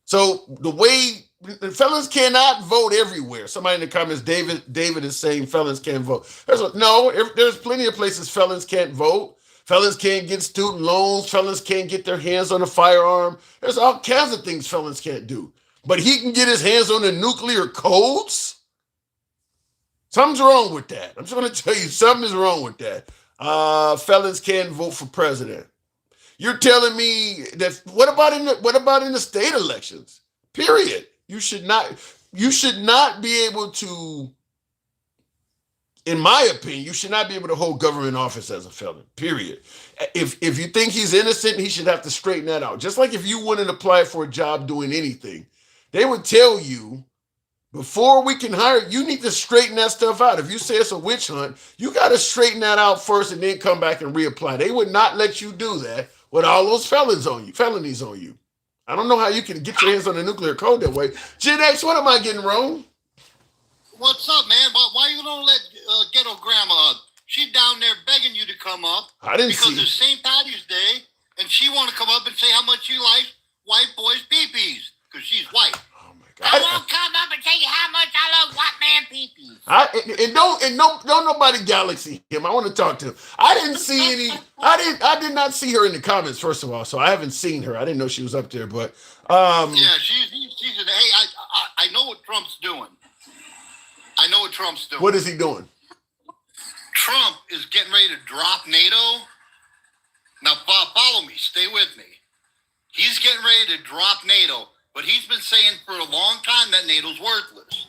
So the way felons cannot vote everywhere. Somebody in the comments, David is saying felons can't vote. There's plenty of places felons can't vote. Felons can't get student loans. Felons can't get their hands on a firearm. There's all kinds of things felons can't do. But he can get his hands on the nuclear codes? Something's wrong with that. I'm just going to tell you, something is wrong with that. Felons can't vote for president. You're telling me that what about in the state elections? Period. You should not be able to, in my opinion, you should not be able to hold government office as a felon. Period. If you think he's innocent, he should have to straighten that out. Just like if you wouldn't apply for a job doing anything, they would tell you, before we can hire, you need to straighten that stuff out. If you say it's a witch hunt, you got to straighten that out first and then come back and reapply. They would not let you do that with all those felonies on you. I don't know how you can get your hands on the nuclear code that way. Gen X, what am I getting wrong? What's up, man? Why you don't let ghetto grandma up? She's down there begging you to come up. I didn't see. Because it's St. Patty's Day, and she want to come up and say how much she likes white boys' pee-pees, because she's white. I won't come up and tell you how much I love white man pee-pees. Don't nobody galaxy him. I want to talk to him. I didn't see any. I did not see her in the comments. First of all, so I haven't seen her. I didn't know she was up there. But yeah, she's an. Hey, I know what Trump's doing. What is he doing? Trump is getting ready to drop NATO. Now follow me. Stay with me. He's getting ready to drop NATO. But he's been saying for a long time that NATO's worthless.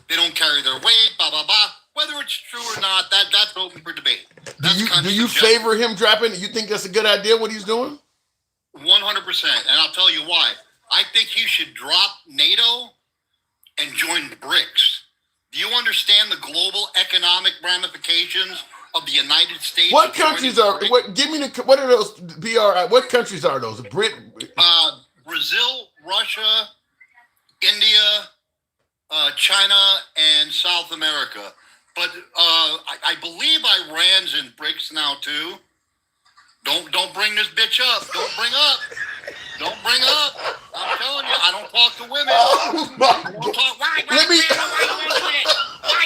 They don't carry their weight, blah, blah, blah. Whether it's true or not, that's open for debate. Do you favor him dropping? You think that's a good idea, what he's doing? 100%. And I'll tell you why. I think he should drop NATO and join BRICS. Do you understand the global economic ramifications of the United States. What countries are? What? Give me the. What are those? BRI. What countries are those? Brazil, Russia, India, China, and South America. But I believe Iran's in BRICS now too. Don't bring this bitch up. Don't bring up. I'm telling you, I don't talk to women. Oh my I don't talk. Why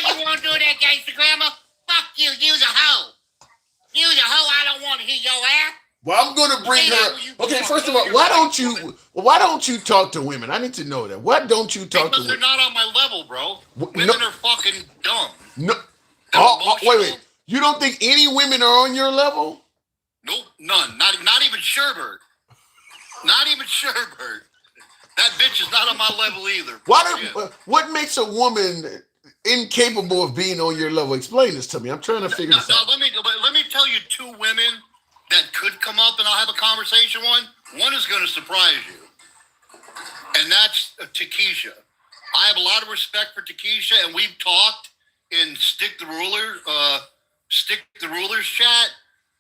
you want to do that, gangster grandma? Fuck you. You's a hoe. You's a hoe. I don't want to hear your ass. Well, I'm going to bring her. Okay, first of all, why don't you talk to women? I need to know that. Why don't you talk to Because women? they're not on my level, bro. Women are fucking dumb. No. Wait. You don't think any women are on your level? Nope, none. Not even Sherbert. Not even Sherbert. That bitch is not on my level either. What makes a woman incapable of being on your level? Explain this to me. I'm trying to figure this out. Let me tell you two women that could come up and I'll have a conversation on. One is going to surprise you, and that's Takesha. I have a lot of respect for Takesha, and we've talked in Stick the Rulers chat,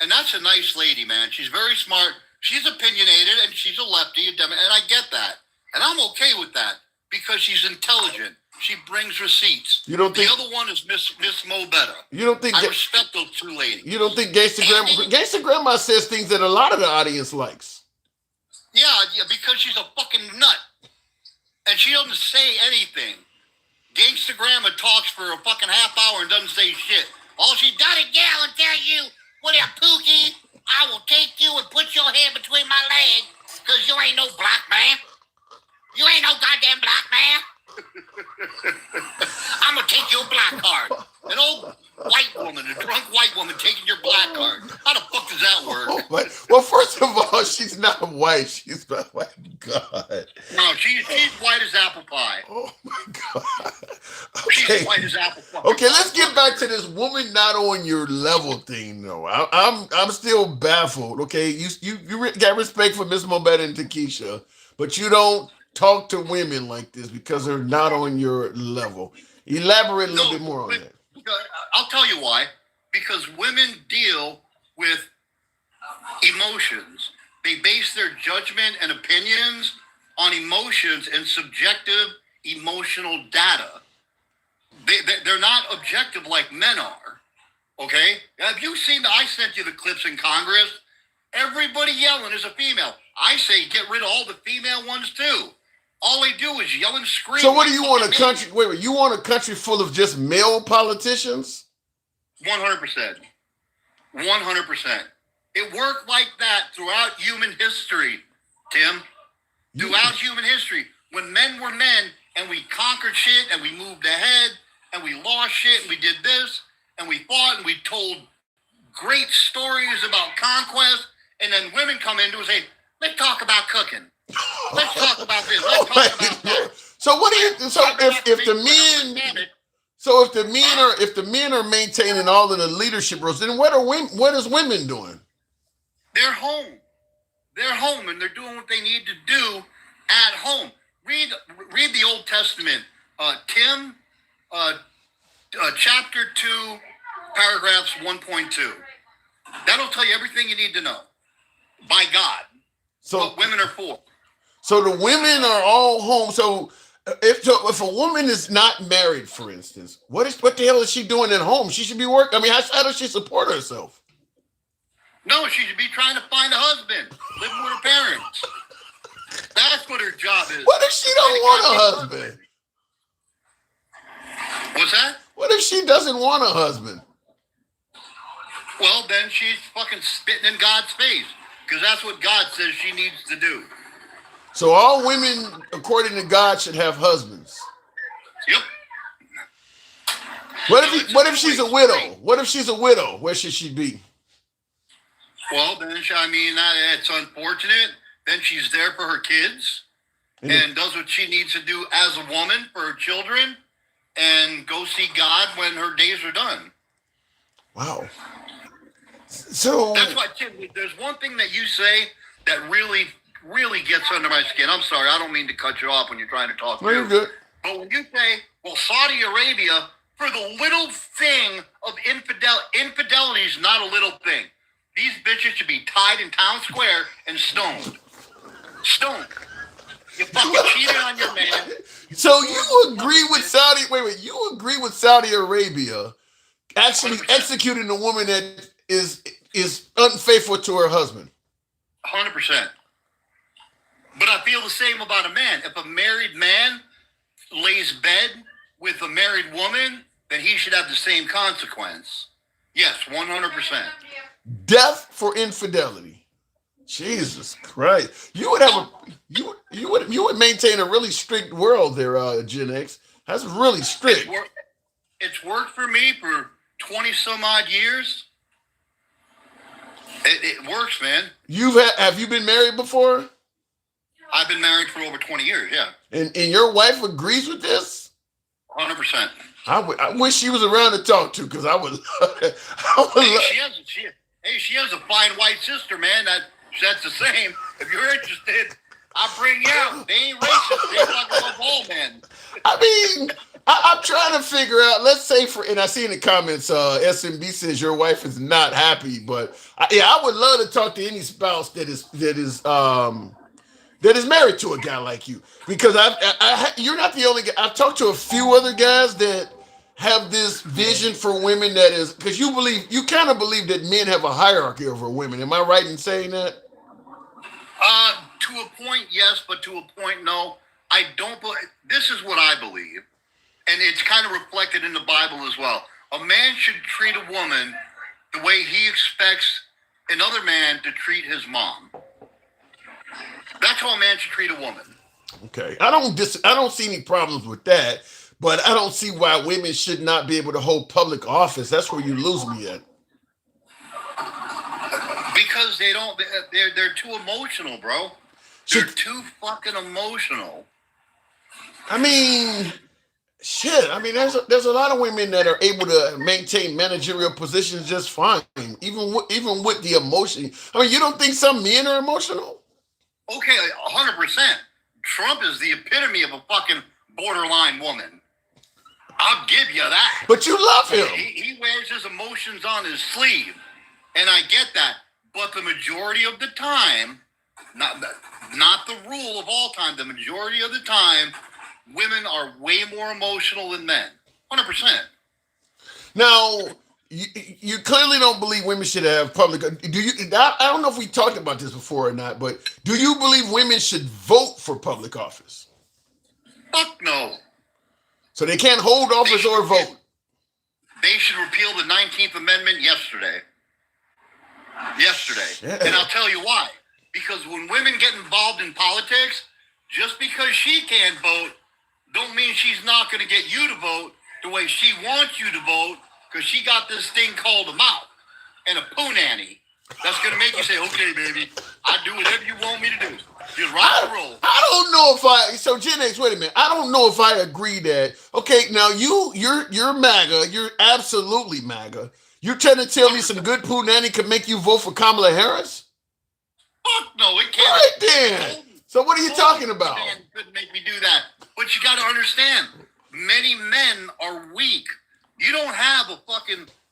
and that's a nice lady, man. She's very smart. She's opinionated, and she's a lefty, and I get that. And I'm okay with that because she's intelligent. She brings receipts. You don't think the other one is Miss Mo Better? You don't think I respect those two ladies. You don't think Gangsta Grandma says things that a lot of the audience likes? Yeah, because she's a fucking nut, and she doesn't say anything. Gangsta Grandma talks for a fucking half hour and doesn't say shit. All she does is yell and tell you, "What up, Pookie? I will take you and put your head between my legs, because you ain't no black man. You ain't no goddamn black man. I'm going to take your black card." An old white woman, a drunk white woman taking your black card. How the fuck does that work? Oh, well, first of all, she's not white. She's not white. God. No, she's white as apple pie. Oh, my God. She's Okay. white as apple pie. Okay, let's get back to this woman not on your level thing, though. I'm still baffled. Okay, you got respect for Miss Mobetta and Takesha, but you don't talk to women like this because they're not on your level. Elaborate a little bit more on that. I'll tell you why. Because women deal with emotions. They base their judgment and opinions on emotions and subjective emotional data. They're not objective like men are. Okay? Have you seen I sent you the clips in Congress? Everybody yelling is a female. I say get rid of all the female ones too. All they do is yell and scream. So what do you want, a country? Wait, you want a country full of just male politicians? 100%. 100%. It worked like that throughout human history, Tim. Throughout human history. When men were men and we conquered shit and we moved ahead and we lost shit and we did this and we fought and we told great stories about conquest, and then women come in and say, let's talk about cooking. Let's talk about this. Let's talk about that. So what do you? So if the men are maintaining all of the leadership roles, then what is women doing? They're home. They're home, and they're doing what they need to do at home. Read the Old Testament, Tim, chapter 2, paragraphs 1.2. That'll tell you everything you need to know. By God, so what women are for. So the women are all home. So if a woman is not married, for instance, what the hell is she doing at home? She should be working. I mean, how does she support herself? No, she should be trying to find a husband, living with her parents. That's what her job is. What if she don't want a husband? What's that? What if she doesn't want a husband? Well, then she's fucking spitting in God's face, because that's what God says she needs to do. So all women, according to God, should have husbands. Yep. What if she's a widow? What if she's a widow? Where should she be? Well, then, I mean, it's unfortunate. Then she's there for her kids and does what she needs to do as a woman for her children and go see God when her days are done. Wow. So that's why, Tim, there's one thing that you say that really gets under my skin. I'm sorry, I don't mean to cut you off when you're trying to talk. No, you're good. But when you say, well, Saudi Arabia for the little thing of infidelity is not a little thing. These bitches should be tied in town square and stoned. Stoned. You fucking cheated on your man. So you agree with Saudi? Wait. You agree with Saudi Arabia actually 100%. executing a woman that is unfaithful to her husband? 100%. But I feel the same about a man. If a married man lays bed with a married woman, then he should have the same consequence. Yes, 100%. Death for infidelity. Jesus Christ! You would have you would maintain a really strict world there, Gen X. That's really strict. It's worked for me for 20 some odd years. It works, man. Have you been married before? I've been married for over 20 years, yeah. And your wife agrees with this? 100%. I wish she was around to talk to, because I would. She has a fine white sister, man. That's the same. If you're interested, I'll bring you out. They ain't racist. They fucking love all men. I mean, I'm trying to figure out. Let's say and I see in the comments, SMB says your wife is not happy, but I would love to talk to any spouse that is married to a guy like you, because you're not the only guy. I've talked to a few other guys that have this vision for women that is, because you kind of believe that men have a hierarchy over women. Am I right in saying that? To a point, yes, but to a point, no. I don't believe. This is what I believe, and it's kind of reflected in the Bible as well. A man should treat a woman the way he expects another man to treat his mom. That's how a man should treat a woman. Okay, I don't see any problems with that, but I don't see why women should not be able to hold public office. That's where you lose me at. Because they don't. They're too emotional, bro. They're too fucking emotional. I mean, shit. I mean, there's a lot of women that are able to maintain managerial positions just fine, even with the emotion. I mean, you don't think some men are emotional? Okay, 100%. Trump is the epitome of a fucking borderline woman. I'll give you that. But you love him. He wears his emotions on his sleeve, and I get that. But the majority of the time, not the rule of all time, the majority of the time, women are way more emotional than men. 100%. Now, you clearly don't believe women should have public. Do you? I don't know if we talked about this before or not, but do you believe women should vote for public office? Fuck no. So they can't hold office or vote. They should repeal the 19th Amendment yesterday. Yeah. And I'll tell you why. Because when women get involved in politics, just because she can't vote, don't mean she's not going to get you to vote the way she wants you to vote, because she got this thing called a mouth and a poo nanny. That's going to make you say, okay, baby, I'll do whatever you want me to do. Just rock and roll. I don't know so Gen X, wait a minute. I don't know if I agree that, okay, now you're MAGA. You're absolutely MAGA. You're trying to tell me some good poo nanny could make you vote for Kamala Harris? Fuck no, it can't. All right, then. So what are you talking about? Couldn't make me do that. But you got to understand, many men are weak. You don't have a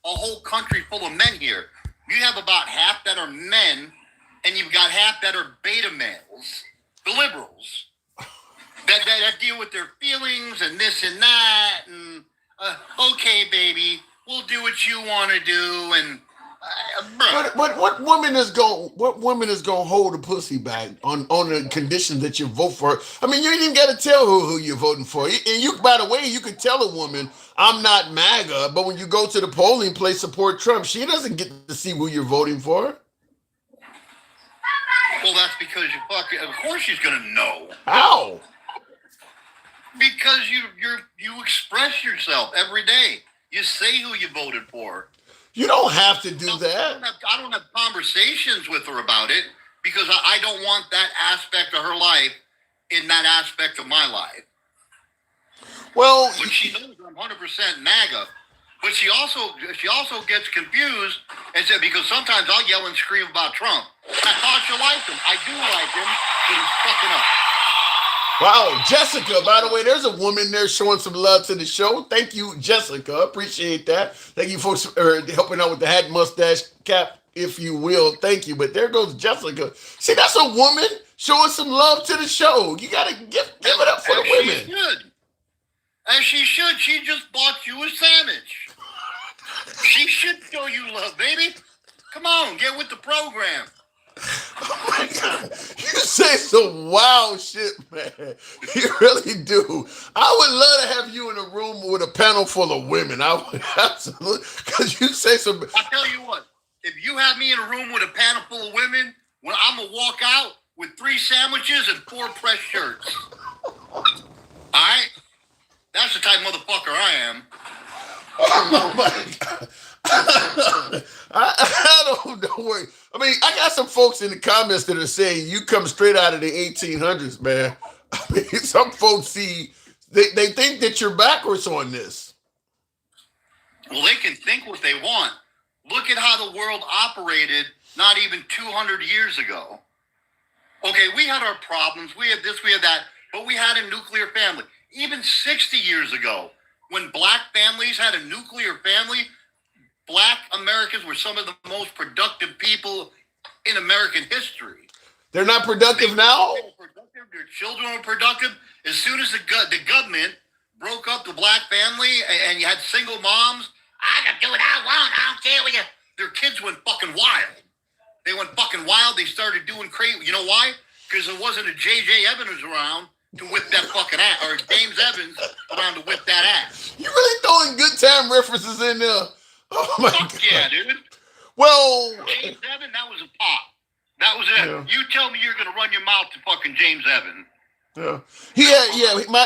whole country full of men here. You have about half that are men, and you've got half that are beta males, the liberals, that deal with their feelings and this and that, and okay, baby, we'll do what you want to do, and but what woman is going to hold a pussy back on the condition that you vote for? I mean, you ain't even got to tell who you're voting for. And you, by the way, you could tell a woman, I'm not MAGA, but when you go to the polling place, support Trump, she doesn't get to see who you're voting for. Well, that's because of course she's gonna know. How? Because you express yourself every day. You say who you voted for. You don't have to do that. I don't have conversations with her about it because I don't want that aspect of her life in that aspect of my life. Well, but she knows I'm 100% MAGA. But she also gets confused and said, because sometimes I'll yell and scream about Trump. I thought you liked him. I do like him, but he's fucking up. Wow, Jessica, by the way, there's a woman there showing some love to the show. Thank you, Jessica. Appreciate that. Thank you for helping out with the hat, mustache, cap, if you will. Thank you. But there goes Jessica. See, that's a woman showing some love to the show. You got to give it up for the women. She should. As she should. She just bought you a sandwich. She should show you love, baby. Come on, get with the program. Oh my God. You say some wild shit, man. You really do. I would love to have you in a room with a panel full of women. I would absolutely, because you say some. I tell you what, if you have me in a room with a panel full of women, when I'm going to walk out with 3 sandwiches and 4 press shirts. All right? That's the type of motherfucker I am. Oh my God. I don't know. I mean, I got some folks in the comments that are saying you come straight out of the 1800s, man. I mean, some folks see, they think that you're backwards on this. Well, they can think what they want. Look at how the world operated not even 200 years ago. Okay, we had our problems. We had this, we had that, but we had a nuclear family. Even 60 years ago, when black families had a nuclear family, black Americans were some of the most productive people in American history. They're not productive now? They were productive. Their children were productive. As soon as the government broke up the black family and you had single moms, I can do what I want. I don't care what you... Their kids went fucking wild. They went fucking wild. They started doing crazy. You know why? Because there wasn't a J.J. Evans around to whip that fucking ass, or James Evans around to whip that ass. You really throwing good time references in there. Oh my Fuck God. yeah, dude. Well, James Evans, that was a pop. That was it. Yeah. You tell me you're gonna run your mouth to fucking James Evans. Yeah.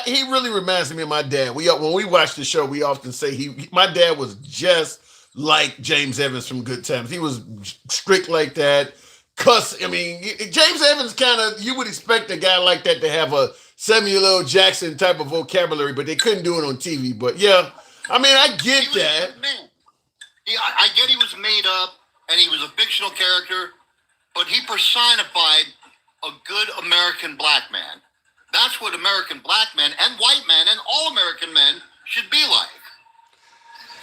He really reminds me of my dad. When we watch the show, we often say my dad was just like James Evans from Good Times. He was strict like that. Cuss. I mean, James Evans kind of, you would expect a guy like that to have a Samuel L. Jackson type of vocabulary, but they couldn't do it on TV. But yeah, I mean, I get that. I get he was made up and he was a fictional character, but he personified a good American black man. That's what American black men and white men and all American men should be like.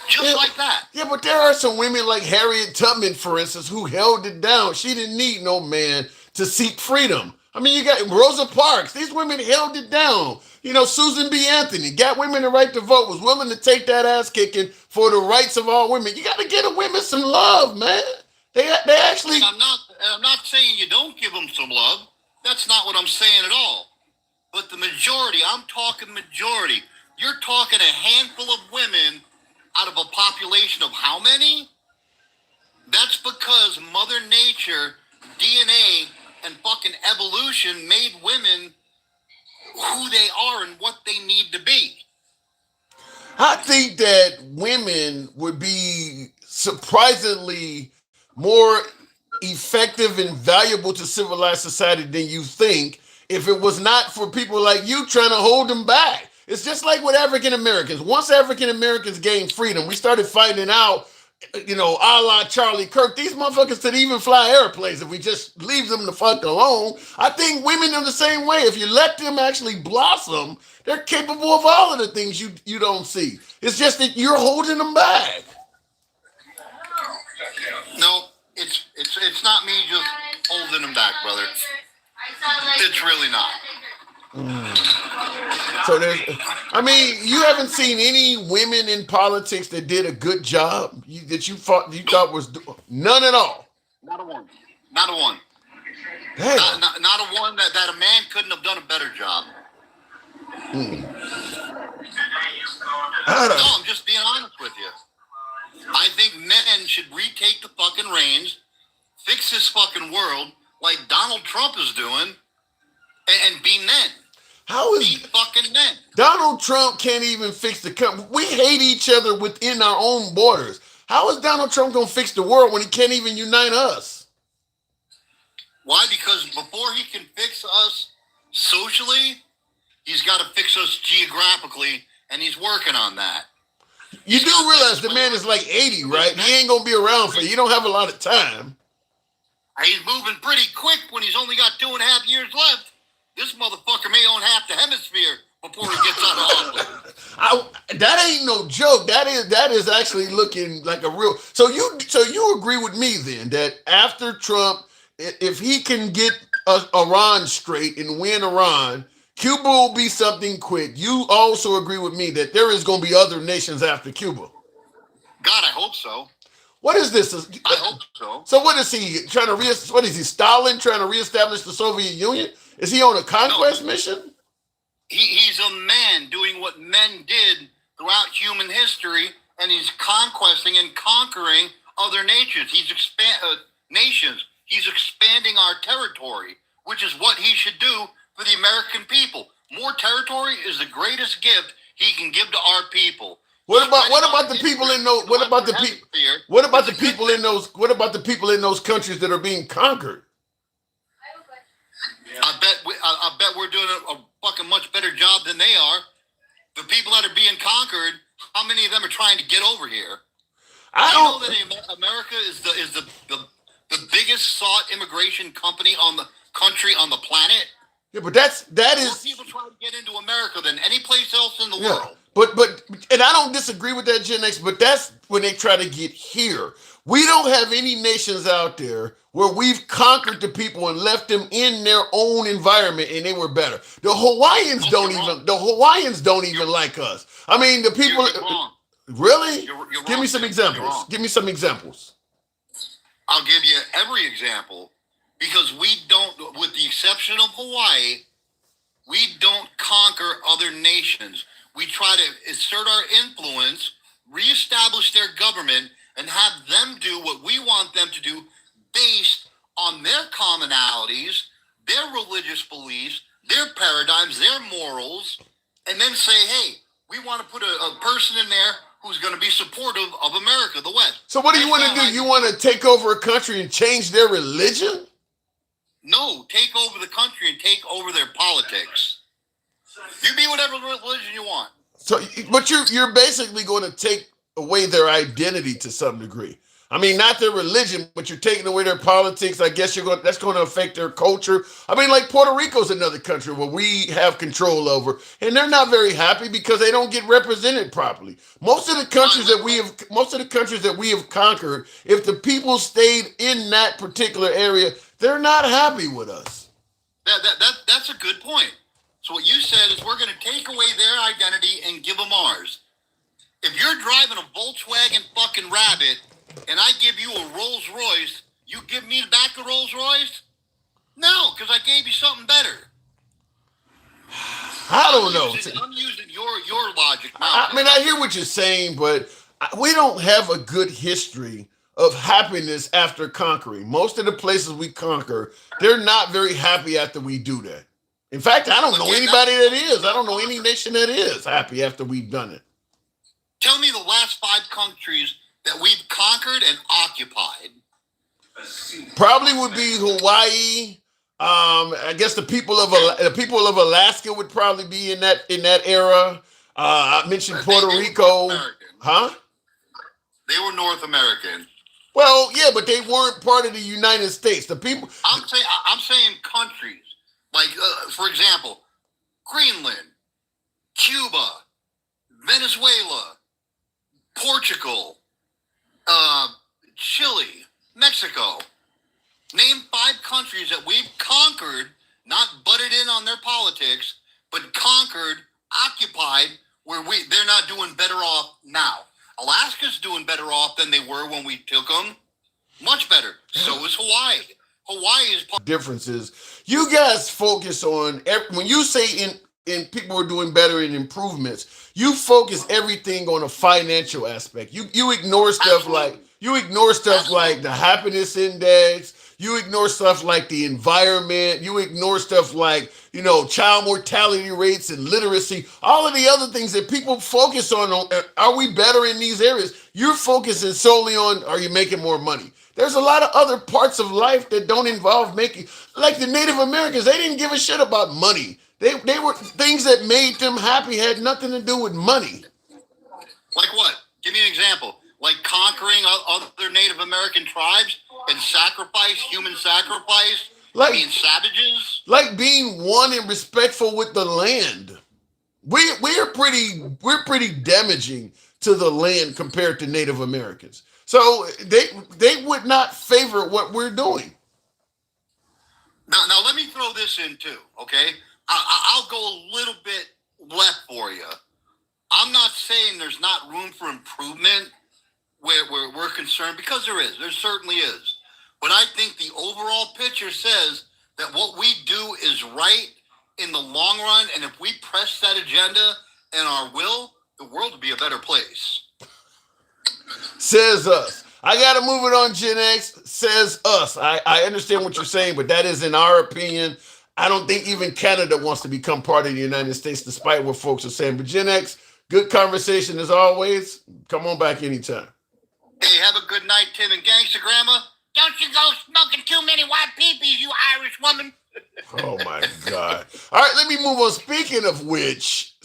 Just like that. Yeah, but there are some women like Harriet Tubman, for instance, who held it down. She didn't need no man to seek freedom. I mean, you got Rosa Parks. These women held it down. You know, Susan B. Anthony got women the right to vote, was willing to take that ass kicking for the rights of all women. You got to give the women some love, man. They actually. And I'm not saying you don't give them some love. That's not what I'm saying at all. But the majority, I'm talking majority. You're talking a handful of women out of a population of how many? That's because Mother Nature, DNA, and fucking evolution made women who they are and what they need to be. I think that women would be surprisingly more effective and valuable to civilized society than you think if it was not for people like you trying to hold them back. It's just like with African Americans. Once African Americans gained freedom, we started finding out, you know, a la Charlie Kirk, these motherfuckers could even fly airplanes if we just leave them the fuck alone. I think women are the same way. If you let them actually blossom, they're capable of all of the things you don't see. It's just that you're holding them back. No, it's not me just holding them back, brother. It's really not. So I mean, you haven't seen any women in politics that did a good job that you thought was none at all. Not a one. Not a one. Damn. Not a one that a man couldn't have done a better job. No, I'm just being honest with you. I think men should retake the fucking reins, fix this fucking world like Donald Trump is doing, and be men. How is be fucking men? Donald Trump can't even fix the country. We hate each other within our own borders. How is Donald Trump gonna fix the world when he can't even unite us? Why? Because before he can fix us socially, he's got to fix us geographically, and he's working on that. You do realize the man is like 80, right? He ain't gonna be around for you. You don't have a lot of time. He's moving pretty quick when he's only got 2.5 years left. this motherfucker may own half the hemisphere before he gets out of office. That ain't no joke. That is actually looking like a real. So you agree with me then that after Trump, if he can get Iran straight and win Iran, Cuba will be something quick. You also agree with me that there is going to be other nations after Cuba. God, I hope so. What is this? I hope so. So what is he trying to what is he, Stalin trying to reestablish the Soviet Union? Is he on a conquest mission? He's a man doing what men did throughout human history, and he's conquesting and conquering other nations. He's expanding our territory, which is what he should do for the American people. More territory is the greatest gift he can give to our people. What about the people in those? What about the people in those countries that are being conquered? I bet we're doing a fucking much better job than they are. The people that are being conquered, how many of them are trying to get over here? I know that America is the biggest sought immigration country on the planet. Yeah, but that is more people trying to get into America than any place else in the world. But and I don't disagree with that, Gen X, but that's when they try to get here. We don't have any nations out there where we've conquered the people and left them in their own environment and they were better. The Hawaiians don't even like us. I mean, the people really? Give me some examples. Give me some examples. I'll give you every example because we don't, with the exception of Hawaii, we don't conquer other nations. We try to assert our influence, reestablish their government, and have them do what we want them to do based on their commonalities, their religious beliefs, their paradigms, their morals, and then say, hey, we want to put a person in there who's going to be supportive of America, the West. So what do you want to do? You want to take over a country and change their religion? No, take over the country and take over their politics. You be whatever religion you want. So, but you're basically going to take away their identity to some degree. I mean, not their religion, but you're taking away their politics. I guess that's going to affect their culture. I mean, like Puerto Rico's another country where we have control over, and they're not very happy because they don't get represented properly. Most of the countries that we have conquered, if the people stayed in that particular area, they're not happy with us. That's a good point. So what you said is we're going to take away their identity and give them ours. If you're driving a Volkswagen fucking Rabbit and I give you a Rolls Royce, you give me back the Rolls Royce? No, because I gave you something better. I don't know. I'm using your logic now. I mean, I hear what you're saying, but we don't have a good history of happiness after conquering. Most of the places we conquer, they're not very happy after we do that. In fact, I don't know anybody that is. I don't know any nation that is happy after we've done it. Tell me the last 5 countries that we've conquered and occupied. Probably would be Hawaii. I guess the people of Alaska would probably be in that era. I mentioned Puerto Rico. Huh? They were North American. Well, yeah, but they weren't part of the United States. The people. I'm saying countries. Like, for example, Greenland, Cuba, Venezuela, Portugal, Chile, Mexico. Name 5 countries that we've conquered, not butted in on their politics, but conquered, occupied, where they're not doing better off now. Alaska's doing better off than they were when we took them. Much better. So is Hawaii. Hawaii is differences. You guys focus on when you say in people are doing better in improvements, you focus everything on a financial aspect. You ignore stuff like like the happiness index. You ignore stuff like the environment. You ignore stuff like, child mortality rates and literacy. All of the other things that people focus on, are we better in these areas? You're focusing solely on, are you making more money? There's a lot of other parts of life that don't involve making, like the Native Americans, they didn't give a shit about money. They were things that made them happy, had nothing to do with money. Like what? Give me an example. Like conquering other Native American tribes and human sacrifice Like being savages. Like being one and respectful with the land. We're pretty damaging to the land compared to Native Americans. So they would not favor what we're doing. Now let me throw this in too, okay? I'll go a little bit left for you. I'm not saying there's not room for improvement where we're concerned, because there certainly is. But I think the overall picture says that what we do is right in the long run, and if we press that agenda and our will, the world will be a better place. Says us. I got to move it on, Gen X. Says us. I understand what you're saying, but that is in our opinion. I don't think even Canada wants to become part of the United States, despite what folks are saying. But Gen X, good conversation as always. Come on back anytime. Hey, have a good night, Tim and Gangsta Grandma. Don't you go smoking too many white peepees, you Irish woman. Oh my God. All right, let me move on. Speaking of which,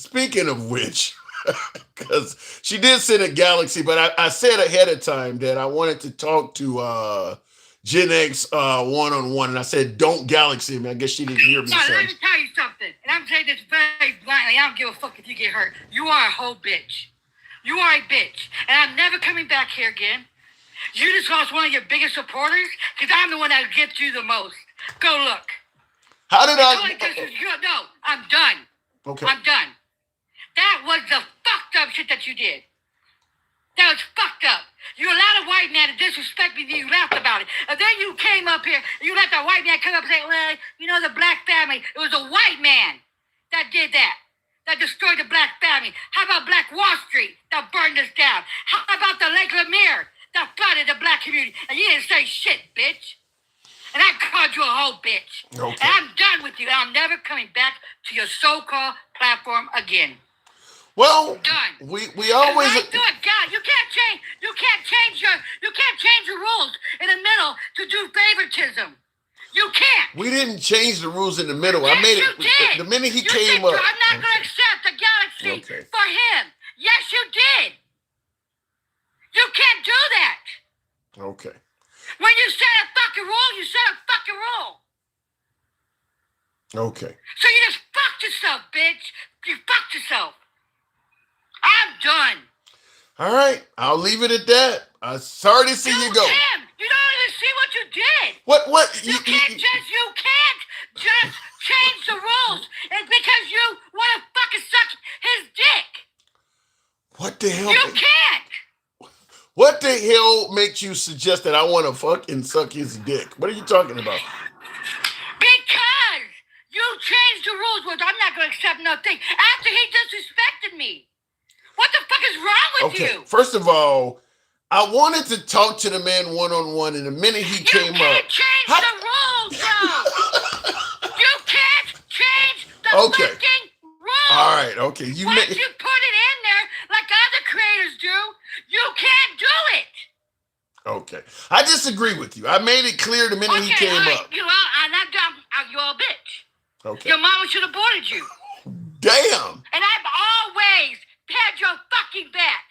because she did send a Galaxy, but I said ahead of time that I wanted to talk to Gen X one-on-one, and I said, don't Galaxy me. I guess she didn't hear me. So let me tell you something, and I'm saying this very bluntly. I don't give a fuck if you get hurt. You are a whole bitch. You are a bitch, and I'm never coming back here again. You just lost one of your biggest supporters, because I'm the one that gets you the most. Go look. How did I? No, I'm done. Okay. I'm done. That was the fucked up shit that you did. That was fucked up. You allowed a white man to disrespect me, and you laughed about it. And then you came up here, and you let that white man come up and say, well, you know, the black family, it was a white man that did that destroyed the black family. How about Black Wall Street that burned us down? How about the Lake Lemire that flooded the black community? And you didn't say shit, bitch. And I called you a whole bitch. Okay. And I'm done with you. And I'm never coming back to your so-called platform again. Well, done. we always do it, God. You can't change your rules in the middle to do favoritism. You can't. We didn't change the rules in the middle. Yes, I made you it did. the minute he You came said, up. I'm not going to accept the Galaxy for him. Yes, you did. You can't do that. Okay. When you set a fucking rule, you set a fucking rule. Okay. So you just fucked yourself, bitch. You fucked yourself. I'm done. All right. I'll leave it at that. Sorry to see you go. Tim, you don't even see what you did. What? You can't just change the rules. It's because you want to fucking suck his dick. What the hell? You can't. What the hell makes you suggest that I want to fucking suck his dick? What are you talking about? Because you changed the rules. Well, I'm not going to accept nothing after he disrespected me. What the fuck is wrong with you? First of all, I wanted to talk to the man one-on-one, and the minute he came up... You can't change the rules, bro! You can't change the fucking rules! All right, okay. Once you put it in there, like other creators do, you can't do it! Okay. I disagree with you. I made it clear the minute he came up. You're a bitch. Okay. Your mama should have aborted you. Damn! And I've always had your fucking back.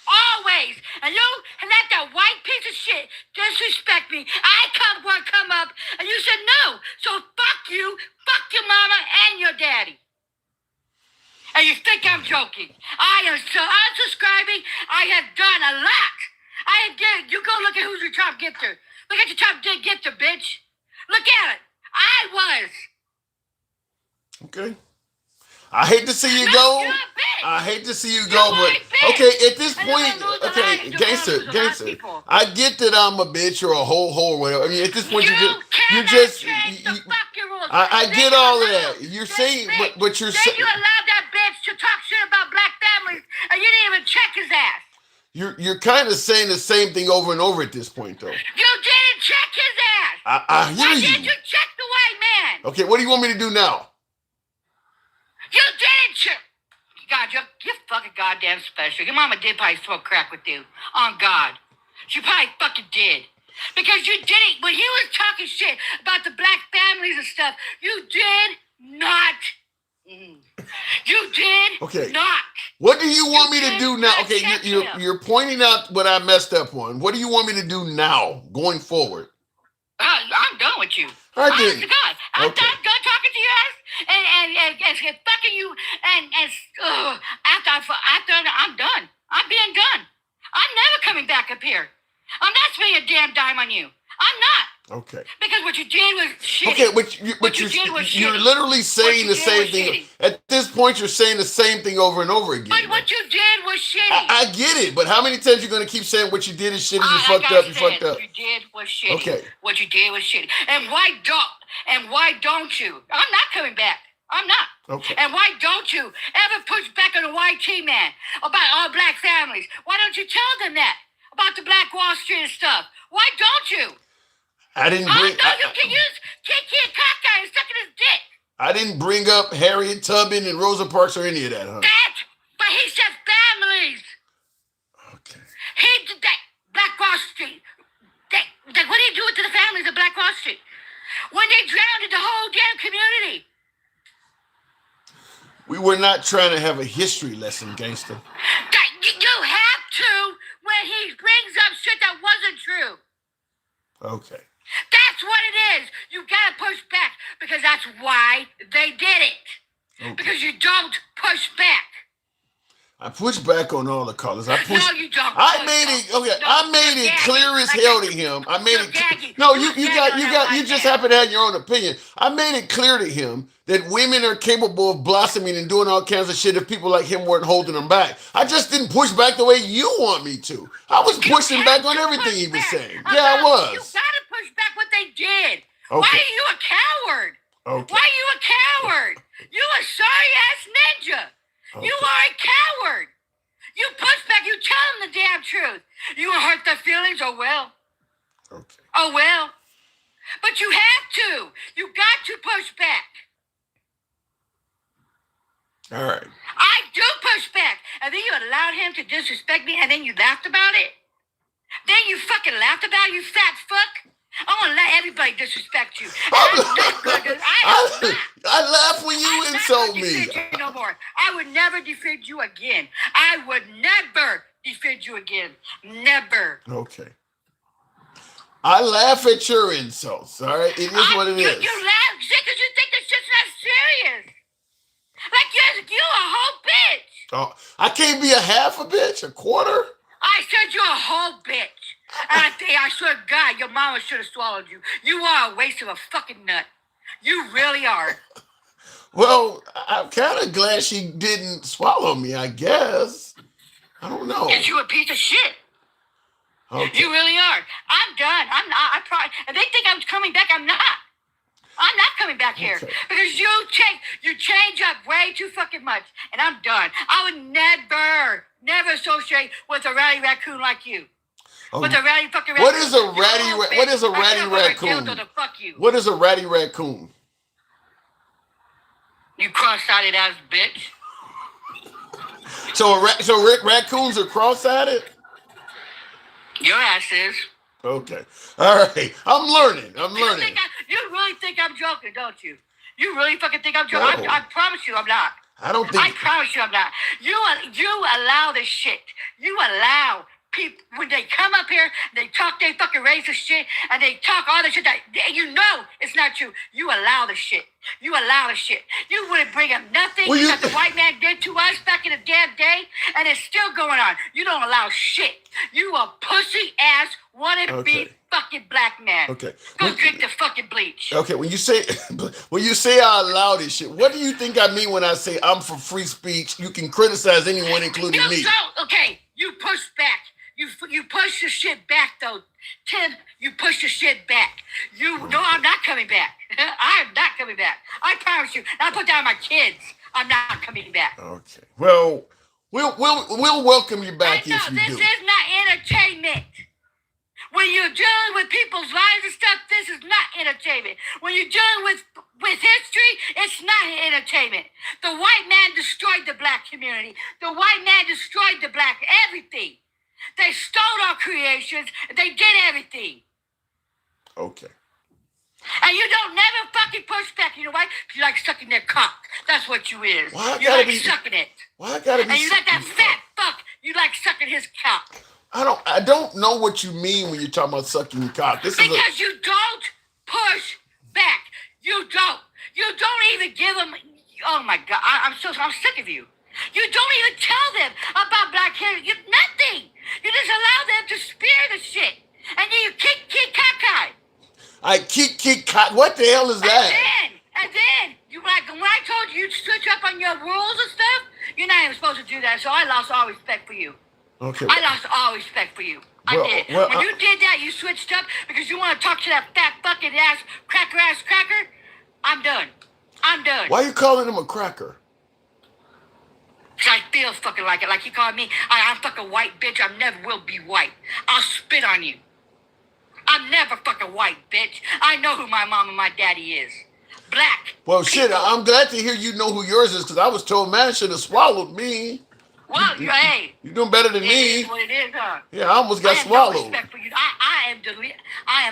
Always. And you let that white piece of shit disrespect me. I want to come up, and you said no. So fuck you, fuck your mama and your daddy. And you think I'm joking. I am so unsubscribing. I have done a lot. You go look at who's your top gifter. Look at your top gifter, bitch. Look at it. I was. Okay. I hate to see you go. I hate to see you go, but okay, at this point, okay, gangster, I get that I'm a bitch or a whole or whatever. I mean, at this point, I get all of that. You're saying, but you're saying. Then you allowed that bitch to talk shit about black families, and you didn't even check his ass. You're kind of saying the same thing over and over at this point, though. You didn't check his ass. I hear Why you. didn't you check the white man? Okay, what do you want me to do now? You didn't check. God, you're fucking goddamn special. Your mama did probably smoke crack with you. On God. She probably fucking did. Because you did it. When he was talking shit about the black families and stuff, you did not. You did not. What do you want me to do now? Okay, you're pointing out what I messed up on. What do you want me to do now, going forward? I'm done with you. I Honest didn't. to God, I'm Okay. done talking to your ass and fucking you and after I'm done. I'm being done. I'm never coming back up here. I'm not spending a damn dime on you. I'm not. Okay. Because what you did was shitty. Okay, What you did was you're shitty. literally saying What the you did same was thing. shitty. At this point, you're saying the same thing over and over again. But what you did was shitty. I get it, but how many times you gonna keep saying what you did is shitty? You Like fucked I up. You said, fucked up. What you did was shitty. Okay. What you did was shitty. And why don't you? I'm not coming back. I'm not. Okay. And why don't you ever push back on the YT man about all black families? Why don't you tell them that about the Black Wall Street and stuff? Why don't you? I didn't bring. You can use Kiki cockeye and suck in his dick. I didn't bring up Harriet Tubman and Rosa Parks or any of that, huh? But he said families. Okay. He did that. Black Wall Street. What do you do to the families of Black Wall Street? When they drowned the whole damn community. We were not trying to have a history lesson, gangster. You have to when he brings up shit that wasn't true. Okay. That's what it is. You gotta push back because that's why they did it. Okay. Because you don't push back. I pushed back on all the callers. I pushed. No, you don't. I made it. Okay, I made it clear as hell to him. I made it. No, you just happen to have your own opinion. I made it clear to him that women are capable of blossoming and doing all kinds of shit if people like him weren't holding them back. I just didn't push back the way you want me to. I was pushing back on everything he was saying. Yeah, I was. You gotta push back what they did. Okay. Why are you a coward? Okay. Why are you a coward? You a sorry ass ninja. Okay. You are a coward. You push back. You tell them the damn truth. You will hurt their feelings. Oh well. Okay. Oh well. But you have to. You got to push back. All right. I do push back. And then you allowed him to disrespect me and then you laughed about it? Then you fucking laughed about it, you fat fuck? I want to let everybody disrespect you. I laugh when you insult me. You no more. I would never defend you again. I would never defend you again. Never. Okay. I laugh at your insults. All right. It is what it is. You laugh because you think this shit's not serious. Like you a whole bitch. Oh, I can't be a half a bitch, a quarter. I said you're a whole bitch. And I swear to God, your mama should have swallowed you. You are a waste of a fucking nut. You really are. Well, I'm kind of glad she didn't swallow me, I guess. I don't know. Because you a piece of shit. Okay. You really are. I'm done. I'm not. I probably. If they think I'm coming back, I'm not. I'm not coming back here because you change up way too fucking much, and I'm done. I would never associate with a ratty raccoon like you. With a ratty fucking raccoon. What is a ratty? What is a ratty raccoon? Fuck you. What is a ratty raccoon? You cross-eyed ass bitch. So raccoons are cross-eyed? Your ass is. Okay. All right. I'm learning. You really think I'm joking, don't you? You really fucking think I'm joking? No. I promise you I'm not. I don't think. I promise you I'm not. You allow this shit. You allow people, when they come up here, they talk their fucking racist shit, and they talk all the shit that you know it's not true. You allow the shit. You allow the shit. You wouldn't bring up nothing that the white man did to us back in the damn day, and it's still going on. You don't allow shit. You a pussy ass wannabe fucking black man. Okay. Go drink the fucking bleach. Okay. When you say I allow this shit, what do you think I mean when I say I'm for free speech? You can criticize anyone, including me. Okay. You push back. You push the shit back though, Tim. You push the shit back. No, I'm not coming back. I'm not coming back. I promise you. I put down my kids. I'm not coming back. Okay. Well, we'll welcome you back if you do. This is not entertainment. When you're dealing with people's lives and stuff, this is not entertainment. When you're dealing with history, it's not entertainment. The white man destroyed the black community. The white man destroyed the black everything. They stole our creations. They did everything. Okay. And you don't never fucking push back. You know why? You like sucking their cock. That's what you is. Why I You gotta like be- sucking it. Why I gotta be? And you like that fat fuck. You like sucking his cock. I don't know what you mean when you're talking about sucking cock. Because you don't push back. You don't. You don't even give them. Oh my God, I'm sick of you. You don't even tell them about Black History. Nothing. You just allow them to spear the shit, and then you kick cockeye. I kick cock. What the hell is that? And then you when I told you to switch up on your rules and stuff, you're not even supposed to do that. So I lost all respect for you. Okay. I lost all respect for you. I did. When you did that, you switched up because you want to talk to that fat fucking ass cracker. I'm done. Why are you calling him a cracker? Cause I feel fucking like it. Like he called me. I'm fucking white, bitch. I never will be white. I'll spit on you. I'm never fucking white, bitch. I know who my mom and my daddy is. Black. Well, shit, I'm glad to hear you know who yours is, because I was told man should have swallowed me. Well, hey. You're doing better than me. It is what it is, huh? Yeah, I almost got swallowed. No respect for you. I am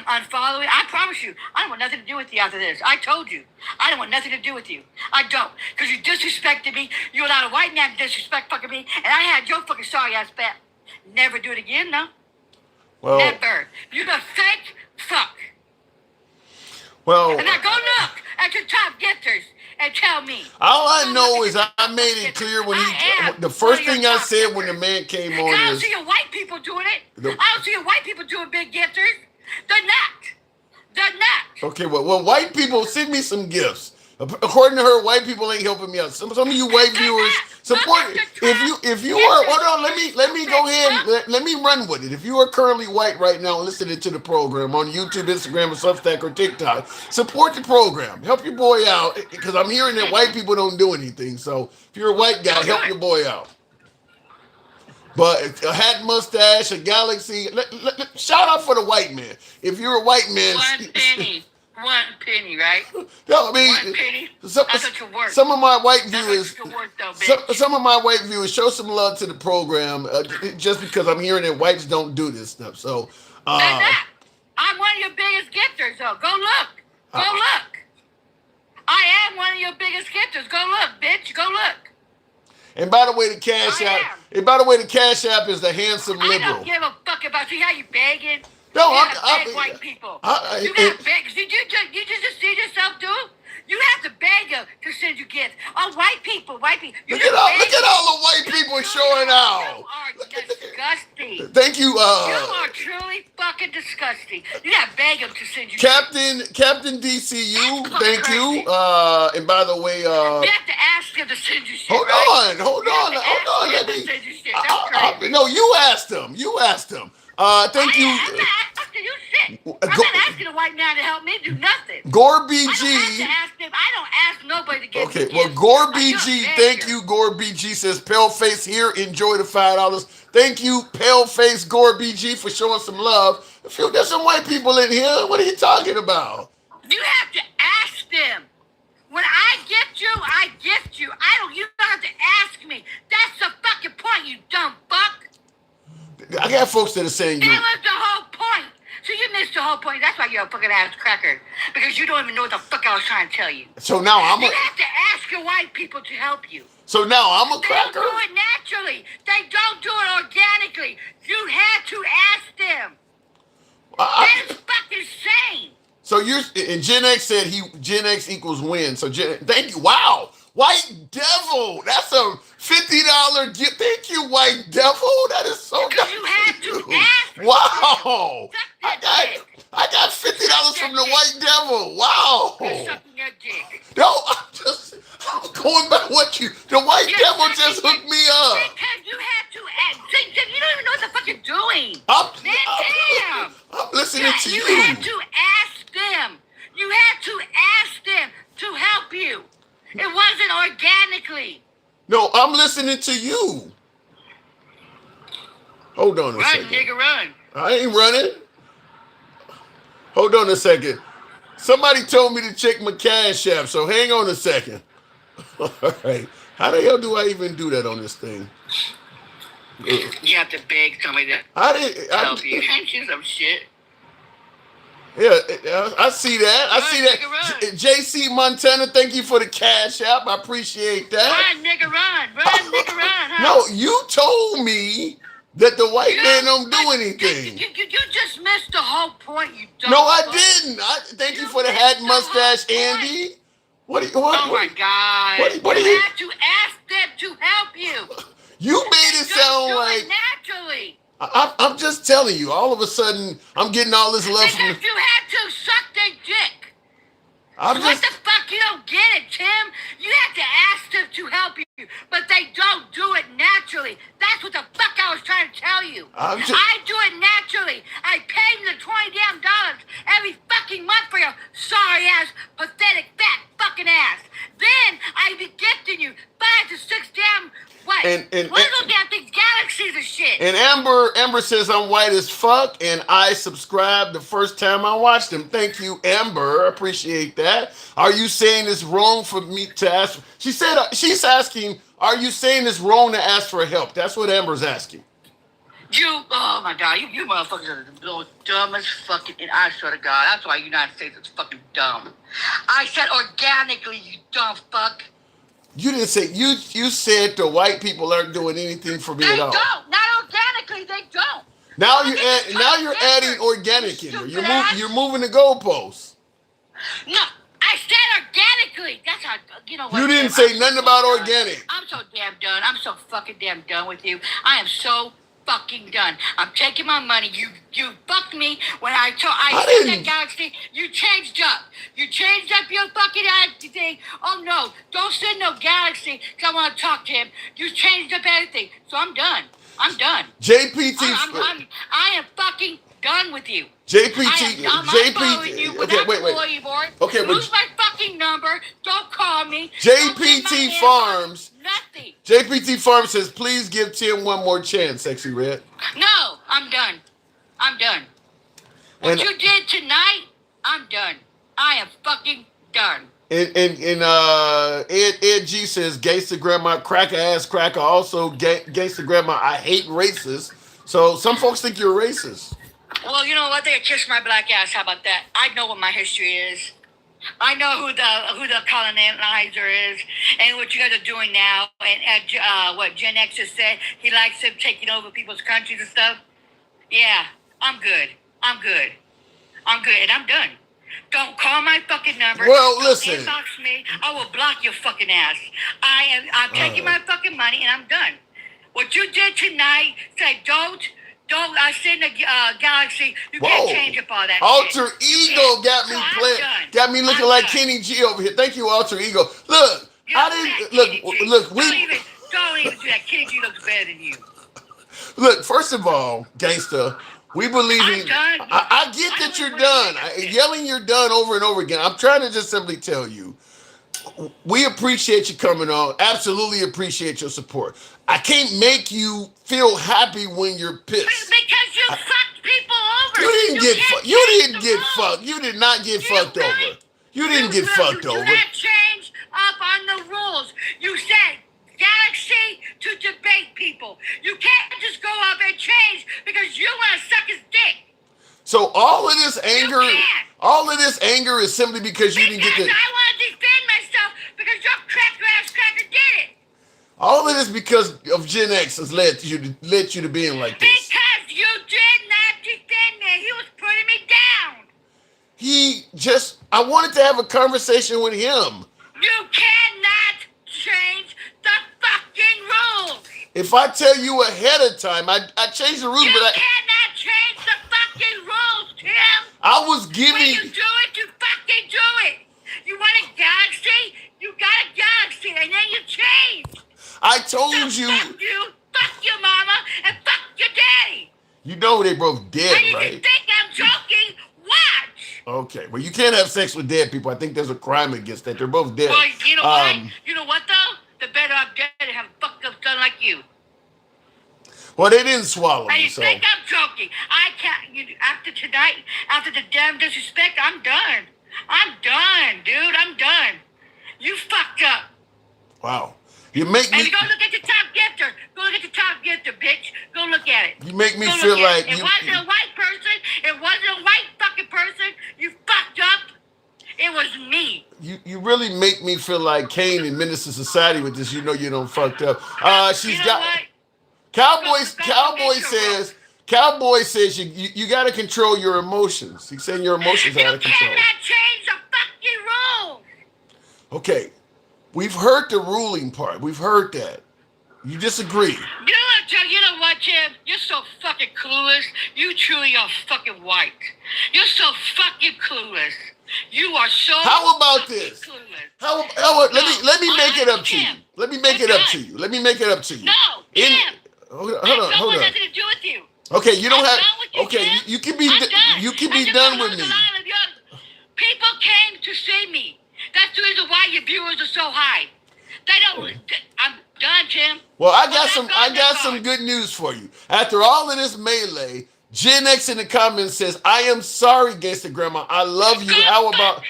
unfollowing. I promise you, I don't want nothing to do with you after this. I told you. I don't want nothing to do with you. I don't. Because you disrespected me. You allowed a white man to disrespect fucking me. And I had your fucking sorry ass back. Never do it again, no? Well, never. You're the fake fuck. Well, and now go look at your top gifters and tell me. All I know is I made it clear when the first thing I said when the man came on I don't is see your white people doing it. I don't see your white people doing big gifters. They're not. Okay, well, white people send me some gifts. According to her, white people ain't helping me out. Some of you white viewers support. If you are, hold on, let me go ahead. Let me run with it. If you are currently white right now listening to the program on YouTube, Instagram, or Substack or TikTok, support the program. Help your boy out, because I'm hearing that white people don't do anything. So if you're a white guy, help your boy out. But a hat, mustache, a galaxy. Shout out for the white man. If you're a white man, 1 penny. 1 penny, right? No, I mean, 1 penny. Some of my white viewers, some of my white viewers, show some love to the program, just because I'm hearing that whites don't do this stuff. So, I'm one of your biggest gifters, though. Go look. I am one of your biggest gifters. Go look, bitch. Go look. And by the way, the Cash App is the handsome liberal. I don't give a fuck about you. How you begging? No, you beg white people. You gotta beg. Did you just see yourself do? You have to beg them to send you gifts. Oh, white people. You look at all the white people showing out. You are disgusting. Thank you. You are truly fucking disgusting. You gotta beg them to send you Captain DCU. Thank you. And by the way, you have to ask them to send you shit. Hold on. Let me. No, you asked them. Thank you. I'm not asking you shit. I'm not asking a white man to help me do nothing. Gore BG. I don't ask nobody to get Okay, well, Gore BG, thank you. Gore BG says, Paleface here, enjoy the $5. Thank you, Paleface Gore BG, for showing some love. There's some white people in here. What are you talking about? You have to ask them. When I gift you, I gift you. You don't have to ask me. That's the fucking point, you dumb fuck. I got folks that are saying That was the whole point. So you missed the whole point. That's why you're a fucking ass cracker. Because you don't even know what the fuck I was trying to tell you. So now You have to ask your white people to help you. So now I'm a cracker? They don't do it naturally. They don't do it organically. You had to ask them. That is fucking insane. So and Gen X said Gen X equals win. So thank you. Wow. White Devil. That's a $50 gift. Thank you, White Devil. That is so nice. You had to ask. Wow. I got $50 from the White Devil. Wow. No, I'm going by the White Devil just hooked me up. Because you had to ask. You don't even know what the fuck you're doing. I'm listening to you. You had to ask them. You had to ask them to help you. It wasn't organically. No, I'm listening to you. Hold on a second. Run, nigga, run. I ain't running. Hold on a second. Somebody told me to check my Cash App, so hang on a second. All right. How the hell do I even do that on this thing? You have to beg somebody to help you. Hench some shit. Yeah, I see that. I see that. JC Montana, thank you for the Cash App. I appreciate that. Run, nigga, run. Run, nigga, run. Huh? No, you told me that the white man don't do anything. You just missed the whole point, you dumb No, I fuck. didn't. Thank you for the hat and mustache, Andy. What? Oh my God! What you are you? had to ask them to help you. You made it sound do like it naturally. I'm just telling you. All of a sudden, I'm getting all this love from. Because you had to suck their dick. I'm What just. the fuck? You don't get it, Tim. You have to ask them to help you, but they don't do it naturally. That's what the fuck I was trying to tell you. I'm just- I do it naturally. I pay them the $20 damn every fucking month for your sorry ass, pathetic, fat fucking ass. Then I be gifting you 5 to 6 damn what? And little damn things, galaxies of shit. And Amber says I'm white as fuck, and I subscribed the first time I watched him. Thank you, Amber. Appreciate that. Are you saying it's wrong for me to ask? She said she's asking, are you saying it's wrong to ask for help? That's what Amber's asking. Oh my God, you motherfuckers are the dumbest fucking, and I swear to God, that's why the United States is fucking dumb. I said organically, you dumb fuck. You didn't say, you said the white people aren't doing anything for me They at all. don't, not organically, they don't. Now you're adding organic in there. You're moving the goalposts. No, I said organically. That's how, you know what? You didn't Tim, say I'm nothing so about done. organic. I'm so damn done. I'm so fucking damn done with you. I am so fucking done. I'm taking my money. You fucked me when I said that galaxy. You changed up. You changed up your fucking thing. Oh no, don't send no galaxy because I want to talk to him. You changed up everything. So I'm done. I'm done. JPT. I am fucking done with you. JPT. I'm not following you with that employee board. Okay, Lose my fucking number. Don't call me. JPT Farms. Nothing. JPT Farms says, please give Tim one more chance, Sexy Red. No, I'm done. I'm done. What And- you did tonight, I'm done. I am fucking done. And Ed G says, gangsta grandma, cracker ass cracker. Also, gangsta grandma, I hate racists. So some folks think you're racist. Well, you know what? They kiss my black ass. How about that? I know what my history is. I know who the colonizer is and what you guys are doing now. And what Gen X has said, he likes them taking over people's countries and stuff. Yeah, I'm good. I'm good. I'm good, and I'm done. Don't call my fucking number. Well, Don't listen. inbox me. I will block your fucking ass. I'm taking my fucking money, and I'm done. What you did tonight, say don't send the galaxy. You can't change up all that Alter shit. You Ego can't. got me So I'm playing, done. got me looking I'm like done. Kenny G over here. Thank you, Alter Ego. Look, I didn't look. Don't even do that. Kenny G looks better than you. Look, first of all, gangsta, we believe I'm in. done. I get that you're done. Yelling you're done over and over again. I'm trying to just simply tell you, we appreciate you coming on. Absolutely appreciate your support. I can't make you feel happy when you're pissed. Because you fucked people over. You didn't get can't fucked. You change didn't the get rules. fucked. You did not get fucked over. You didn't get fucked You over. do not change up on the rules. You said galaxy to debate people. You can't just go up and change because you want to suck his dick. So all of this anger is simply because you didn't get the. I want to defend myself because your cracker did it. All of this because of Gen X has led you to being like this. Because you did not defend me. He was putting me down. I wanted to have a conversation with him. You cannot change the fucking rules. If I tell you ahead of time, I changed the rules, You but cannot change the fucking rules, Tim. I was giving. When you do it, you fucking do it. You want a galaxy? You got a galaxy, and then you change. I told you. Fuck your mama, and fuck your daddy. You know they both dead, And if you right? think I'm joking, watch. Okay, well you can't have sex with dead people. I think there's a crime against that. They're both dead. Well, you know what? You know what though? The better I'm dead and have a fucked up son like you. Well, they didn't swallow And me, you so think I'm joking? I can't. After tonight, after the damn disrespect, I'm done. I'm done, dude. I'm done. You fucked up. wow. You make And me. go look at the top gifter. Go look at the top gifter, bitch. Go look at it. You make me Go feel look at like it. It you. wasn't a white person. It wasn't a white fucking person. You fucked up. It was me. You really make me feel like Kane in Minister Society with this. You know you don't fucked up. She's You know got. what? Cowboy says you got to control your emotions. He's saying your emotions are out of control. You cannot change the fucking rules. Okay, we've heard the ruling part. We've heard that. You disagree. You know what, Tim? You're so fucking clueless. You truly are fucking white. You're so fucking clueless. You are so. How about this? Clueless. Let me make it up to you. Let me make it up to you. Let me make it up to you. No, Tim. Hold I on. don't want nothing to do with you. Okay, you don't I'm have. done with you, Okay, Tim. you can be. I'm done. You can I be just done got with me. the line of your- People came to see me. That's the reason why your viewers are so high. They don't. I'm done, Tim. Well, I got some good news for you. After all of this melee, Gen X in the comments says, "I am sorry, Gangsta Grandma. I love you." How about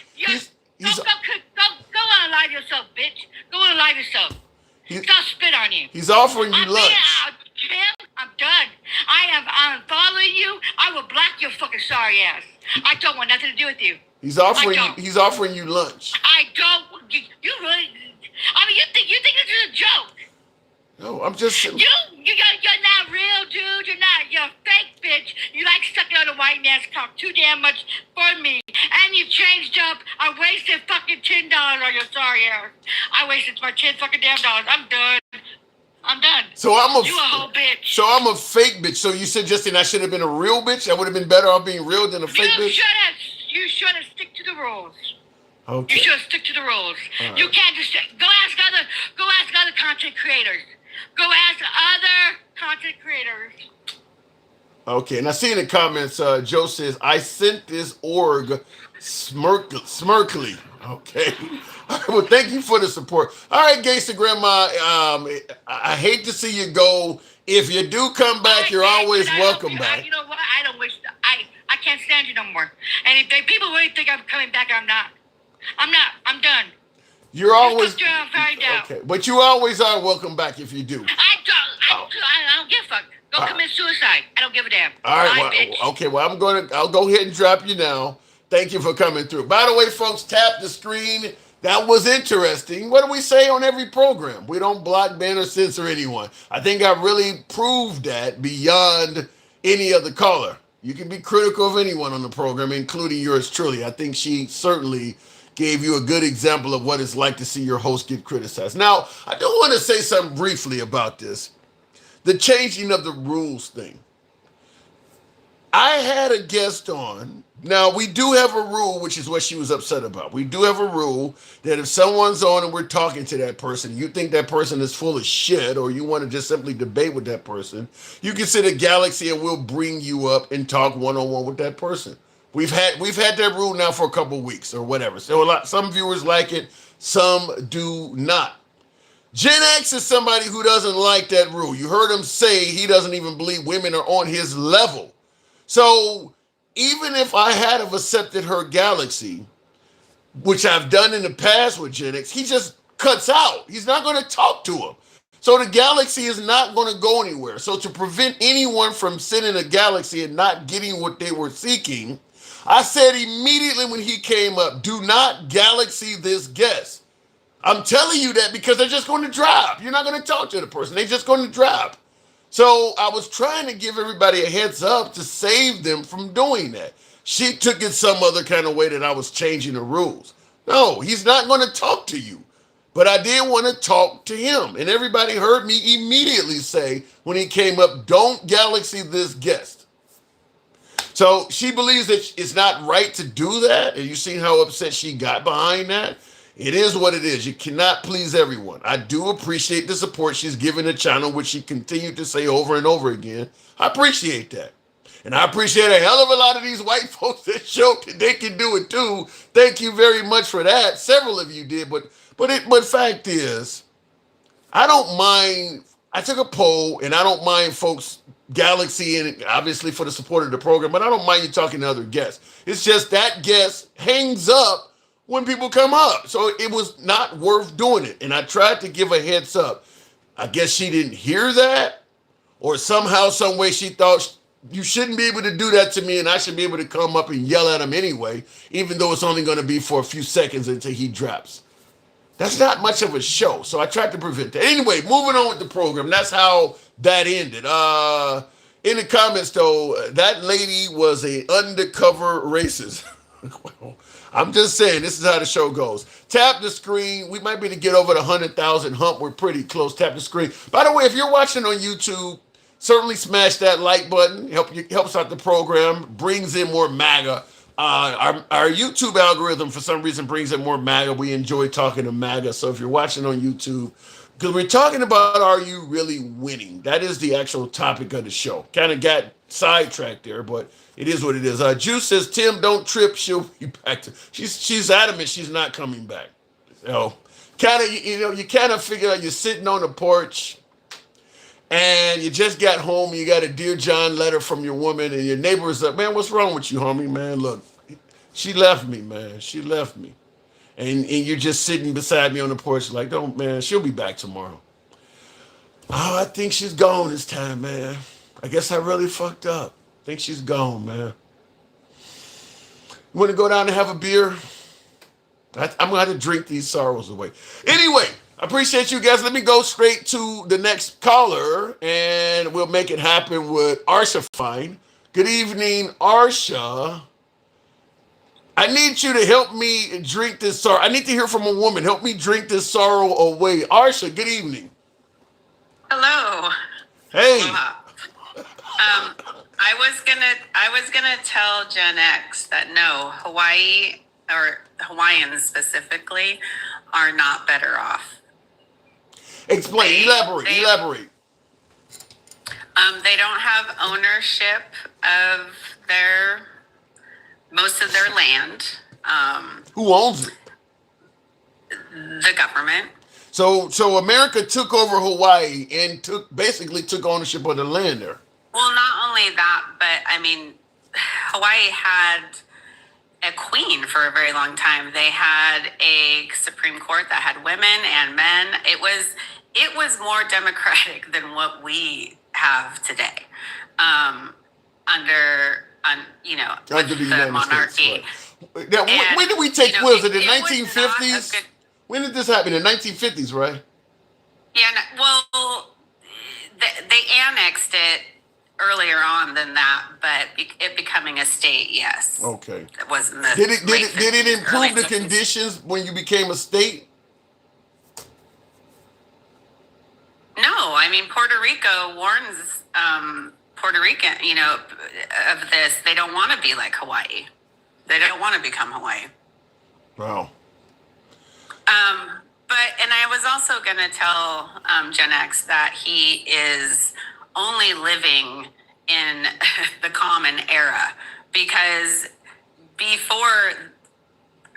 Go on and lie to yourself, bitch. Go on and lie to yourself. Stop spit on you. he's offering you lunch. Tim, I'm done. I'm following you. I will block your fucking sorry ass. I don't want nothing to do with you. He's offering you lunch. I don't. You really. I mean, you think this is a joke? No, I'm just. You're not real, dude. You're a fake bitch. You like sucking on a white man's cock too damn much for me. And you changed up. I wasted fucking $10 on your sorry ass. I wasted my 10 fucking damn dollars. I'm done. So I'm a. You a whole bitch. So I'm a fake bitch. So you suggesting I should have been a real bitch? I would have been better off being real than a fake bitch. You should have stick to the rules. Okay. You should stick to the rules. All You right. can't just go ask other content creators. Go ask other content creators. Okay, and I see in the comments, Joe says, I sent this org smirkly. Okay. All right, well, thank you for the support. All right, Gangsta Grandma, I hate to see you go. If you do come back, you're always welcome back. You know what? I don't wish. I can't stand you no more. And if people really think I'm coming back, I'm not. I'm done. You're always find out. okay, but you always are welcome back if you do. I don't give a fuck. Go commit suicide. I don't give a damn. All right, Bye, bitch. well, okay, well, I'll go ahead and drop you now. Thank you for coming through. By the way, folks, tap the screen. That was interesting. What do we say on every program? We don't block, ban, or censor anyone. I think I really proved that beyond any other caller. You can be critical of anyone on the program, including yours truly. I think she certainly gave you a good example of what it's like to see your host get criticized. Now, I do want to say something briefly about this. The changing of the rules thing. I had a guest on. Now, we do have a rule, which is what she was upset about. We do have a rule that if someone's on and we're talking to that person, you think that person is full of shit, or you want to just simply debate with that person, you can sit at Galaxy and we'll bring you up and talk one-on-one with that person. We've had that rule now for a couple of weeks or whatever. So some viewers like it, some do not. Gen X is somebody who doesn't like that rule. You heard him say he doesn't even believe women are on his level. So even if I had have accepted her Galaxy, which I've done in the past with Gen X, he just cuts out. He's not going to talk to him. So the Galaxy is not going to go anywhere. So to prevent anyone from sending a Galaxy and not getting what they were seeking, I said immediately when he came up, do not Galaxy this guest. I'm telling you that because they're just going to drop. You're not going to talk to the person. They're just going to drop. So I was trying to give everybody a heads up to save them from doing that. She took it some other kind of way that I was changing the rules. No, he's not going to talk to you. But I did want to talk to him. And everybody heard me immediately say when he came up, don't Galaxy this guest. So she believes that it's not right to do that. And you see how upset she got behind that? It is what it is. You cannot please everyone. I do appreciate the support she's given the channel, which she continued to say over and over again. I appreciate that. And I appreciate a hell of a lot of these white folks that showed that they can do it too. Thank you very much for that. Several of you did, but fact is, I don't mind. I took a poll, and I don't mind folks Galaxy and obviously for the support of the program, but I don't mind you talking to other guests. It's just that guest hangs up when people come up. So it was not worth doing it. And I tried to give a heads up. I guess she didn't hear that, or somehow, some way she thought you shouldn't be able to do that to me and I should be able to come up and yell at him anyway, even though it's only going to be for a few seconds until he drops. That's not much of a show. So I tried to prevent that. Anyway, moving on with the program. That's how that ended. In the comments though, that lady was a undercover racist. Well, I'm just saying, this is how the show goes. Tap the screen. We might be to get over the 100,000 hump. We're pretty close. Tap the screen. By the way, if you're watching on YouTube, certainly smash that like button. Helps out the program. Brings in more MAGA. Our YouTube algorithm, for some reason, brings in more MAGA. We enjoy talking to MAGA. So if you're watching on YouTube, because we're talking about, are you really winning? That is the actual topic of the show. Kind of got sidetracked there, but it is what it is. Juice says, Tim, don't trip. She'll be back. She's adamant she's not coming back. So you kind of figure out you're sitting on the porch and you just got home. You got a Dear John letter from your woman, and your neighbor's like, man, what's wrong with you, homie? Man, look, she left me, man. She left me. And you're just sitting beside me on the porch like, don't, man, she'll be back tomorrow. Oh, I think she's gone this time, man. I guess I really fucked up. I think she's gone, man. You want to go down and have a beer? I'm going to have to drink these sorrows away. Anyway, I appreciate you guys. Let me go straight to the next caller, and we'll make it happen with Arsha Fine. Good evening, Arsha. I need you to help me drink this sorrow. I need to hear from a woman. Help me drink this sorrow away. Arsha, good evening. Hello. Hey. I was gonna tell Gen X that no, Hawaii or Hawaiians specifically are not better off. Explain. Elaborate. They don't have ownership of most of their land. Who owns it? The government. So America took over Hawaii and basically took ownership of the land there. Well, not only that, but I mean, Hawaii had a queen for a very long time. They had a Supreme Court that had women and men. It was more democratic than what we have today. Under the United monarchy. States, right. Now, when did we take? Was it the 1950s? When did this happen? In the 1950s, right? Yeah. Well, they annexed it earlier on than that, but it becoming a state, yes. Okay. It wasn't the did it improve the conditions when you became a state? No, I mean Puerto Rico warns Puerto Rican, of this. They don't want to be like Hawaii. They don't want to become Hawaii. Wow. And I was also going to tell Gen X that he is only living in the common era, because before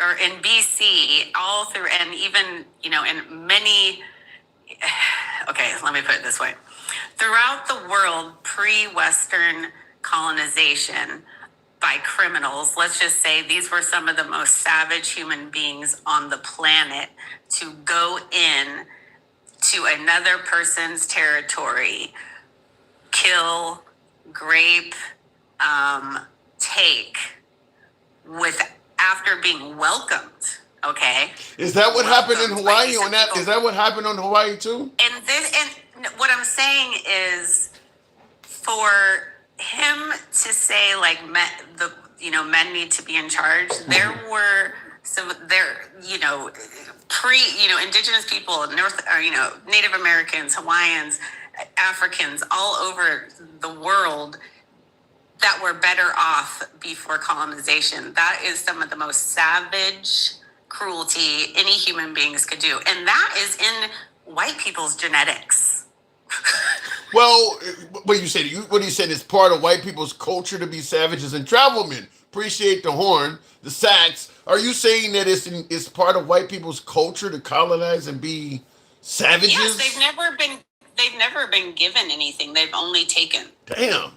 or in BC, all through, and even, in many, okay, let me put it this way. Throughout the world, pre-Western colonization by criminals, let's just say these were some of the most savage human beings on the planet, to go in to another person's territory, kill, grape, take, after being welcomed. Okay. Is that what happened in Hawaii? Is that what happened on Hawaii too? And what I'm saying is, for him to say men need to be in charge. There were indigenous people, Native Americans, Hawaiians, Africans all over the world that were better off before colonization. That is some of the most savage cruelty any human beings could do. And that is in white people's genetics. Well, what you said is part of white people's culture to be savages and travelmen. Appreciate the horn, the sax. Are you saying that it's part of white people's culture to colonize and be savages? Yes, they've never been given anything. They've only taken. Damn.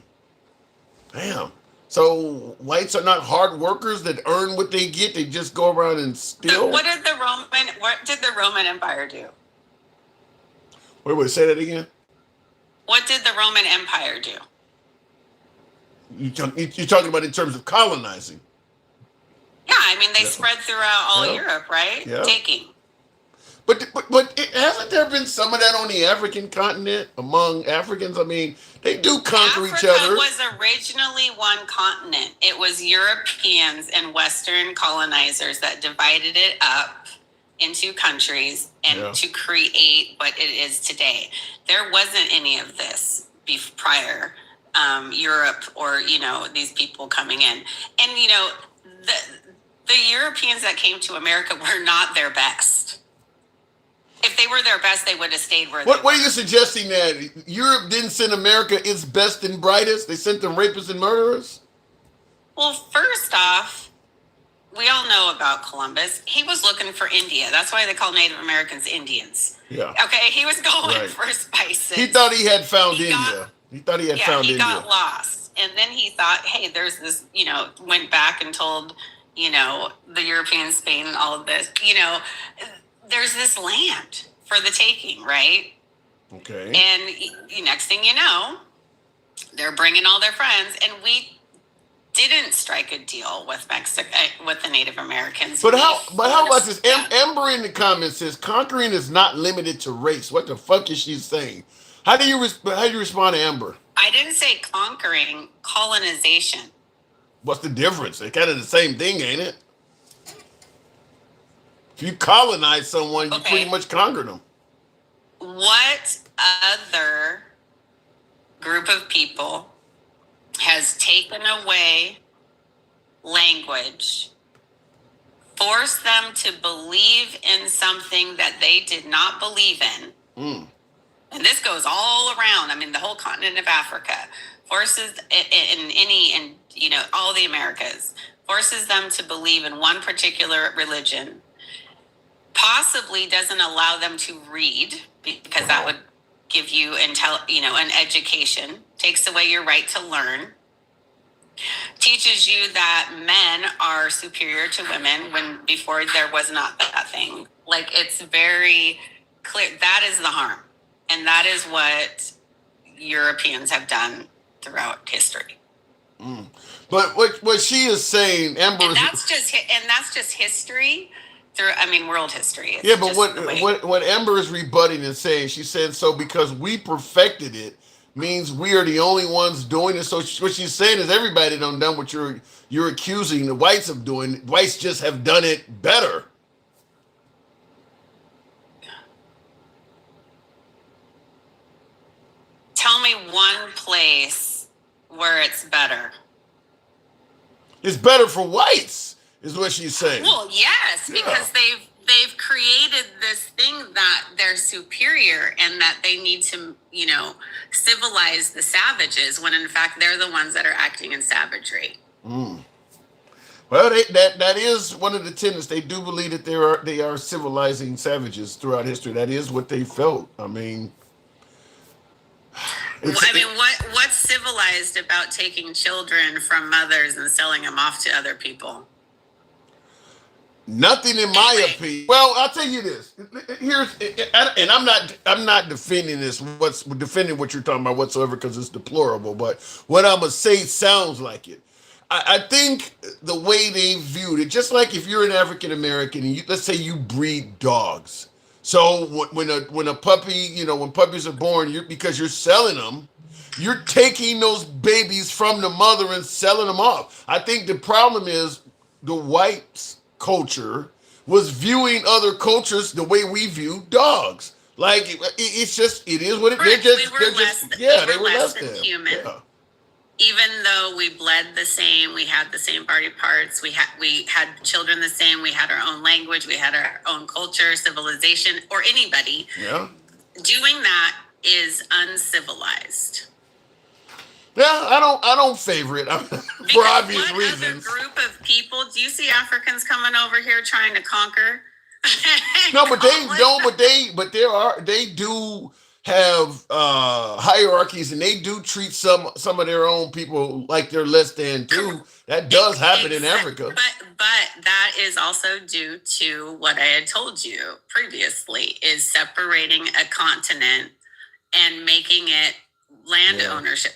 So whites are not hard workers that earn what they get. They just go around and steal. So what did the Roman Empire do? Wait, say that again. What did the Roman Empire do? You're talking about in terms of colonizing. Yeah, I mean, they spread throughout all Europe, right? Yeah. Taking. Hasn't there been some of that on the African continent among Africans? I mean, they do conquer each Africa other. was originally one continent. It was Europeans and Western colonizers that divided it up into countries and to create what it is today. There wasn't any of this prior. Europe or, these people coming in. And, the Europeans that came to America were not their best. If they were their best, they would have stayed where they were. What are you suggesting, that Europe didn't send America its best and brightest? They sent them rapists and murderers? Well, first off, we all know about Columbus. He was looking for India. That's why they call Native Americans Indians. Yeah. Okay, he was going for spices. He thought he had found India. He thought he had found India. He got lost. And then he thought, hey, there's this, went back and told, the Europeans, Spain, and all of this, there's this land for the taking, right? Okay. And next thing you know, they're bringing all their friends, and we didn't strike a deal with Mexico, with the Native Americans. But how about this? Amber in the comments says conquering is not limited to race. What the fuck is she saying? How do you respond to Amber? I didn't say conquering, colonization. What's the difference? They're kind of the same thing, ain't it? If you colonize someone, you pretty much conquer them. What other group of people has taken away language, forced them to believe in something that they did not believe in? And this goes all around. I mean, the whole continent of Africa forces all the Americas, forces them to believe in one particular religion, possibly doesn't allow them to read, because that would give you an education, takes away your right to learn, teaches you that men are superior to women when before there was not that thing. Like, it's very clear that is the harm. And that is what Europeans have done throughout history. But what she is saying, Amber, and that's just history. World history. Yeah, but what Amber is rebutting and saying, she said, so because we perfected it means we are the only ones doing it. So what she's saying is everybody done what you're accusing the whites of doing. Whites just have done it better. Tell me one place where it's better. It's better for whites, is what she's saying. Well, yes, because they've created this thing that they're superior and that they need to, civilize the savages, when in fact they're the ones that are acting in savagery. Well, that is one of the tenets. They do believe that they are civilizing savages throughout history. That is what they felt. I mean, what's civilized about taking children from mothers and selling them off to other people? Nothing, in my opinion. Well, I'll tell you this. And I'm not defending what you're talking about whatsoever, because it's deplorable. But what I'm gonna say sounds like it. I think the way they viewed it, just like if you're an African American and let's say you breed dogs. So when a puppy, when puppies are born, because you're selling them, you're taking those babies from the mother and selling them off. I think the problem is the white culture was viewing other cultures the way we view dogs. Like it is what it is. They were less than human. Yeah. Even though we bled the same, we had the same body parts, we had children the same, we had our own language, we had our own culture, civilization, or anybody. Yeah. Doing that is uncivilized. Yeah, I don't favor it for obvious reasons. Other group of people, do you see Africans coming over here trying to conquer? They do have hierarchies, and they do treat some of their own people like they're less than too. That does happen in Africa. But that is also due to what I had told you previously, is separating a continent and making it land ownership.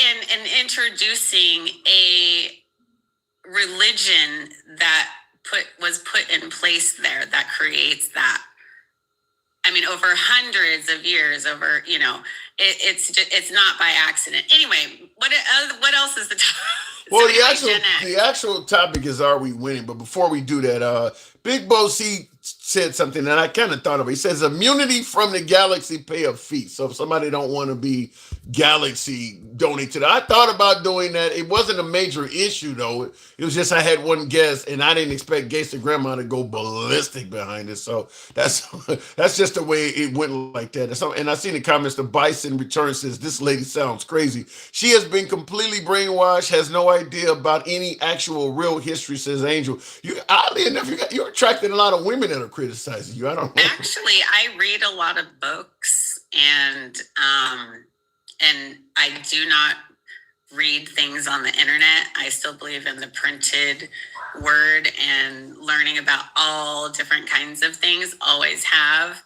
And introducing a religion that was put in place there that creates that. I mean, over hundreds of years, it's not by accident. Anyway, what else is the topic? Well, the actual topic is, are we winning? But before we do that, Big Bo C said something that I kind of thought of. He says, immunity from the galaxy, pay a fee. So if somebody don't want to be galaxy, donate to that. I thought about doing that. It wasn't a major issue, though. It was just I had one guest, and I didn't expect Gangsta Grandma to go ballistic behind it. So that's just the way it went like that. And I seen the comments. The Bison Return says, this lady sounds crazy. She has been completely brainwashed, has no idea about any actual real history, says Angel. Oddly enough, you're attracting a lot of women that are criticizing you. I don't know. Actually, I read a lot of books, and I do not read things on the internet. I still believe in the printed word and learning about all different kinds of things, always have.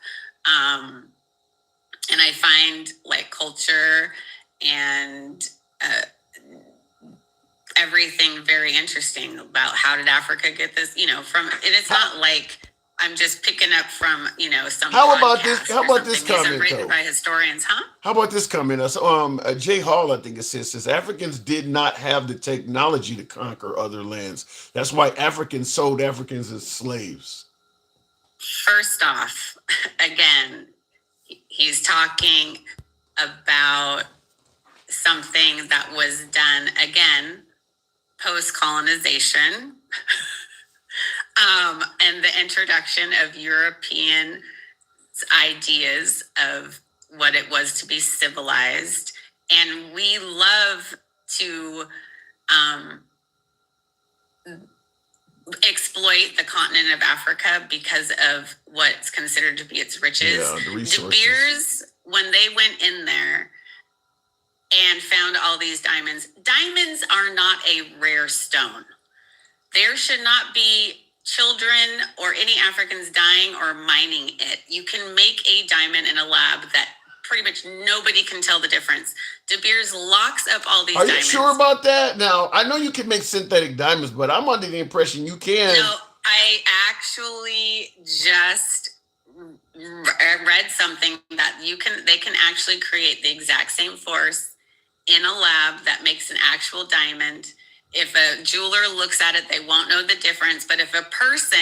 And I find like culture and everything very interesting about how did Africa get this, from, and it's not like I'm just picking up from, some. How about this comment, These are written though? by historians, huh? How about this comment? So, Jay Hall, I think it says Africans did not have the technology to conquer other lands. That's why Africans sold Africans as slaves. First off, again, he's talking about something that was done, again, post-colonization, and the introduction of European ideas of what it was to be civilized. And we love to exploit the continent of Africa because of what's considered to be its riches. Yeah, the resources. De Beers, when they went in there and found all these diamonds are not a rare stone. There should not be children or any Africans dying or mining it. You can make a diamond in a lab that pretty much nobody can tell the difference. De Beers locks up all these Are diamonds. you sure about that? Now, I know you can make synthetic diamonds, but I'm under the impression you can. No, I actually just read something that they can actually create the exact same force in a lab that makes an actual diamond. If a jeweler looks at it, they won't know the difference. But if a person,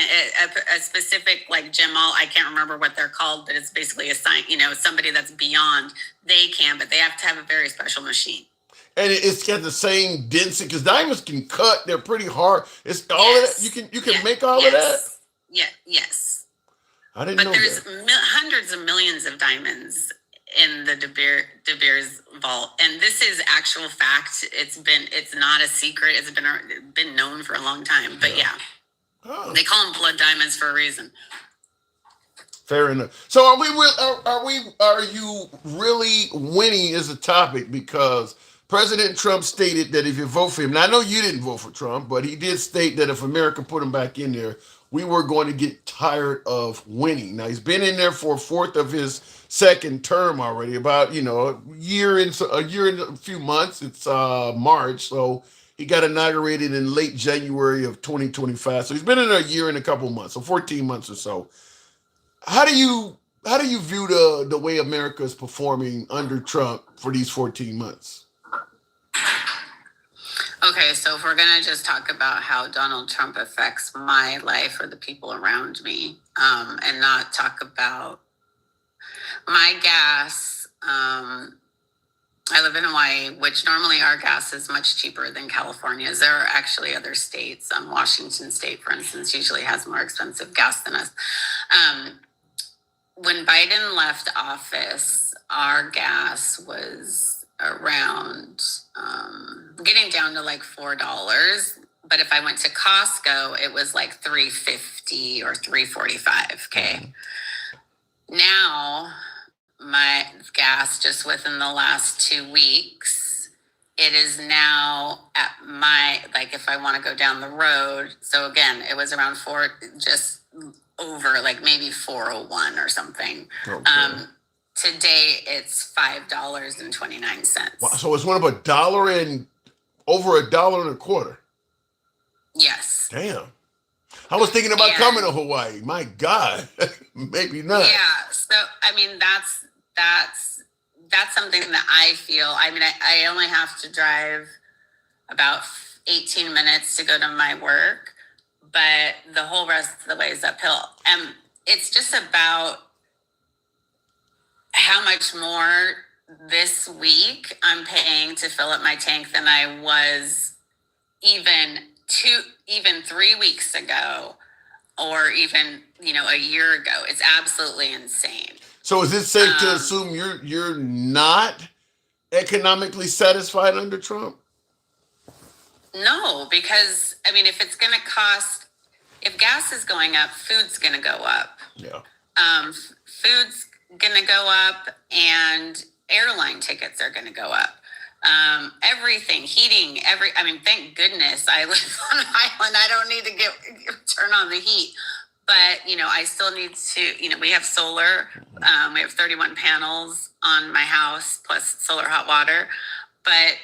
a specific like Jamal, I can't remember what they're called, but it's basically a sign, somebody that's beyond, they can, but they have to have a very special machine. And it's got the same density because diamonds can cut. They're pretty hard. It's all of that. You can make all of that. Yeah. Yes. I didn't know But there's that. hundreds of millions of diamonds in the De Beers vault, and this is actual fact. It's not a secret. It's been known for a long time. But yeah, they call them blood diamonds for a reason. Fair enough. So are you really winning as a topic? Because President Trump stated that if you vote for him, now I know you didn't vote for Trump, but he did state that if America put him back in there, we were going to get tired of winning. Now he's been in there for a fourth of his second term already, about a year and a few months. It's March, so he got inaugurated in late January of 2025. So he's been in a year and a couple months, so 14 months or so. How do you view the way America is performing under Trump for these 14 months? Okay, so if we're gonna just talk about how Donald Trump affects my life or the people around me, and not talk about my gas, I live in Hawaii, which normally our gas is much cheaper than California's. There are actually other states. Washington State, for instance, usually has more expensive gas than us. When Biden left office, our gas was around getting down to like $4. But if I went to Costco, it was like $3.50 or $3.45. Okay. Now my gas, just within the last 2 weeks, it is now at if I want to go down the road. So again, it was around just over like maybe 401 or something. Okay. Today it's $5.29. Wow, so it's went up $1 and over $1.25. Yes. Damn. I was thinking about And- coming to Hawaii. My God, maybe not. Yeah. So I mean, that's something that I feel. I mean, I only have to drive about 18 minutes to go to my work, but the whole rest of the way is uphill. And it's just about how much more this week I'm paying to fill up my tank than I was even 3 weeks ago, or even a year ago. It's absolutely insane. So is it safe to assume you're not economically satisfied under Trump? No, because I mean, if gas is going up, food's going to go up. Yeah. Food's going to go up, and airline tickets are going to go up. Everything, heating, I mean, thank goodness I live on an island. I don't need to turn on the heat. But, I still need to, we have solar. We have 31 panels on my house, plus solar hot water. But,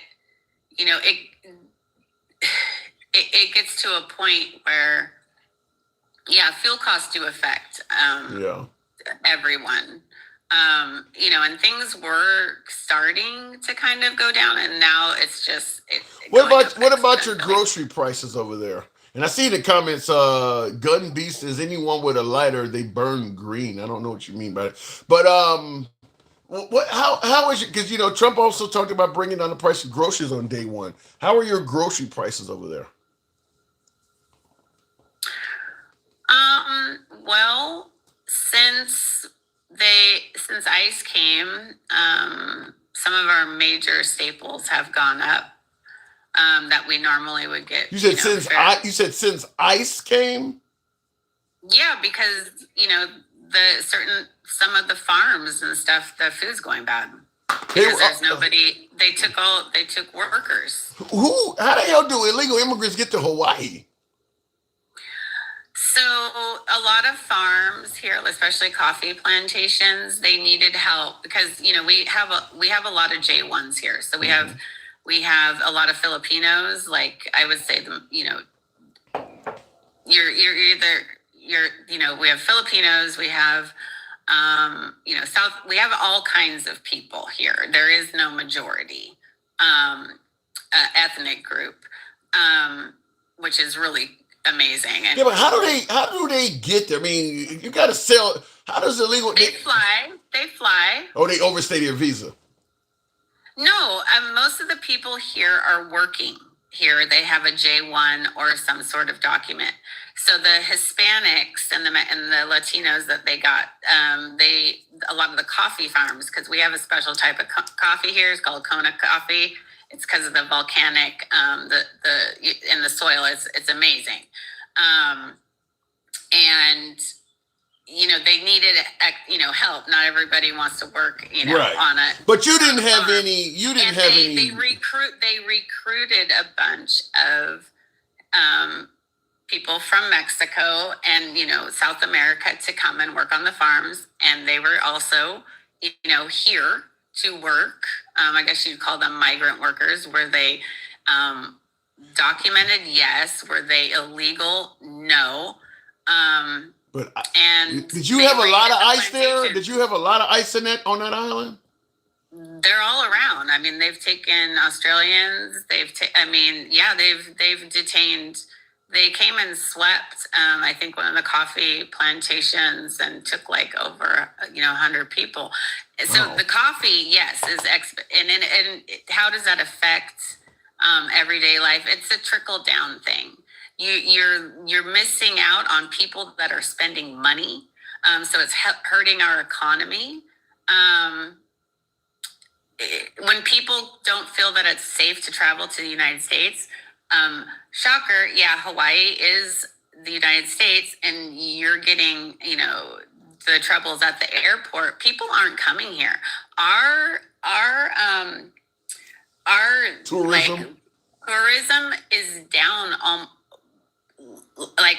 it gets to a point where, fuel costs do affect everyone. And things were starting to kind of go down, and now it's just. What about your grocery prices over there? And I see in the comments, gun beast is anyone with a lighter, they burn green. I don't know what you mean by it. But how is it? Because Trump also talked about bringing down the price of groceries on day one. How are your grocery prices over there? Well, since ICE came, some of our major staples have gone up. That we normally would get. You said since ICE came? Yeah, because some of the farms and stuff, the food's going bad. Because there's nobody. They took workers. How the hell do illegal immigrants get to Hawaii? So a lot of farms here, especially coffee plantations, they needed help because we have a lot of J1s here. So we have a lot of Filipinos. Like I would say, we have Filipinos. We have South. We have all kinds of people here. There is no majority ethnic group, which is really amazing. And but how do they get there? I mean, you got to sell. How does illegal? They fly. Oh, they overstay their visa. No, most of the people here are working here. They have a J1 or some sort of document. So the Hispanics and the Latinos that they got, a lot of the coffee farms, because we have a special type of coffee here. It's called Kona coffee. It's because of the volcanic, in the soil. It's amazing, and they needed help. Not everybody wants to work on it. But you didn't have any. You didn't have any. They recruited a bunch of people from Mexico and South America to come and work on the farms, and they were also here to work. I guess you'd call them migrant workers. Were they documented? Yes. Were they illegal? No. Did you have a lot of ICE there? Did you have a lot of ICE on that island? They're all around. I mean, they've taken Australians. They've detained. They came and swept. I think one of the coffee plantations and took like over 100 people. So the coffee, yes, is and how does that affect everyday life? It's a trickle down thing. You're missing out on people that are spending money. So it's hurting our economy. When people don't feel that it's safe to travel to the United States, shocker, Hawaii is the United States, and you're getting, the troubles at the airport. People aren't coming here. Our tourism is down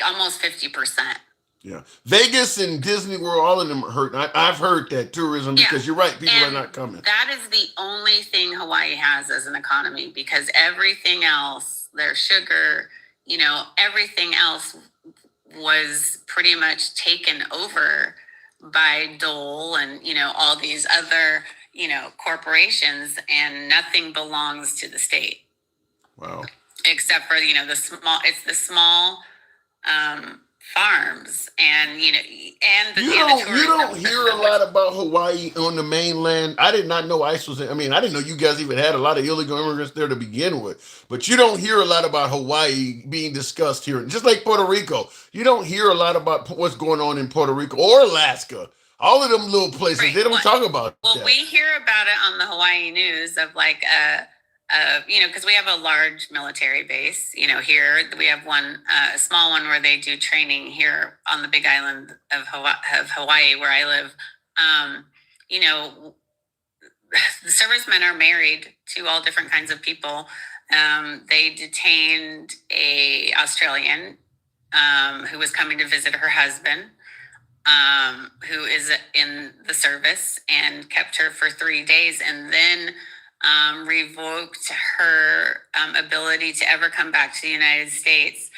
almost 50%. Yeah, Vegas and Disney World, all of them are hurting. I've heard that tourism, because you're right, people are not coming. That is the only thing Hawaii has as an economy, because everything else, their sugar, everything else was pretty much taken over by Dole and, all these other, corporations, and nothing belongs to the state. Wow. Except for, the small farms and, and the You don't hear a lot about Hawaii on the mainland. I did not know ICE was. I didn't know you guys even had a lot of illegal immigrants there to begin with. But you don't hear a lot about Hawaii being discussed here, just like Puerto Rico. You don't hear a lot about what's going on in Puerto Rico or Alaska. All of them little places, Right. they don't talk about Well, that. we hear about it on the Hawaii news of like because we have a large military base. Here we have one, a small one where they do training here on the Big Island of Hawaii, where I live. The servicemen are married to all different kinds of people. They detained a Australian who was coming to visit her husband, who is in the service, and kept her for 3 days, and then revoked her ability to ever come back to the United States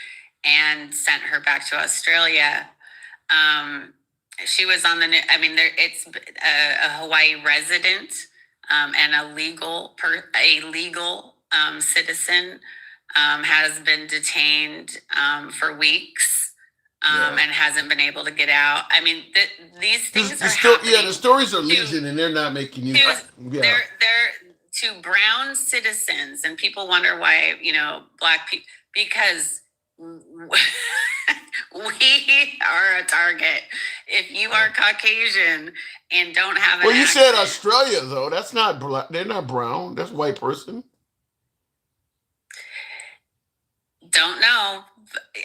and sent her back to Australia. She was on the, it's a Hawaii resident and a legal citizen has been detained for weeks and hasn't been able to get out. These things are happening. The stories are legion, and they're not making you. They're to brown citizens, and people wonder why, Black people, because we are a target. If you are Caucasian and don't have an Well, you said accent- Australia though. That's not black. They're not brown. That's white person. don't know.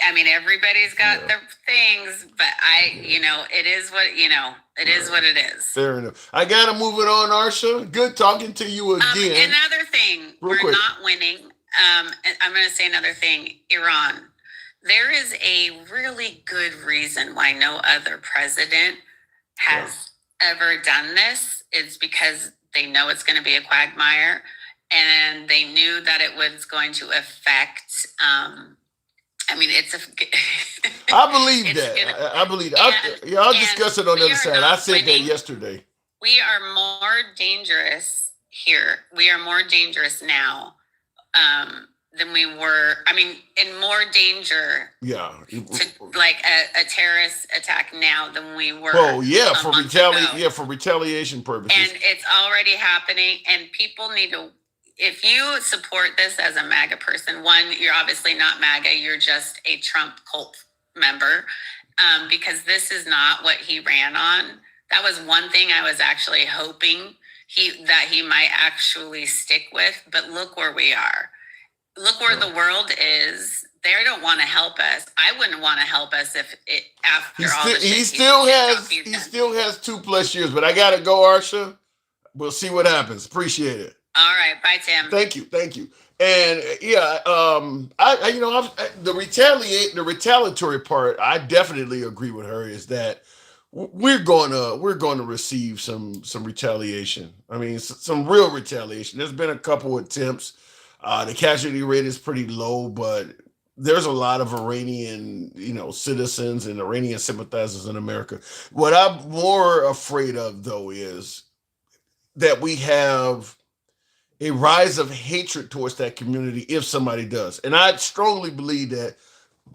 Everybody's got their things, but it is what it is what it is. Fair enough. I gotta move it on, Arsha. Good talking to you again. Another thing, we're quick. not winning. I'm going to say another thing. Iran. There is a really good reason why no other president has ever done this. It's because they know it's going to be a quagmire, and they knew that it was going to affect. I believe that. I believe. I'll discuss it on the other side. I said that yesterday. We are more dangerous here. We are more dangerous now than we were. In more danger Yeah. to like a terrorist attack now than we were. Oh yeah, a for month ago. for retaliation purposes. And it's already happening, and people need to. If you support this as a MAGA person, one, you're obviously not MAGA. You're just a Trump cult member, because this is not what he ran on. That was one thing I was actually hoping that he might actually stick with. But look where we are. Look where the world is. They don't want to help us. I wouldn't want to help us after all the shit He still has 2+ years, but I gotta go, Arsha. We'll see what happens. Appreciate it. All right, bye, Tim. Thank you. And the retaliatory part, I definitely agree with her. Is that we're going to receive some retaliation. Some real retaliation. There's been a couple attempts. The casualty rate is pretty low, but there's a lot of Iranian, citizens and Iranian sympathizers in America. What I'm more afraid of, though, is that we have a rise of hatred towards that community if somebody does. And I strongly believe that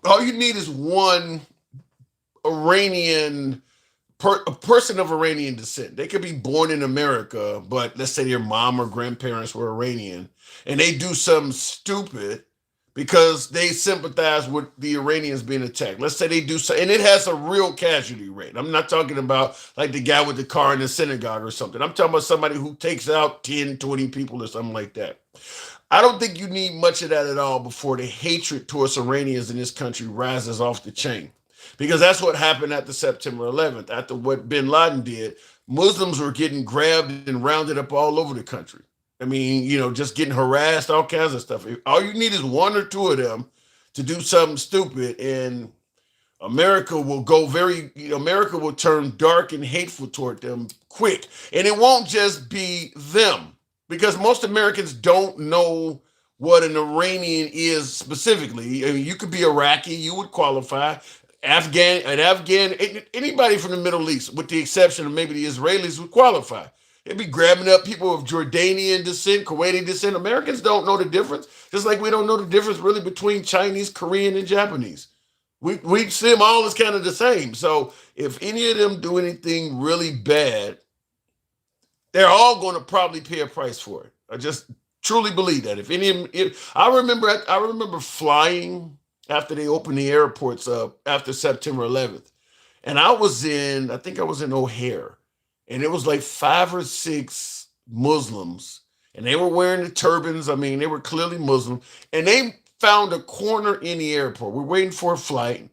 all you need is one a person of Iranian descent. They could be born in America, but let's say their mom or grandparents were Iranian, and they do something stupid because they sympathize with the Iranians being attacked. Let's say they do so, and it has a real casualty rate. I'm not talking about like the guy with the car in the synagogue or something. I'm talking about somebody who takes out 10, 20 people or something like that. I don't think you need much of that at all before the hatred towards Iranians in this country rises off the chain. Because that's what happened after September 11th. After what bin Laden did, Muslims were getting grabbed and rounded up all over the country. Just getting harassed, all kinds of stuff. All you need is one or two of them to do something stupid, and America will America will turn dark and hateful toward them quick. And it won't just be them, because most Americans don't know what an Iranian is specifically. You could be Iraqi, you would qualify. Anybody from the Middle East, with the exception of maybe the Israelis, would qualify. They'd be grabbing up people of Jordanian descent, Kuwaiti descent. Americans don't know the difference, just like we don't know the difference really between Chinese, Korean, and Japanese. We see them all as kind of the same. So if any of them do anything really bad, they're all going to probably pay a price for it. I just truly believe that. If any of them, I remember flying after they opened the airports up after September 11th, and I think I was in O'Hare, and it was like 5 or 6 Muslims, and they were wearing the turbans. I mean, they were clearly Muslim, and they found a corner in the airport. We're waiting for a flight.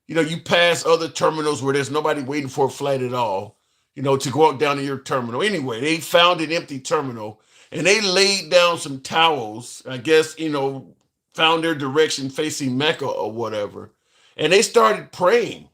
You know, you pass other terminals where there's nobody waiting for a flight at all, you know, to walk down to your terminal. Anyway, they found an empty terminal, and they laid down some towels, I guess, you know, found their direction facing Mecca or whatever, and they started praying.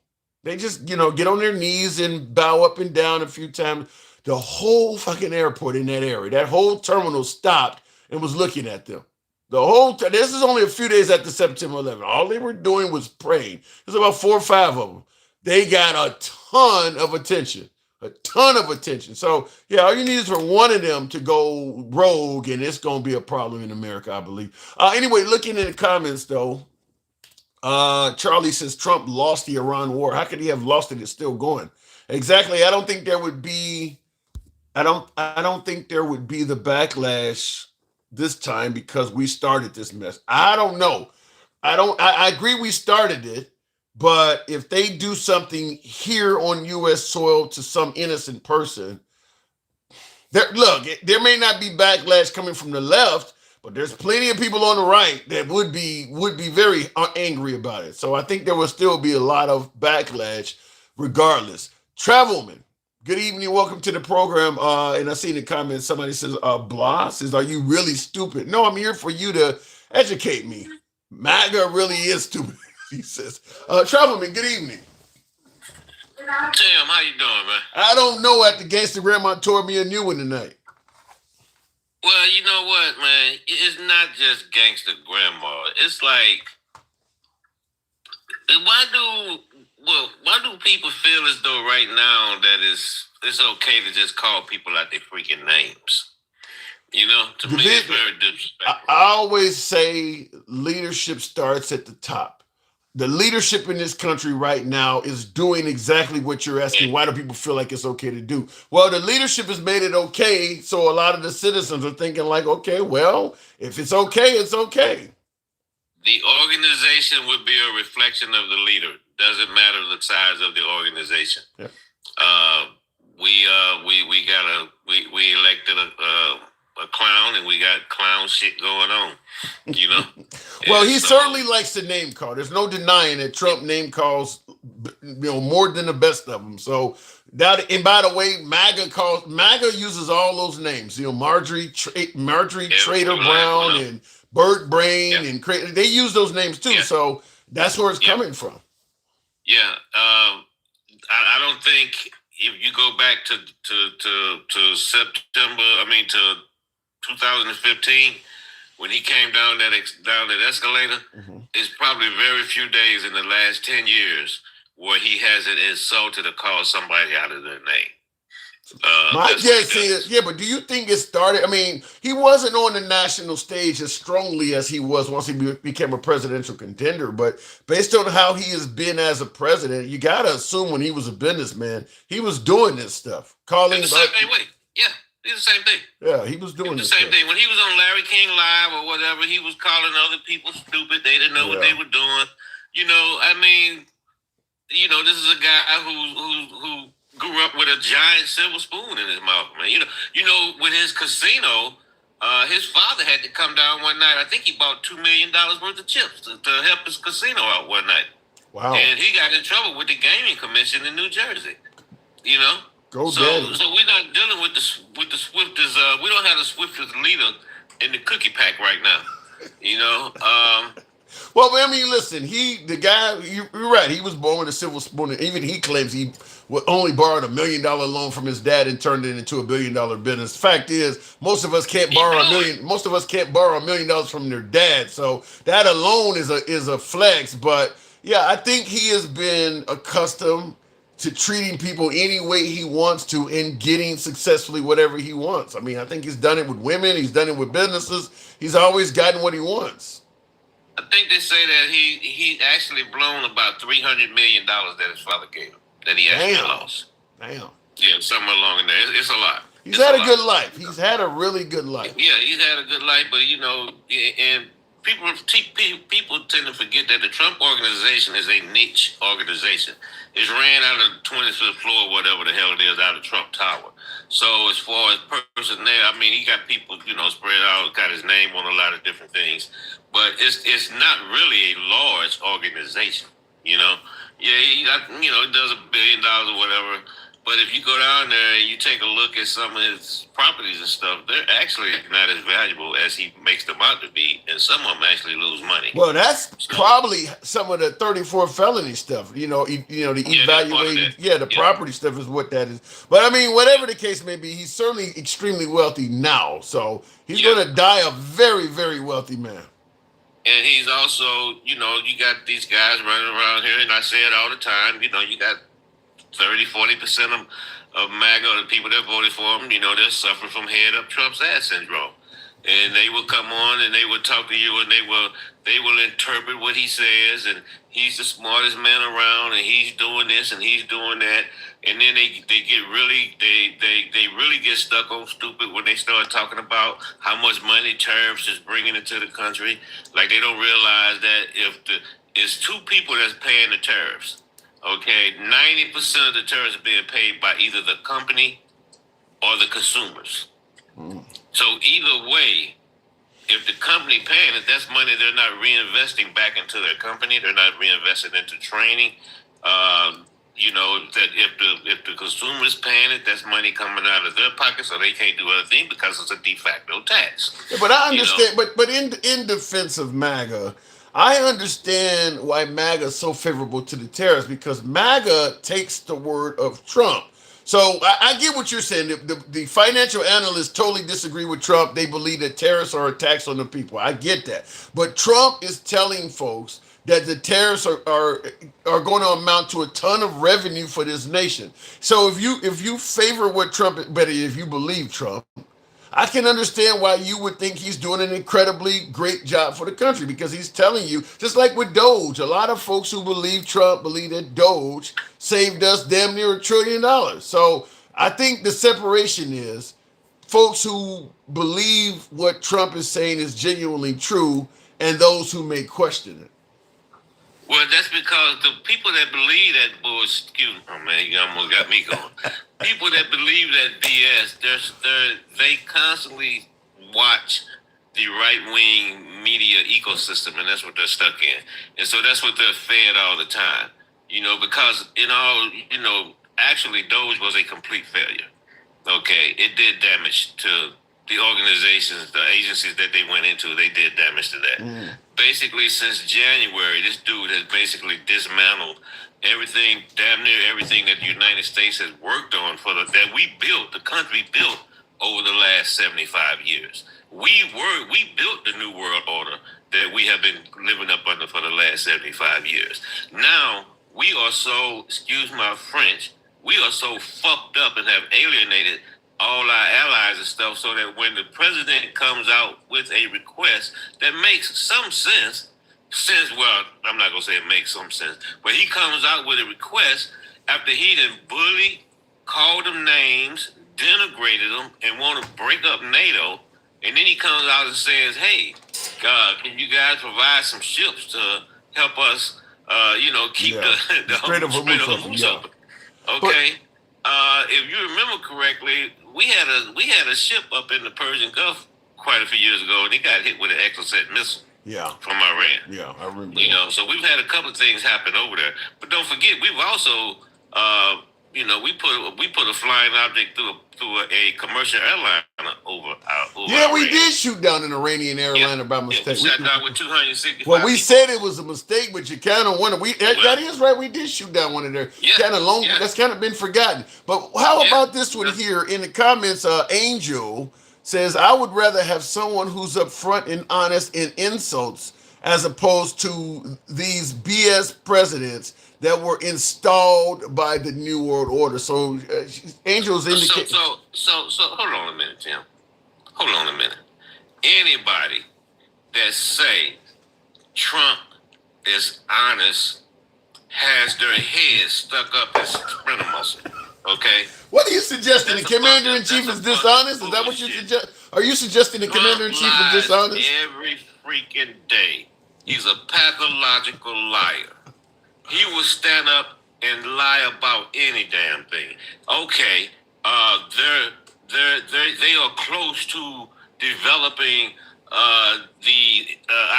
They just, you know, get on their knees and bow up and down a few times. The whole fucking airport in that area, that whole terminal stopped and was looking at them. The whole time. This is only a few days after September 11th. All they were doing was praying. There's about 4 or 5 of them. They got a ton of attention. A ton of attention. So, yeah, all you need is for one of them to go rogue, and it's going to be a problem in America, I believe. Anyway, looking in the comments, though, Charlie says Trump lost the Iran war. How could he have lost it? It's still going. Exactly. I don't think there would be the backlash this time because we started this mess. I don't know. I agree we started it, but if they do something here on U.S. soil to some innocent person, there may not be backlash coming from the left, but there's plenty of people on the right that would be very angry about it. So I think there will still be a lot of backlash regardless. Travelman, good evening. Welcome to the program. And I see in the comments, somebody says, Blah says, are you really stupid? No, I'm here for you to educate me. MAGA really is stupid, he says. Travelman, good evening. Tim, how you doing, man? I don't know. At the Gangster Grandma tore me a new one tonight. Well, you know what, man? It's not just Gangster Grandma. It's like, why do people feel as though right now that it's okay to just call people out their freaking names? You know, to me, it's very disrespectful. I always say leadership starts at the top. The leadership in this country right now is doing exactly what you're asking. Why do people feel like it's okay to do? Well, the leadership has made it okay. So a lot of the citizens are thinking like, okay, well, if it's okay, it's okay. The organization would be a reflection of the leader. Doesn't matter the size of the organization. Yeah. We elected a clown, and we got clown shit going on, you know. Well, he certainly likes to name call. There's no denying that Trump name calls, more than the best of them. So that, and by the way, MAGA uses all those names. You know, Marjorie Trader Brown and Burt Brain and they use those names too. Yeah. So that's where it's coming from. Yeah, I don't think if you go back to September, to 2015, when he came down that escalator, it's probably very few days in the last 10 years where he hasn't insulted or called somebody out of their name. My guess is, but do you think it started? I mean, he wasn't on the national stage as strongly as he was once he became a presidential contender. But based on how he has been as a president, you got to assume when he was a businessman, he was doing this stuff. Calling the same way. Yeah, it's the same thing. Yeah, he was doing the same thing. When he was on Larry King Live or whatever, he was calling other people stupid. They didn't know what they were doing. You know, this is a guy who grew up with a giant silver spoon in his mouth, man. You know, with his casino, his father had to come down one night. I think he bought $2 million worth of chips to help his casino out one night. Wow. And he got in trouble with the gaming commission in New Jersey. You know? So we're not dealing with the swiftest, we don't have the swiftest leader in the cookie pack right now. You know? Well, I mean, listen, you're right. He was born with a silver spoon. And even he claims he only borrowed $1 million loan from his dad and turned it into $1 billion business. Fact is, most of us can't borrow $1 million from their dad. So that alone is a flex. But Yeah, I think he has been accustomed to treating people any way he wants to and getting successfully whatever he wants. I mean, I think he's done it with women, he's done it with businesses. He's always gotten what he wants. I think they say that he actually blown about $300 million that his father gave him, that he actually lost. Damn. Yeah, somewhere along in there. It's a lot. He's had a good life. He's had a really good life. Yeah, he's had a good life, but and people tend to forget that the Trump organization is a niche organization. It's ran out of the 25th floor, whatever the hell it is, out of Trump Tower. So as far as personnel, I mean, he got people, spread out, got his name on a lot of different things, but it's not really a large organization. Yeah, he does $1 billion or whatever. But if you go down there and you take a look at some of his properties and stuff, they're actually not as valuable as he makes them out to be, and some of them actually lose money. Well, that's probably some of the 34 felony stuff. The evaluating, the property stuff is what that is. But I mean, whatever the case may be, he's certainly extremely wealthy now. So he's going to die a very, very wealthy man. And he's also, you got these guys running around here, and I say it all the time, you got 30-40% of MAGA, the people that voted for him, they're suffering from head up Trump's ass syndrome. And they will come on and they will talk to you and they will interpret what he says, and he's the smartest man around and he's doing this and he's doing that. And then they get really they really get stuck on stupid when they start talking about how much money tariffs is bringing into the country. Like they don't realize that it's two people that's paying the tariffs. Okay, 90% of the tariffs are being paid by either the company or the consumers. So either way, if the company paying it, that's money they're not reinvesting back into their company. They're not reinvesting into training. That if the consumer's paying it, that's money coming out of their pocket, so they can't do other things because it's a de facto tax. Yeah, but I understand. But in defense of MAGA, I understand why MAGA is so favorable to the tariffs, because MAGA takes the word of Trump. So I get what you're saying. The financial analysts totally disagree with Trump. They believe that tariffs are a tax on the people. I get that. But Trump is telling folks that the tariffs are going to amount to a ton of revenue for this nation. So if you favor what Trump, but if you believe Trump, I can understand why you would think he's doing an incredibly great job for the country, because he's telling you, just like with Doge, a lot of folks who believe Trump believe that Doge saved us damn near $1 trillion. So I think the separation is folks who believe what Trump is saying is genuinely true and those who may question it. Well, that's because the people that believe that bullshit, excuse me, oh man, you almost got me going. People that believe that BS, they constantly watch the right-wing media ecosystem, and that's what they're stuck in. And so that's what they're fed all the time. Because actually Doge was a complete failure. Okay, it did damage to the organizations, the agencies that they went into. They did damage to that. Basically, since January, this dude has basically dismantled everything, damn near everything that the United States has worked on that we built, the country built over the last 75 years. We built the New World Order that we have been living up under for the last 75 years. Now, we are so, excuse my French, we are so fucked up and have alienated all our allies and stuff, so that when the president comes out with a request that makes some sense, well, I'm not going to say it makes some sense, but he comes out with a request after he done bullied, called them names, denigrated them, and want to break up NATO, and then he comes out and says, hey, can you guys provide some ships to help us, keep the Strait of Hormuz open? Okay. If you remember correctly, we had a ship up in the Persian Gulf quite a few years ago, and it got hit with an Exocet missile. Yeah. From Iran. Yeah, I remember. So we've had a couple of things happen over there. But don't forget, we've also, we put a flying object through a commercial airline over yeah, we Iran. did shoot down an Iranian airliner by mistake. We shot down with 265 Well, we people. said it was a mistake, but you kind of wonder. That is right. We did shoot down one of their kind of long. That's kind of been forgotten. But how about this one here in the comments? Angel says, I would rather have someone who's upfront and honest in insults as opposed to these BS presidents that were installed by the New World Order. So Angel's indicate. So hold on a minute, Tim. Hold on a minute. Anybody that say Trump is honest has their head stuck up as sprinter muscle. Okay. What are you suggesting? The commander in chief is dishonest? Is that what you suggest? Are you suggesting the commander in chief is dishonest? Every freaking day. He's a pathological liar. He will stand up and lie about any damn thing. Okay, they are close to developing the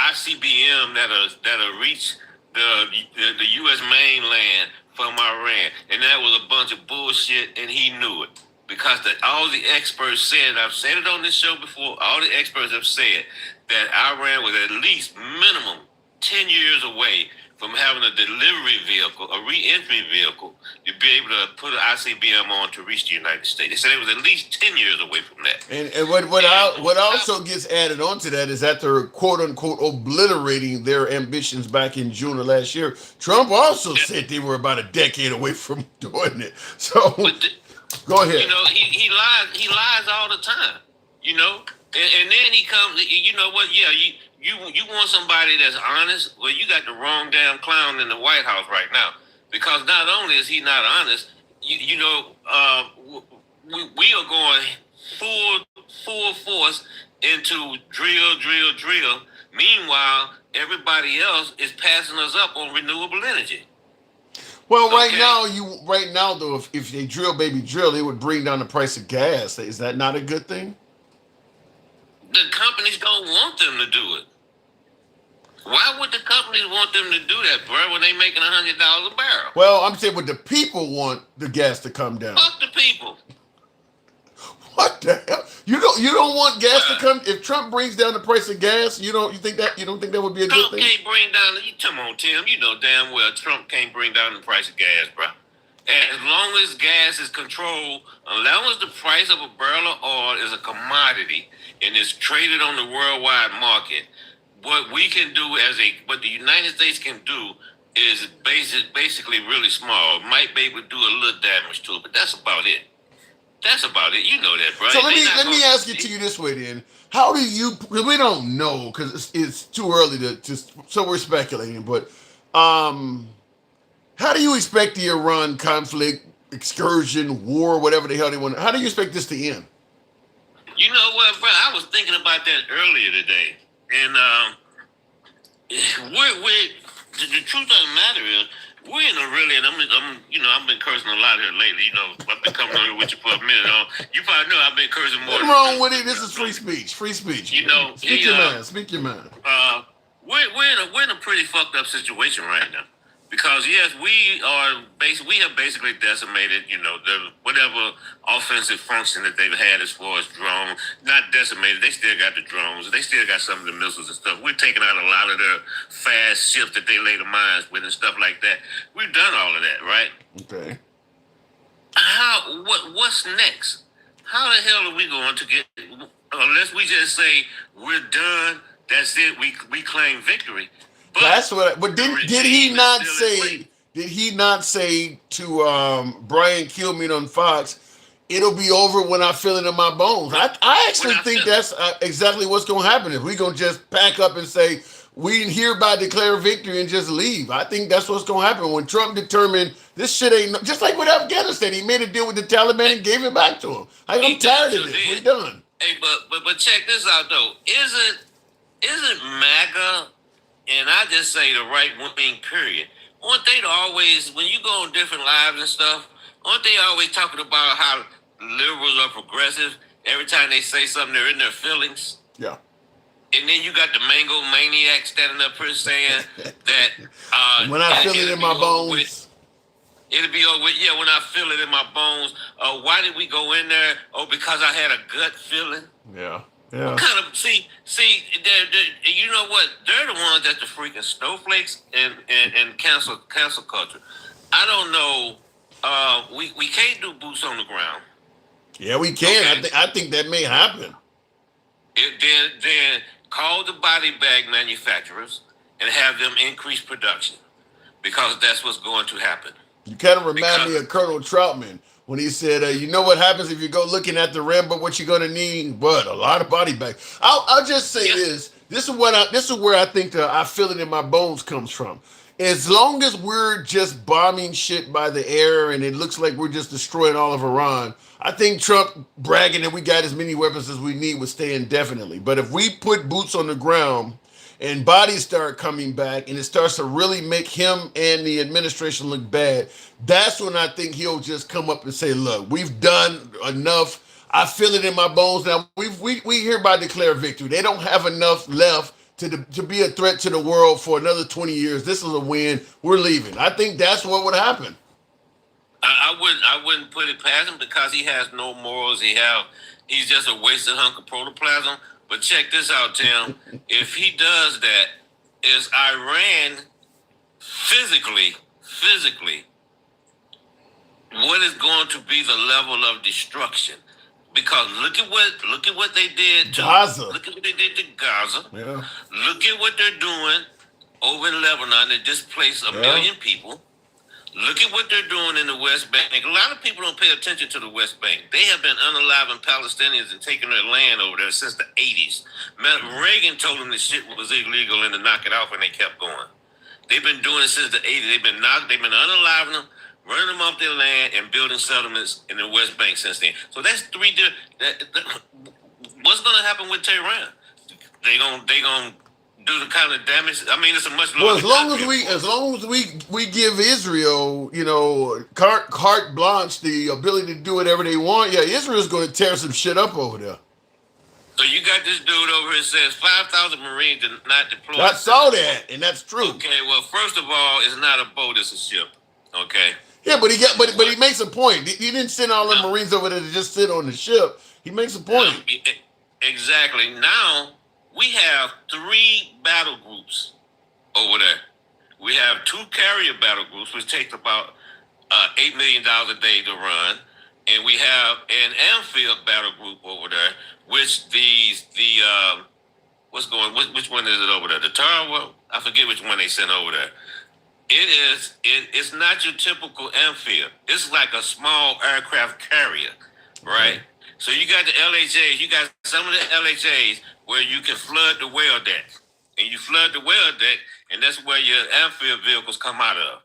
ICBM that'll reach the U.S. mainland from Iran, and that was a bunch of bullshit, and he knew it because all the experts said. I've said it on this show before. All the experts have said that Iran was at least minimum 10 years away from having a delivery vehicle, a re-entry vehicle, to be able to put an ICBM on to reach the United States. They said it was at least 10 years away from that. And what also gets added onto that is that they're quote unquote obliterating their ambitions back in June of last year. Trump also said they were about a decade away from doing it. So go ahead. You know, he lies all the time. You know, and then he comes. You know what? Yeah, you want somebody that's honest? Well, you got the wrong damn clown in the White House right now. Because not only is he not honest, we are going full force into drill. Meanwhile, everybody else is passing us up on renewable energy. Well, right now though, if they drill, they would bring down the price of gas. Is that not a good thing? The companies don't want them to do it. Why would the companies want them to do that, bro, when they making $100 a barrel? Well, I'm saying, but the people want the gas to come down. Fuck the people. What the hell? You don't want gas to come? If Trump brings down the price of gas, you don't think that would be a good thing? Trump can't bring down. Come on, Tim. You know damn well Trump can't bring down the price of gas, bro. As long as gas is controlled, as long as the price of a barrel of oil is a commodity and is traded on the worldwide market, what we can do what the United States can do is basically really small. It might be able to do a little damage to it, but that's about it. That's about it. You know that, bro. So let me ask it to you this way then. How do you, we don't know because it's too early to so we're speculating, but how do you expect the Iran conflict, excursion, war, whatever the hell they want, how do you expect this to end? You know what, bro? I was thinking about that earlier today. And the truth of the matter is, we're in a really, and I've been cursing a lot here lately. You know, I've been coming over with you for a minute. You probably know I've been cursing more. What's wrong with it? This is free speech. Free speech. You know, speak your mind. Speak your mind. We're in a pretty fucked up situation right now. Because yes, we have basically decimated, whatever offensive function that they've had as far as drones. Not decimated, they still got the drones. They still got some of the missiles and stuff. We're taking out a lot of their fast ships that they lay the mines with and stuff like that. We've done all of that, right? Okay. What's next? How the hell are we going to get, unless we just say we're done, that's it, we claim victory. That's what. But did he not say? Did he not say to Brian Kilmeade on Fox, "It'll be over when I feel it in my bones"? I actually think that's exactly what's going to happen. If we're going to just pack up and say we hereby declare victory and just leave, I think that's what's going to happen. When Trump determined this shit ain't just like with Afghanistan, he made a deal with the Taliban and gave it back to him. I'm tired of this. We're done. Hey, but check this out though. Isn't MAGA? And I just say the right wing, period. Aren't they always, when you go on different lives and stuff, aren't they always talking about how liberals are progressive? Every time they say something, they're in their feelings. Yeah. And then you got the mango maniac standing up here saying that when I feel it in my bones. It'll be over with. Yeah, when I feel it in my bones. Why did we go in there? Oh, because I had a gut feeling. Yeah. Yeah. What kind of see? You know what? They're the ones that's the freaking snowflakes and cancel culture. I don't know. We can't do boots on the ground. Yeah, we can. Okay. I think that may happen. Then call the body bag manufacturers and have them increase production because that's what's going to happen. You kind of remind me of Colonel Troutman when he said, you know what happens if you go looking at the rim, but what you're going to need? What? A lot of body bags. I'll just say this. This is where I think I feel it in my bones comes from. As long as we're just bombing shit by the air and it looks like we're just destroying all of Iran, I think Trump bragging that we got as many weapons as we need would stay indefinitely. But if we put boots on the ground and bodies start coming back and it starts to really make him and the administration look bad, that's when I think he'll just come up and say, look, we've done enough. I feel it in my bones now. We hereby declare victory. They don't have enough left to be a threat to the world for another 20 years. This is a win. We're leaving. I think that's what would happen. I wouldn't put it past him because he has no morals. He's just a wasted hunk of protoplasm. But check this out, Tim. If he does that, is Iran physically, what is going to be the level of destruction? Because look at what they did to Gaza. Look at what they did to Gaza. Yeah. Look at what they're doing over in Lebanon. They displaced a million people. Look at what they're doing in the West Bank. A lot of people don't pay attention to the West Bank. They have been unaliving Palestinians and taking their land over there since the 80s. Reagan told them this shit was illegal and to knock it off, and they kept going. They've been doing it since the 80s. They've been unaliving them, running them off their land, and building settlements in the West Bank since then. So that's three different. What's going to happen with Tehran? They gonna do the kind of damage. I mean, it's a much lower. Well, as long as we give Israel, carte blanche, the ability to do whatever they want, yeah, Israel's going to tear some shit up over there. So you got this dude over here says 5,000 Marines are not deployed. I saw that, and that's true. Okay, well, first of all, it's not a boat; it's a ship. Okay. Yeah, but he makes a point. He didn't send all the Marines over there to just sit on the ship. He makes a point. Exactly. Now we have 3 battle groups over there. We have 2 carrier battle groups, which takes about $8 million a day to run, and we have an amphibious battle group over there, which which one is it over there? The Tarawa? I forget which one they sent over there. It's not your typical amphibious. It's like a small aircraft carrier, right? So you got the LHAs, you got some of the LHAs where you can flood the whale deck. And you flood the whale deck, and that's where your amphibious vehicles come out of.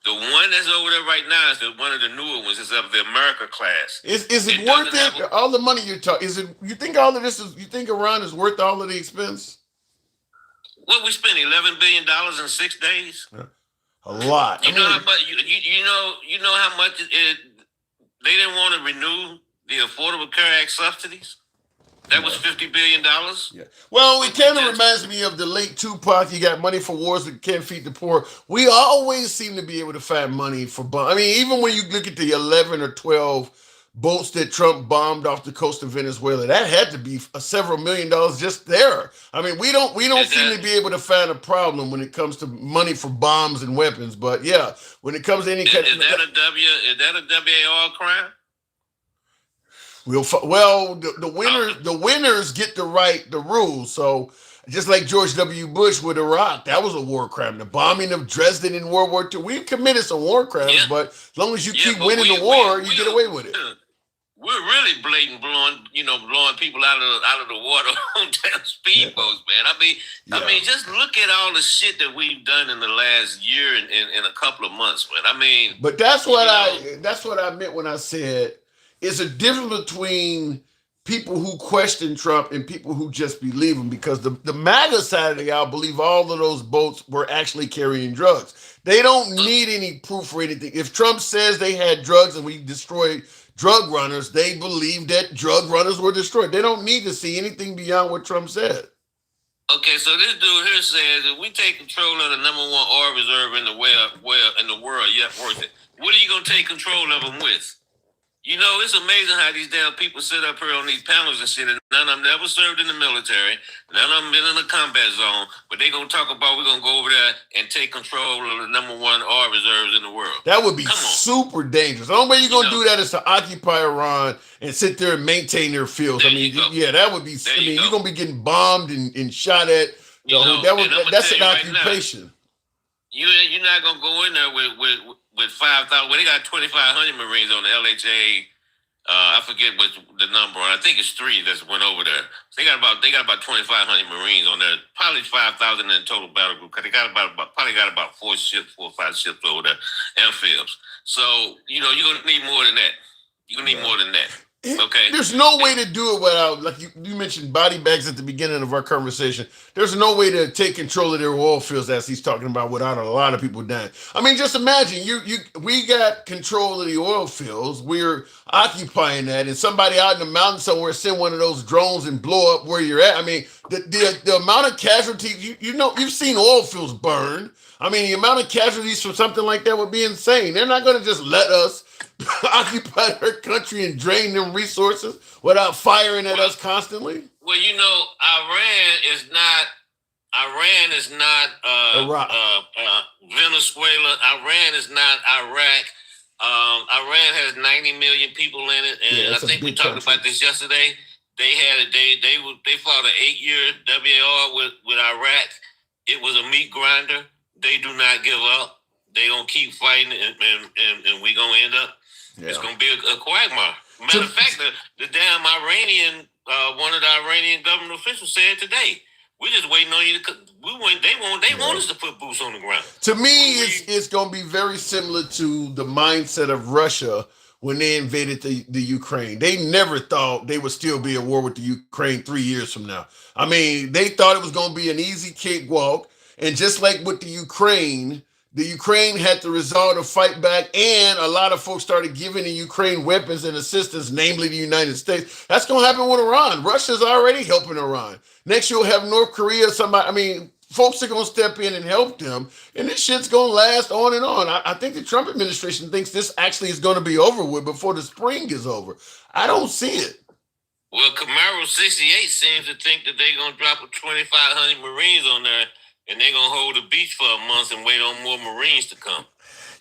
The one that's over there right now is one of the newer ones. It's of the America class. Is it worth it? All the money you're talking, you think all of this is, you think Iran is worth all of the expense? What we spent $11 billion in 6 days? Yeah. A lot. You know how much you know how much they didn't want to renew the Affordable Care Act subsidies? That was $50 billion. Yeah. Well, it kind of reminds me of the late Tupac. You got money for wars that can't feed the poor. We always seem to be able to find money for bombs. I mean, even when you look at the 11 or 12 boats that Trump bombed off the coast of Venezuela, that had to be several $1 million just there. I mean, we don't seem to be able to find a problem when it comes to money for bombs and weapons. But yeah, when it comes to any kind is that a WAR crime? The winners get to write the rules. So just like George W. Bush with Iraq, that was a war crime. The bombing of Dresden in World War II, we've committed some war crimes, but as long as you keep winning the war, you get away with it. We're really blatant blowing people out of the water on damn speedboats, man. I mean, just look at all the shit that we've done in the last year and in a couple of months, man. I mean, but that's what I meant when I said it's a difference between people who question Trump and people who just believe him, because the MAGA side of the aisle believe all of those boats were actually carrying drugs. They don't need any proof or anything. If Trump says they had drugs and we destroyed drug runners, they believe that drug runners were destroyed. They don't need to see anything beyond what Trump said. Okay, so this dude here says if we take control of the number 1 oil reserve in the world, yeah, worth it. What are you gonna take control of them with? You know, it's amazing how these damn people sit up here on these panels and shit, and none of them never served in the military, none of them been in a combat zone, but they gonna talk about we're gonna go over there and take control of the number 1 oil reserves in the world. That would be super dangerous. The only way you're gonna do that is to occupy Iran and sit there and maintain their fields. I mean, yeah, that would be. You're gonna be getting bombed and shot at You know, That's an occupation. You're not gonna go in there with 5,000. Well, they got 2,500 Marines on the LHA. I forget what the number. I think it's 3 that went over there. So they got about 2,500 Marines on there. Probably 5,000 in total battle group. Cause they got about 4 or 5 ships over there, amphibians. So you're gonna need more than that. You're gonna need more than that. Okay. There's no way to do it without, like you mentioned, body bags at the beginning of our conversation. There's no way to take control of their oil fields, as he's talking about, without a lot of people dying. I mean, just imagine we got control of the oil fields. We're occupying that, and somebody out in the mountain somewhere send one of those drones and blow up where you're at. I mean, the amount of casualties. You've seen oil fields burn. I mean, the amount of casualties from something like that would be insane. They're not going to just let us occupy their country and drain them resources without firing at us constantly. Well, Iran is not Iraq. Venezuela. Iran is not Iraq. Iran has 90 million people in it, and I think we talked about this yesterday. They fought an 8-year WAR with Iraq. It was a meat grinder. They do not give up. They gonna keep fighting, and we gonna end up. Yeah. It's gonna be a quagmire. Matter of fact, the damn Iranian, one of the Iranian government officials said today, we're just waiting on you to. They want us to put boots on the ground. To me, it's gonna be very similar to the mindset of Russia when they invaded the Ukraine. They never thought they would still be at war with the Ukraine 3 years from now. I mean, they thought it was gonna be an easy cakewalk, and just like with the Ukraine had to resolve to fight back, and a lot of folks started giving the Ukraine weapons and assistance, namely the United States. That's going to happen with Iran. Russia's already helping Iran. Next, you'll have North Korea, folks are going to step in and help them, and this shit's going to last on and on. I think the Trump administration thinks this actually is going to be over with before the spring is over. I don't see it. Well, Camaro 68 seems to think that they're going to drop 2,500 Marines on there, and they're going to hold the beach for a month and wait on more Marines to come.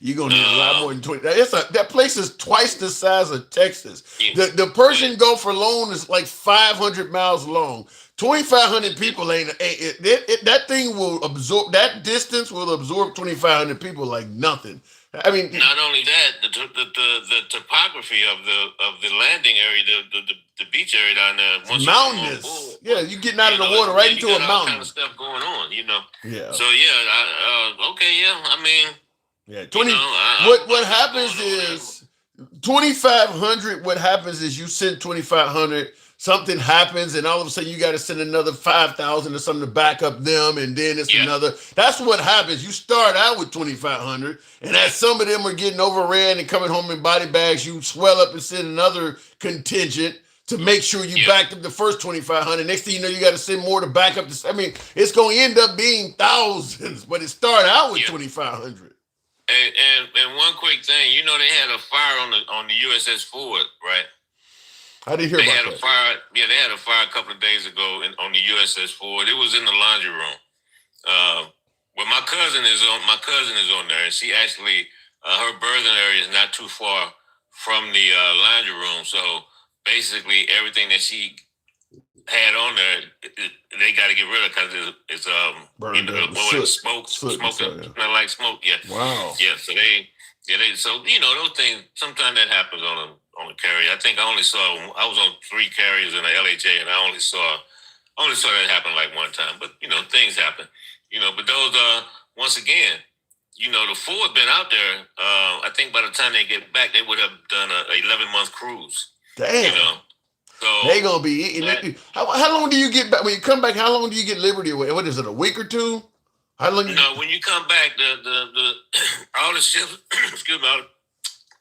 You're going to need a lot more than 20. That place is twice the size of Texas. Yeah. The Persian Gulf alone is like 500 miles long. 2,500 people that thing will absorb, that distance will absorb 2,500 people like nothing. I mean, not only that, the topography of the landing area, the beach area down there, mountainous. You're getting out of the water right into a mountain. All kind of stuff going on, Yeah. So okay, yeah. I mean, yeah. What happens is 2,500. What happens is you send 2,500. Something happens, and all of a sudden you got to send another 5,000 or something to back up them, and then it's another. That's what happens. You start out with 2,500, and as some of them are getting overran and coming home in body bags, you swell up and send another contingent to make sure you backed up the first 2,500. Next thing you know, you got to send more to back up. I mean, it's going to end up being thousands, but it started out with 2,500. And one quick thing, they had a fire on the USS Ford, right? I didn't hear about that. They had a fire a couple of days ago on the USS Ford. It was in the laundry room. Well, my cousin is on there, and she actually her berthing area is not too far from the laundry room. So basically, everything that she had on there, they got to get rid of because it's burned up. Smoke, not like smoke. Yeah. Wow. Yeah. So those things. Sometimes that happens on a carrier. I think I was on 3 carriers in the LHA, and I only saw that happen like one time. But things happen. But those once again, the Ford been out there. I think by the time they get back, they would have done a 11-month cruise. Damn. So they gonna be eating. How long do you get back when you come back? How long do you get Liberty away? What is it? A week or two? How long? When you come back, the all the ships, excuse me,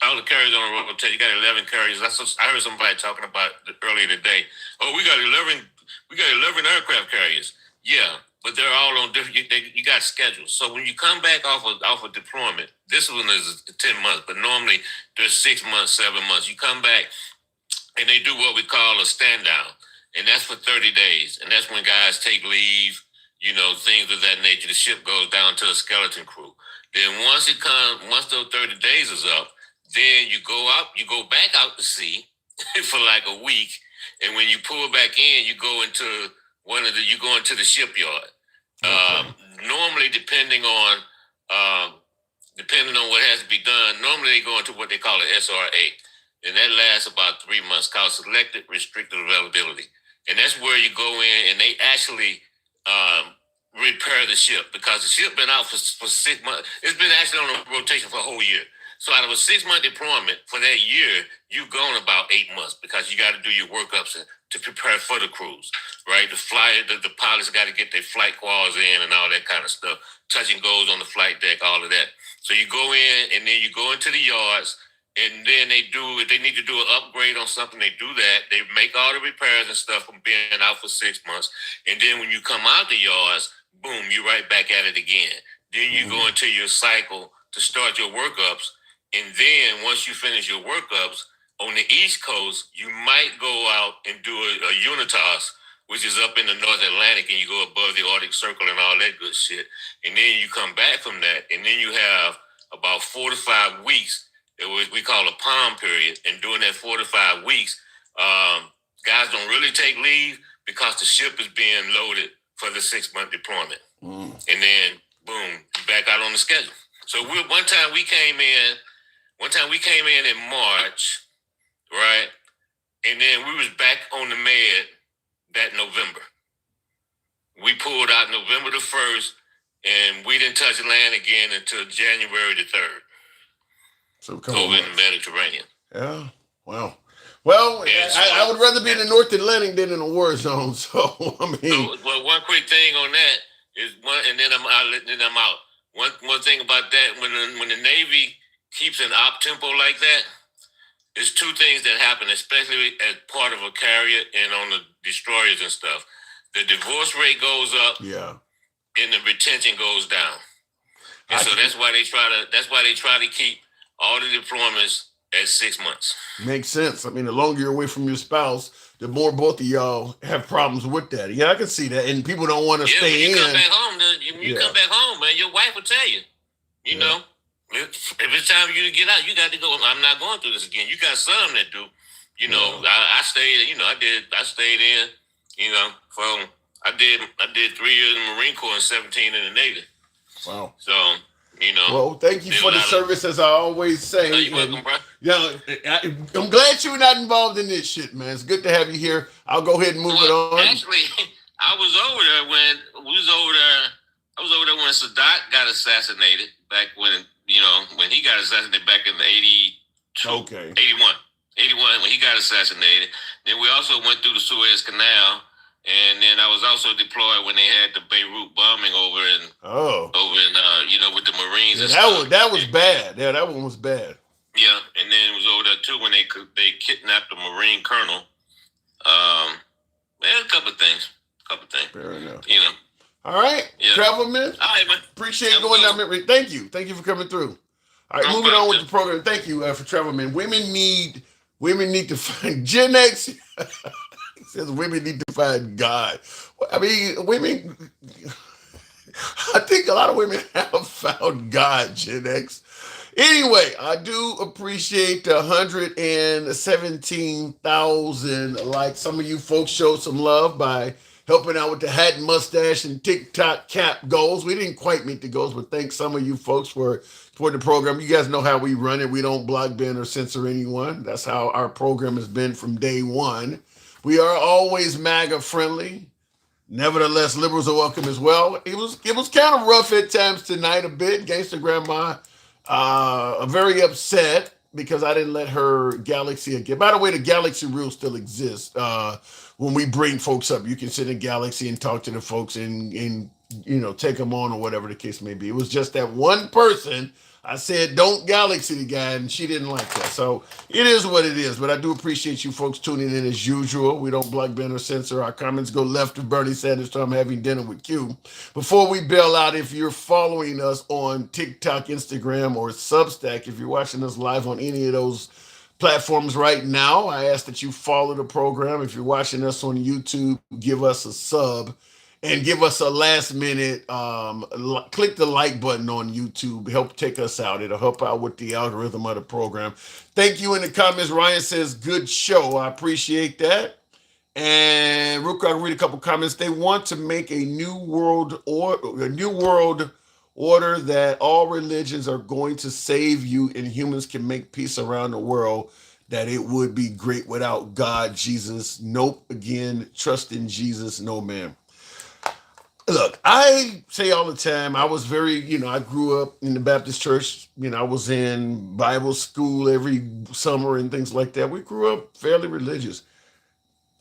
all the carriers on the road. You got 11 carriers. I heard somebody talking about earlier today. Oh, we got 11 aircraft carriers. Yeah, but they're all on different. You got schedules. So when you come back off of deployment, this one is 10 months, but normally there's 6 months, 7 months. You come back, and they do what we call a stand down, and that's for 30 days, and that's when guys take leave. Things of that nature. The ship goes down to a skeleton crew. Then once those 30 days is up, then you go back out to sea for like a week, and when you pull back in, you go into the shipyard. Normally, depending on what has to be done, normally they go into what they call an SRA, and that lasts about 3 months, called Selected Restricted Availability. And that's where you go in and they actually repair the ship, because the ship been out for 6 months. It's been actually on a rotation for a whole year. So out of a 6-month deployment for that year, you've gone about 8 months, because you got to do your workups to prepare for the cruise, right? The pilots got to get their flight quals in and all that kind of stuff, touch and goes on the flight deck, all of that. So you go in and then you go into the yards, and then if they need to do an upgrade on something, they do that. They make all the repairs and stuff from being out for 6 months. And then when you come out the yards, boom, you're right back at it again. Then you go into your cycle to start your workups. And then once you finish your workups on the East Coast, you might go out and do a Unitas, which is up in the North Atlantic, and you go above the Arctic Circle and all that good shit. And then you come back from that, and then you have about 4 to 5 weeks. We call a palm period. And during that 4 to 5 weeks, guys don't really take leave, because the ship is being loaded for the 6-month deployment. And then, boom, you're back out on the schedule. So one time we came in in March, right? And then we was back on the med that November. We pulled out November the 1st, and we didn't touch land again until January the 3rd. So over in the Mediterranean. Yeah. Wow. Well, I would rather be in the North Atlantic than in a war zone. So I mean, well, one quick thing on that is and then I'm out. One thing about that, when the Navy keeps an op tempo like that, there's two things that happen, especially as part of a carrier and on the destroyers and stuff. The divorce rate goes up, and the retention goes down. And so that's why they try to keep all the deployments at 6 months. Makes sense. I mean, the longer you're away from your spouse, the more both of y'all have problems with that. Yeah, I can see that. And people don't want to stay in. Come back home, come back home, man, your wife will tell you, you know, if it's time for you to get out, you got to go. I'm not going through this again. You got some that do. You know, I stayed, I stayed in, I did 3 years in the Marine Corps and 17 in the Navy. Wow. So, well, thank you for the service, as I always say. You're welcome, bro. Yeah, I'm glad you're not involved in this shit, man. It's good to have you here. I'll go ahead and move it on. Actually, I was over there when when Sadat got assassinated back when he got assassinated back in the 81 when he got assassinated. Then we also went through the Suez Canal. And then I was also deployed when they had the Beirut bombing over in with the Marines. Yeah, that was bad. Yeah, that one was bad. Yeah, and then it was over there too when they kidnapped the Marine colonel. A couple of things. Fair enough. All right, Travelman. All right, man. Appreciate going down memory. Thank you for coming through. All right, moving on with the program. Thank you for Travelman. Women need to find Gen X. Says women need to find God. I mean, women, I think a lot of women have found God, Gen X. Anyway, I do appreciate the 117,000 likes. Some of you folks showed some love by helping out with the hat and mustache and TikTok cap goals. We didn't quite meet the goals, but thanks some of you folks for the program. You guys know how we run it. We don't block, ban, or censor anyone. That's how our program has been from day one. We are always MAGA friendly. Nevertheless, liberals are welcome as well. It was kind of rough at times tonight, a bit. Gangster Grandma, very upset because I didn't let her Galaxy again. By the way, the Galaxy rule still exists. When we bring folks up, you can sit in Galaxy and talk to the folks and take them on or whatever the case may be. It was just that one person. I said, don't Galaxy the guy, and she didn't like that. So it is what it is. But I do appreciate you folks tuning in as usual. We don't block, ban, or censor. Our comments go left of Bernie Sanders to I'm having dinner with Q. Before we bail out, if you're following us on TikTok, Instagram, or Substack, if you're watching us live on any of those platforms right now, I ask that you follow the program. If you're watching us on YouTube, give us a sub. And give us a last minute, click the like button on YouTube. Help take us out. It'll help out with the algorithm of the program. Thank you in the comments. Ryan says, good show. I appreciate that. And real quick, I'll read a couple comments. They want to make a new world order that all religions are going to save you and humans can make peace around the world, that it would be great without God, Jesus. Nope. Again, trust in Jesus. No, ma'am. Look, I say all the time, I was very, I grew up in the Baptist church. I was in Bible school every summer and things like that. We grew up fairly religious.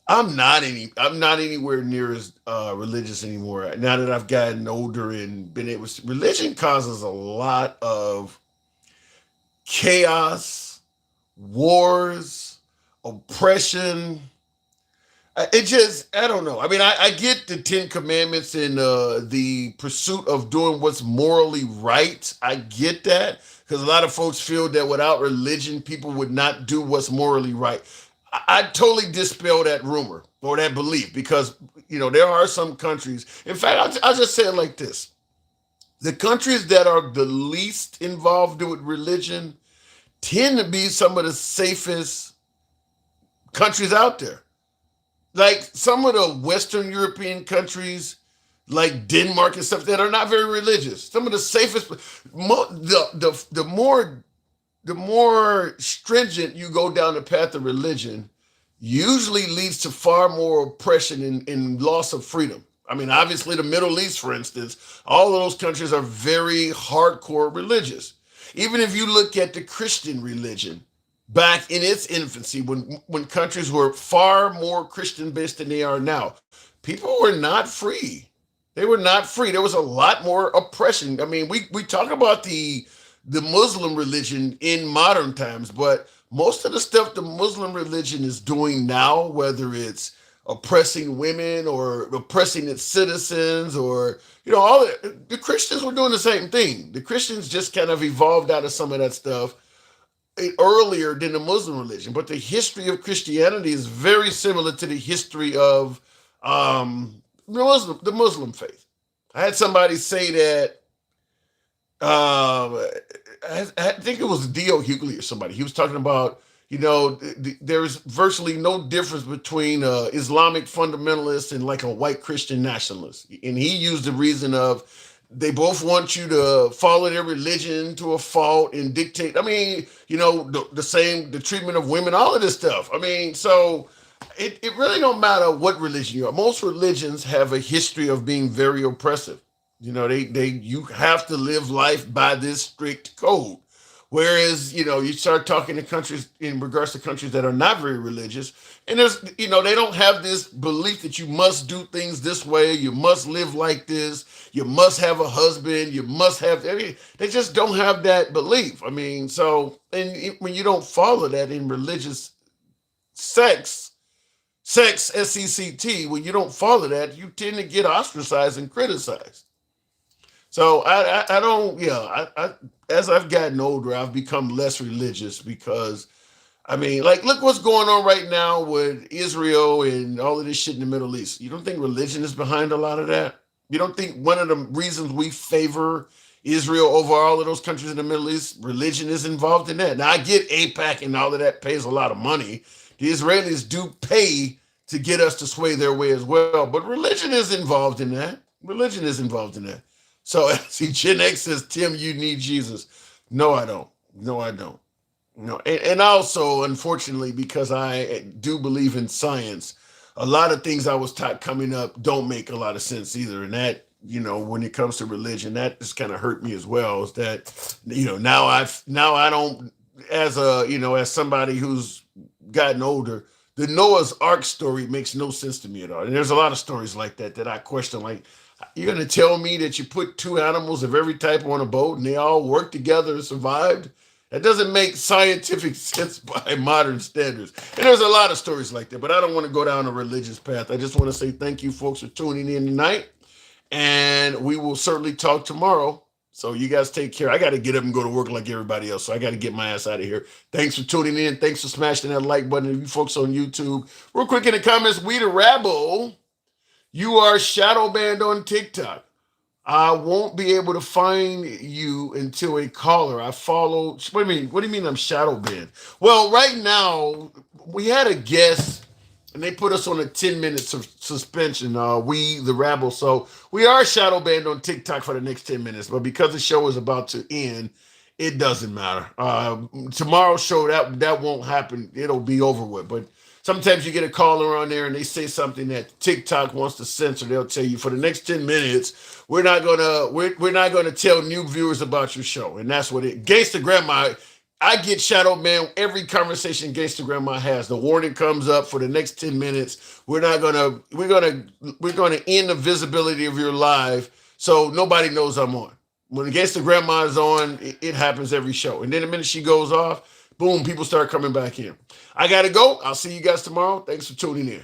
I'm not anywhere near as religious anymore. Now that I've gotten older and been able to, religion causes a lot of chaos, wars, oppression. I don't know. I mean, I get the 10 Commandments and the pursuit of doing what's morally right. I get that, because a lot of folks feel that without religion, people would not do what's morally right. I totally dispel that rumor or that belief, because, there are some countries. In fact, I'll just say it like this. The countries that are the least involved with religion tend to be some of the safest countries out there. Like some of the Western European countries, like Denmark and stuff, that are not very religious. Some of the safest, the more stringent you go down the path of religion, usually leads to far more oppression and loss of freedom. I mean, obviously the Middle East, for instance, all of those countries are very hardcore religious. Even if you look at the Christian religion, back in its infancy, when countries were far more Christian based than they are now, people were not free. They were not free. There was a lot more oppression. I mean, we talk about the Muslim religion in modern times, but most of the stuff the Muslim religion is doing now, whether it's oppressing women or oppressing its citizens, or all the Christians were doing the same thing. The Christians just kind of evolved out of some of that stuff earlier than the Muslim religion, but the history of Christianity is very similar to the history of the Muslim faith. I had somebody say that, I think it was D.O. Hughley or somebody. He was talking about, there's virtually no difference between Islamic fundamentalists and like a white Christian nationalist. And he used the reason of, they both want you to follow their religion to a fault and dictate. I mean, the treatment of women, all of this stuff. I mean, so it really don't matter what religion you are. Most religions have a history of being very oppressive. You have to live life by this strict code. Whereas, you start talking to countries in regards to countries that are not very religious, and there's, they don't have this belief that you must do things this way, you must live like this, you must have a husband, you must have, they just don't have that belief. I mean, so, and when you don't follow that in religious sex, SECT, when you don't follow that, you tend to get ostracized and criticized. So I don't, as I've gotten older, I've become less religious, because, I mean, like, look what's going on right now with Israel and all of this shit in the Middle East. You don't think religion is behind a lot of that? You don't think one of the reasons we favor Israel over all of those countries in the Middle East, religion is involved in that? Now, I get AIPAC and all of that pays a lot of money. The Israelis do pay to get us to sway their way as well, but religion is involved in that. Religion is involved in that. So, see, Gen X says, Tim, you need Jesus. No, I don't. No, I don't. No, and also, unfortunately, because I do believe in science, a lot of things I was taught coming up don't make a lot of sense either. And that, when it comes to religion, that just kind of hurt me as well. Is that, now I don't, as somebody who's gotten older, the Noah's Ark story makes no sense to me at all. And there's a lot of stories like that I question, like, you're going to tell me that you put two animals of every type on a boat and they all worked together and survived? That doesn't make scientific sense by modern standards. And there's a lot of stories like that, but I don't want to go down a religious path. I just want to say thank you, folks, for tuning in tonight. And we will certainly talk tomorrow. So you guys take care. I got to get up and go to work like everybody else. So I got to get my ass out of here. Thanks for tuning in. Thanks for smashing that like button. And you folks on YouTube, real quick in the comments, We the Rabble, you are shadow banned on TikTok. I won't be able to find you until a caller. I follow. What do you mean? What do you mean I'm shadow banned? Well, right now we had a guest and they put us on a 10-minute suspension. We, the Rabble. So we are shadow banned on TikTok for the next 10 minutes. But because the show is about to end, it doesn't matter. Tomorrow's show, that won't happen. It'll be over with. But sometimes you get a caller on there and they say something that TikTok wants to censor. They'll tell you for the next 10 minutes, we're not gonna tell new viewers about your show. And that's what it. Gangsta Grandma. I get shadow man every conversation Gangsta Grandma has. The warning comes up for the next 10 minutes. We're gonna end the visibility of your live so nobody knows I'm on. When Gangsta Grandma is on, it happens every show. And then the minute she goes off, boom, people start coming back in. I gotta go. I'll see you guys tomorrow. Thanks for tuning in.